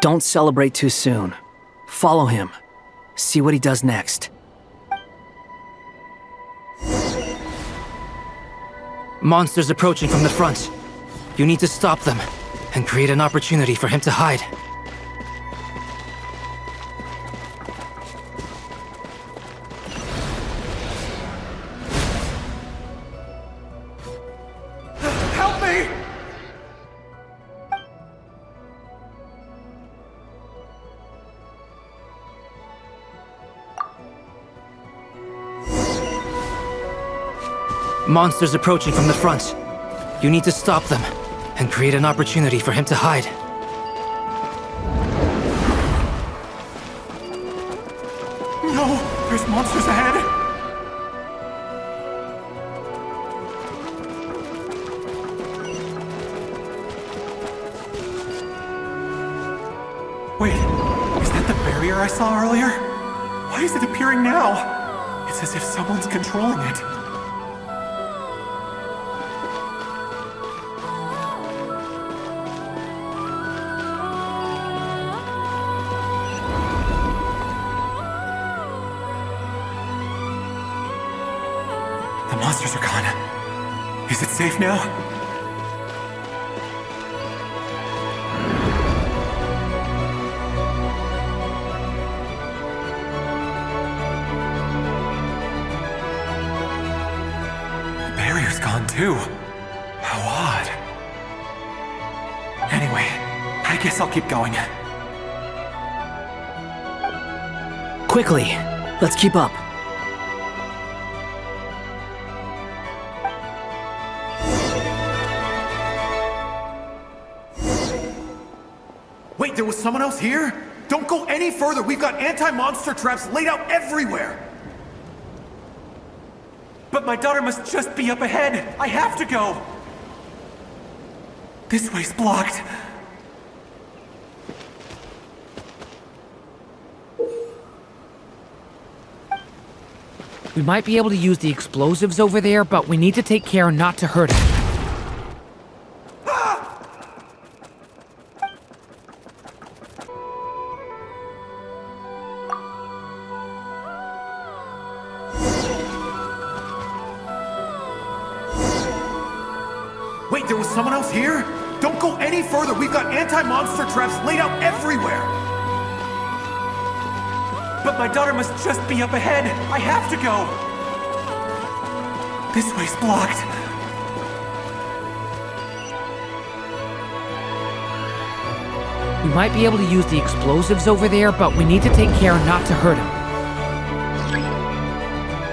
Don't celebrate too soon. Follow him. See what he does next. Monsters approaching from the front. You need to stop them and create an opportunity for him to hide. Help me! Monsters approaching from the front. You need to stop them and create an opportunity for him to hide. No! There's monsters ahead! Wait, is that the barrier I saw earlier? Why is it appearing now? It's as if someone's controlling it. The monsters are gone. Is it safe now? The barrier's gone too. How odd. Anyway, I guess I'll keep going. Quickly, let's keep up. Wait, there was someone else here? Don't go any further. We've got anti-monster traps laid out everywhere. But my daughter must just be up ahead. I have to go. This way's blocked. We might be able to use the explosives over there, but we need to take care not to hurt him. Wait, there was someone else here? Don't go any further. We've got anti-monster traps laid out everywhere. But my daughter must just be up ahead. I have to go. This way's blocked. We might be able to use the explosives over there, but we need to take care not to hurt him.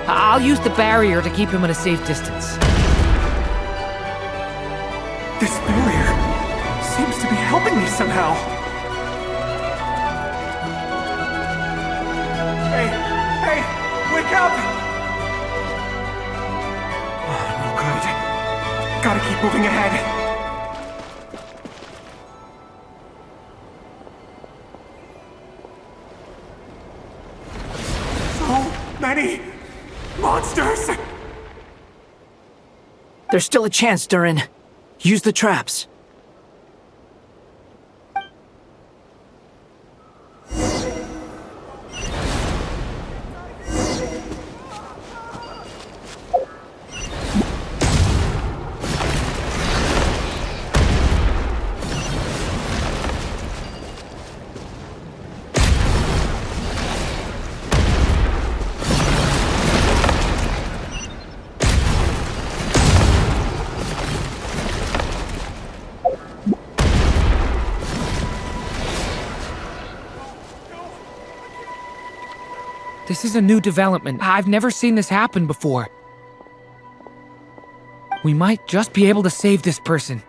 I'll use the barrier to keep him at a safe distance. This barrier seems to be helping me somehow. Hey, wake up! Oh, no good. Gotta keep moving ahead. So many monsters! There's still a chance, Durin. Use the traps. This is a new development. I've never seen this happen before. We might just be able to save this person.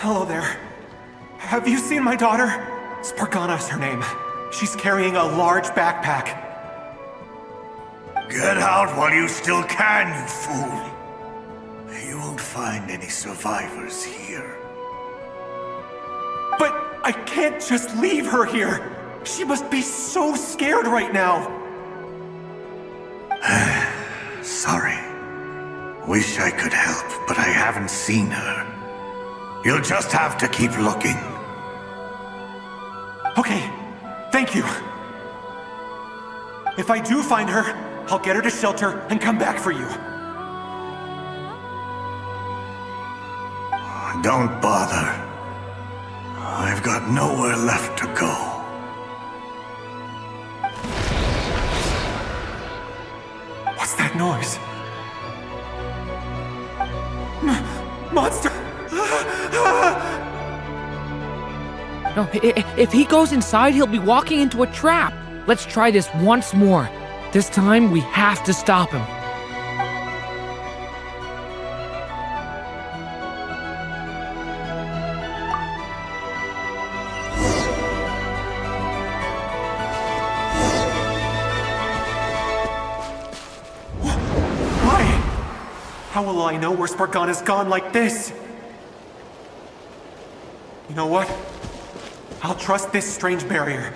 Hello there. Have you seen my daughter? Spargana is her name. She's carrying a large backpack. Get out while you still can, you fool. You won't find any survivors here. But I can't just leave her here. She must be so scared right now. Sorry. Wish I could help, but I haven't seen her. You'll just have to keep looking. Okay, thank you. If I do find her, I'll get her to shelter and come back for you. Don't bother. I've got nowhere left to go. What's that noise? Monster! No, if he goes inside, he'll be walking into a trap. Let's try this once more. This time, we have to stop him. Why? How will I know where Spargana's gone like this? You know what? I'll trust this strange barrier.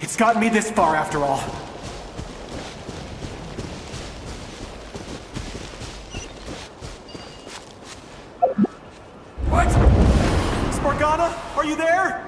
It's gotten me this far after all. What? Spargana, are you there?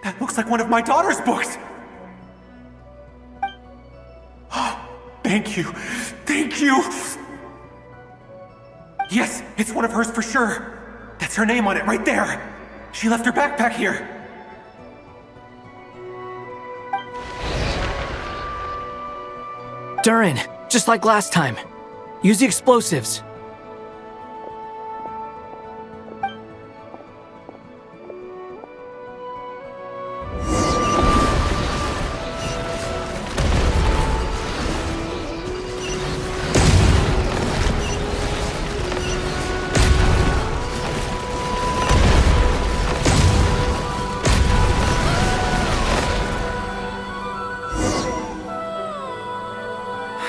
That looks like one of my daughter's books! Thank you! Thank you! Yes, it's one of hers for sure! That's her name on it right there! She left her backpack here! Durin, just like last time. Use the explosives.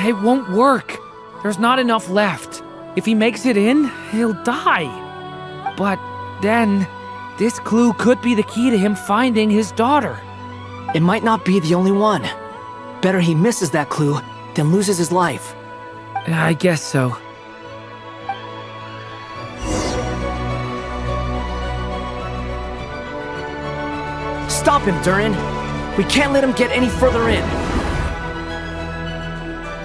It won't work. There's not enough left. If he makes it in, he'll die. But then, this clue could be the key to him finding his daughter. It might not be the only one. Better he misses that clue than loses his life. I guess so. Stop him, Durin. We can't let him get any further in.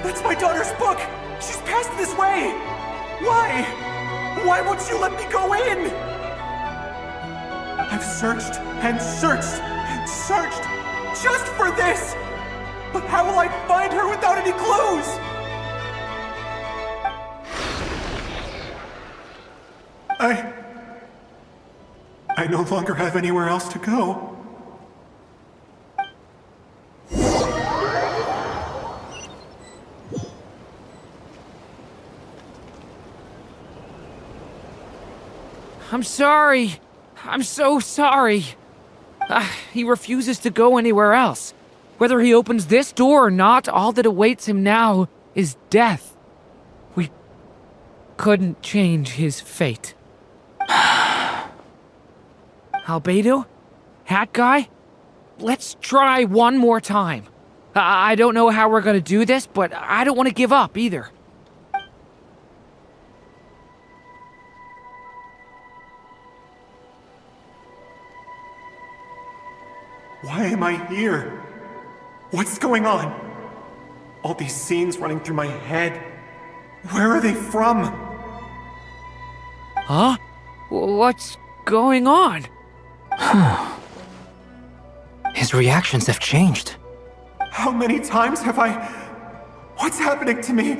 That's my daughter's book! She's passed this way! Why? Why won't you let me go in? I've searched and searched and searched just for this! But how will I find her without any clues? I no longer have anywhere else to go. I'm sorry. I'm so sorry. He refuses to go anywhere else. Whether he opens this door or not, all that awaits him now is death. We couldn't change his fate. Albedo? Hat guy? Let's try one more time. I don't know how we're gonna do this, but I don't want to give up either. Why am I here? What's going on? All these scenes running through my head. Where are they from? Huh? What's going on? His reactions have changed. How many times have I... What's happening to me?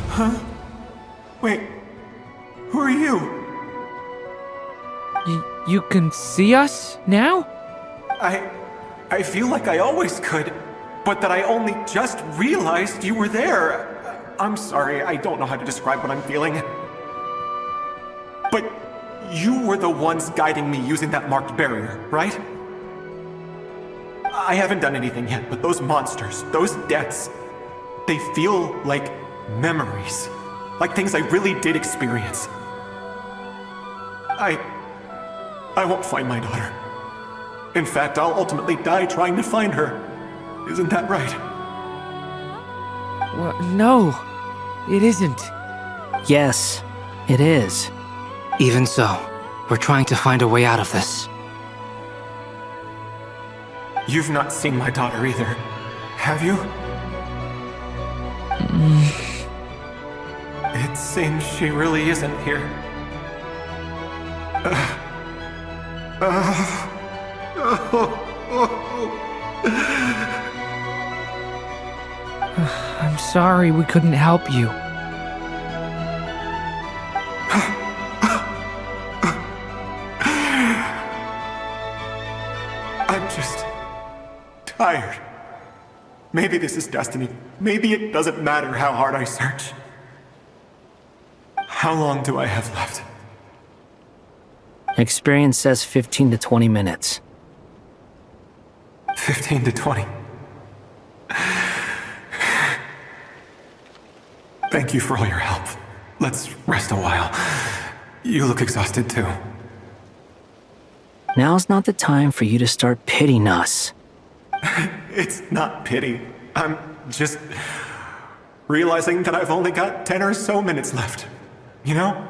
Huh? Wait. Who are you? You can see us now? I feel like I always could, but that I only just realized you were there. I'm sorry, I don't know how to describe what I'm feeling. But you were the ones guiding me using that marked barrier, right? I haven't done anything yet, but those monsters, those deaths, they feel like memories. Like things I really did experience. I won't find my daughter. In fact, I'll ultimately die trying to find her. Isn't that right? Well, no, it isn't. Yes, it is. Even so, we're trying to find a way out of this. You've not seen my daughter either, have you? It seems she really isn't here. I'm sorry we couldn't help you. I'm just tired. Maybe this is destiny. Maybe it doesn't matter how hard I search. How long do I have left? Experience says 15 to 20 minutes. 15 to 20. Thank you for all your help. Let's rest a while. You look exhausted too. Now's not the time for you to start pitying us. It's not pity. I'm just realizing that I've only got 10 or so minutes left. You know?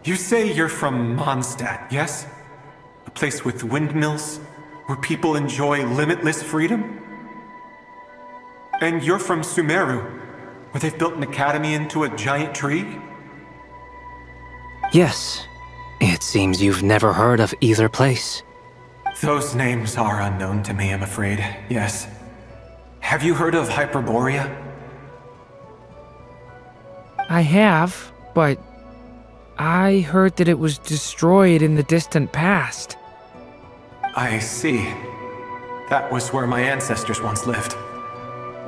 You say you're from Mondstadt, yes? A place with windmills, where people enjoy limitless freedom? And you're from Sumeru, where they've built an academy into a giant tree? Yes. It seems you've never heard of either place. Those names are unknown to me, I'm afraid, yes. Have you heard of Hyperborea? I have, but I heard that it was destroyed in the distant past. I see. That was where my ancestors once lived.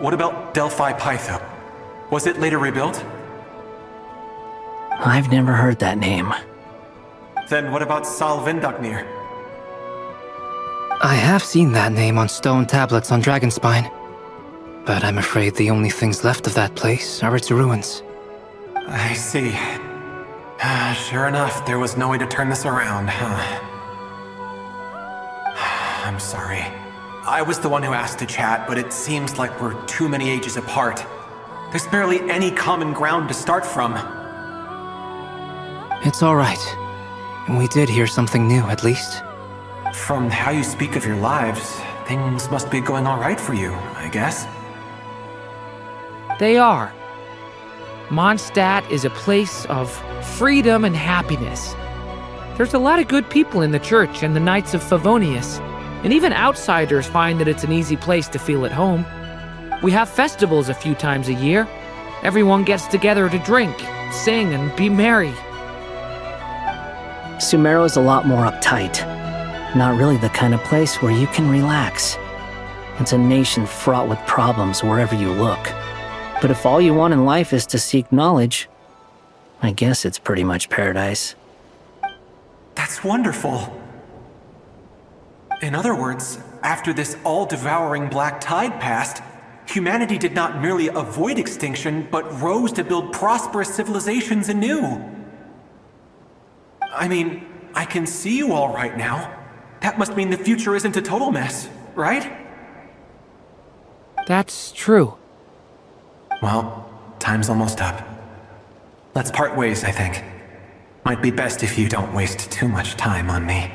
What about Delphi Pytho? Was it later rebuilt? I've never heard that name. Then what about Salvindagnir? I have seen that name on stone tablets on Dragonspine. But I'm afraid the only things left of that place are its ruins. I see. Sure enough, there was no way to turn this around, huh? I'm sorry. I was the one who asked to chat, but it seems like we're too many ages apart. There's barely any common ground to start from. It's alright. We did hear something new, at least. From how you speak of your lives, things must be going alright for you, I guess. They are. Mondstadt is a place of freedom and happiness. There's a lot of good people in the church and the Knights of Favonius, and even outsiders find that it's an easy place to feel at home. We have festivals a few times a year. Everyone gets together to drink, sing, and be merry. Sumeru is a lot more uptight. Not really the kind of place where you can relax. It's a nation fraught with problems wherever you look. But if all you want in life is to seek knowledge, I guess it's pretty much paradise. That's wonderful. In other words, after this all-devouring black tide passed, humanity did not merely avoid extinction, but rose to build prosperous civilizations anew. I mean, I can see you all right now. That must mean the future isn't a total mess, right? That's true. Well, time's almost up. Let's part ways, I think. Might be best if you don't waste too much time on me.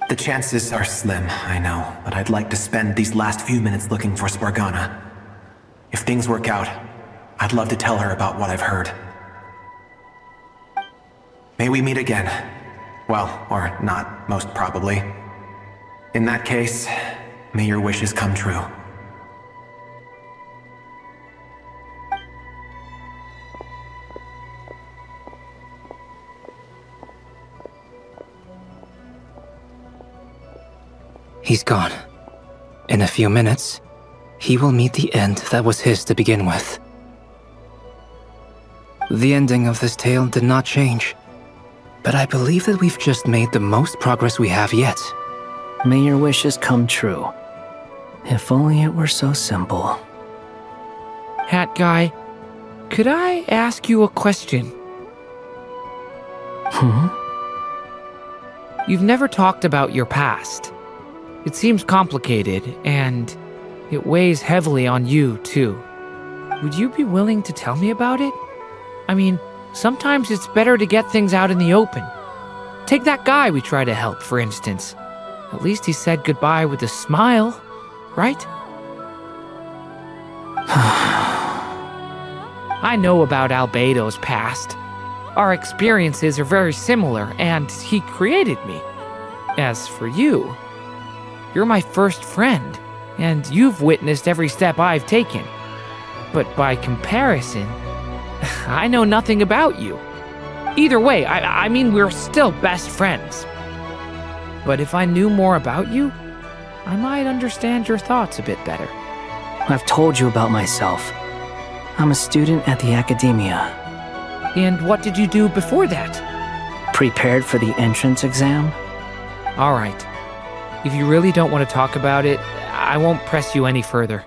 The chances are slim, I know, but I'd like to spend these last few minutes looking for Spargana. If things work out, I'd love to tell her about what I've heard. May we meet again. Well, or not, most probably. In that case, may your wishes come true. He's gone. In a few minutes, he will meet the end that was his to begin with. The ending of this tale did not change, but I believe that we've just made the most progress we have yet. May your wishes come true. If only it were so simple. Hat guy, could I ask you a question? You've never talked about your past. It seems complicated, and it weighs heavily on you, too. Would you be willing to tell me about it? I mean, sometimes it's better to get things out in the open. Take that guy we try to help, for instance. At least he said goodbye with a smile, right? I know about Albedo's past. Our experiences are very similar, and he created me. As for you, you're my first friend, and you've witnessed every step I've taken. But by comparison, I know nothing about you. Either way, I mean, we're still best friends. But if I knew more about you, I might understand your thoughts a bit better. I've told you about myself. I'm a student at the academia. And what did you do before that? Prepared for the entrance exam? All right. If you really don't want to talk about it, I won't press you any further.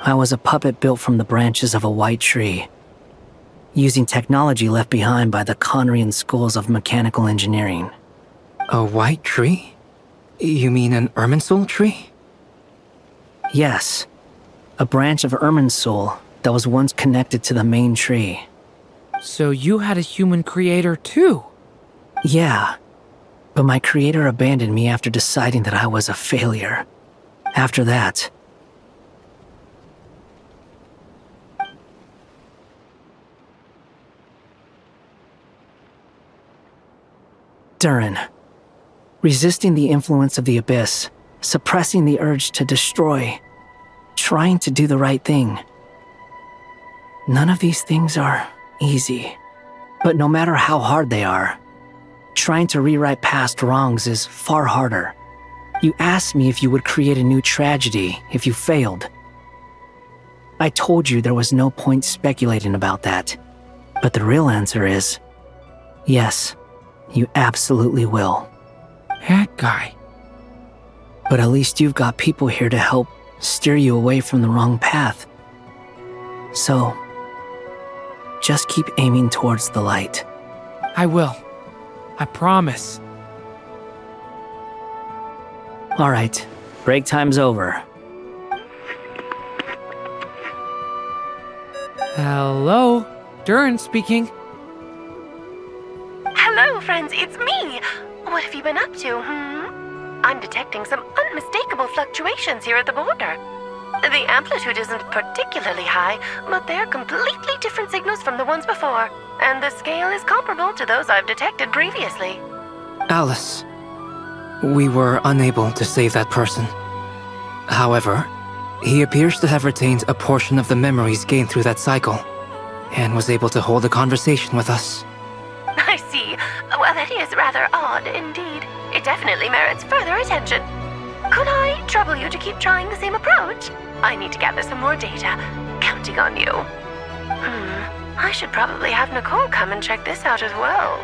I was a puppet built from the branches of a white tree, using technology left behind by the Conrian schools of mechanical engineering. A white tree? You mean an Irminsul tree? Yes, a branch of Irminsul that was once connected to the main tree. So you had a human creator too? Yeah, but my creator abandoned me after deciding that I was a failure. After that, Durin, resisting the influence of the abyss, suppressing the urge to destroy, trying to do the right thing. None of these things are easy, but no matter how hard they are, trying to rewrite past wrongs is far harder. You asked me if you would create a new tragedy if you failed. I told you there was no point speculating about that, but the real answer is, yes, you absolutely will. That guy. But at least you've got people here to help steer you away from the wrong path. So, just keep aiming towards the light. I will. I promise. All right, break time's over. Hello, Durin speaking. Hello, friends, it's me. What have you been up to, I'm detecting some unmistakable fluctuations here at the border. The amplitude isn't particularly high, but they're completely different signals from the ones before, and the scale is comparable to those I've detected previously. Alice, we were unable to save that person. However, he appears to have retained a portion of the memories gained through that cycle, and was able to hold a conversation with us. I see. Well, that is rather odd indeed. It definitely merits further attention. Could I trouble you to keep trying the same approach? I need to gather some more data. Counting on you. I should probably have Nicole come and check this out as well.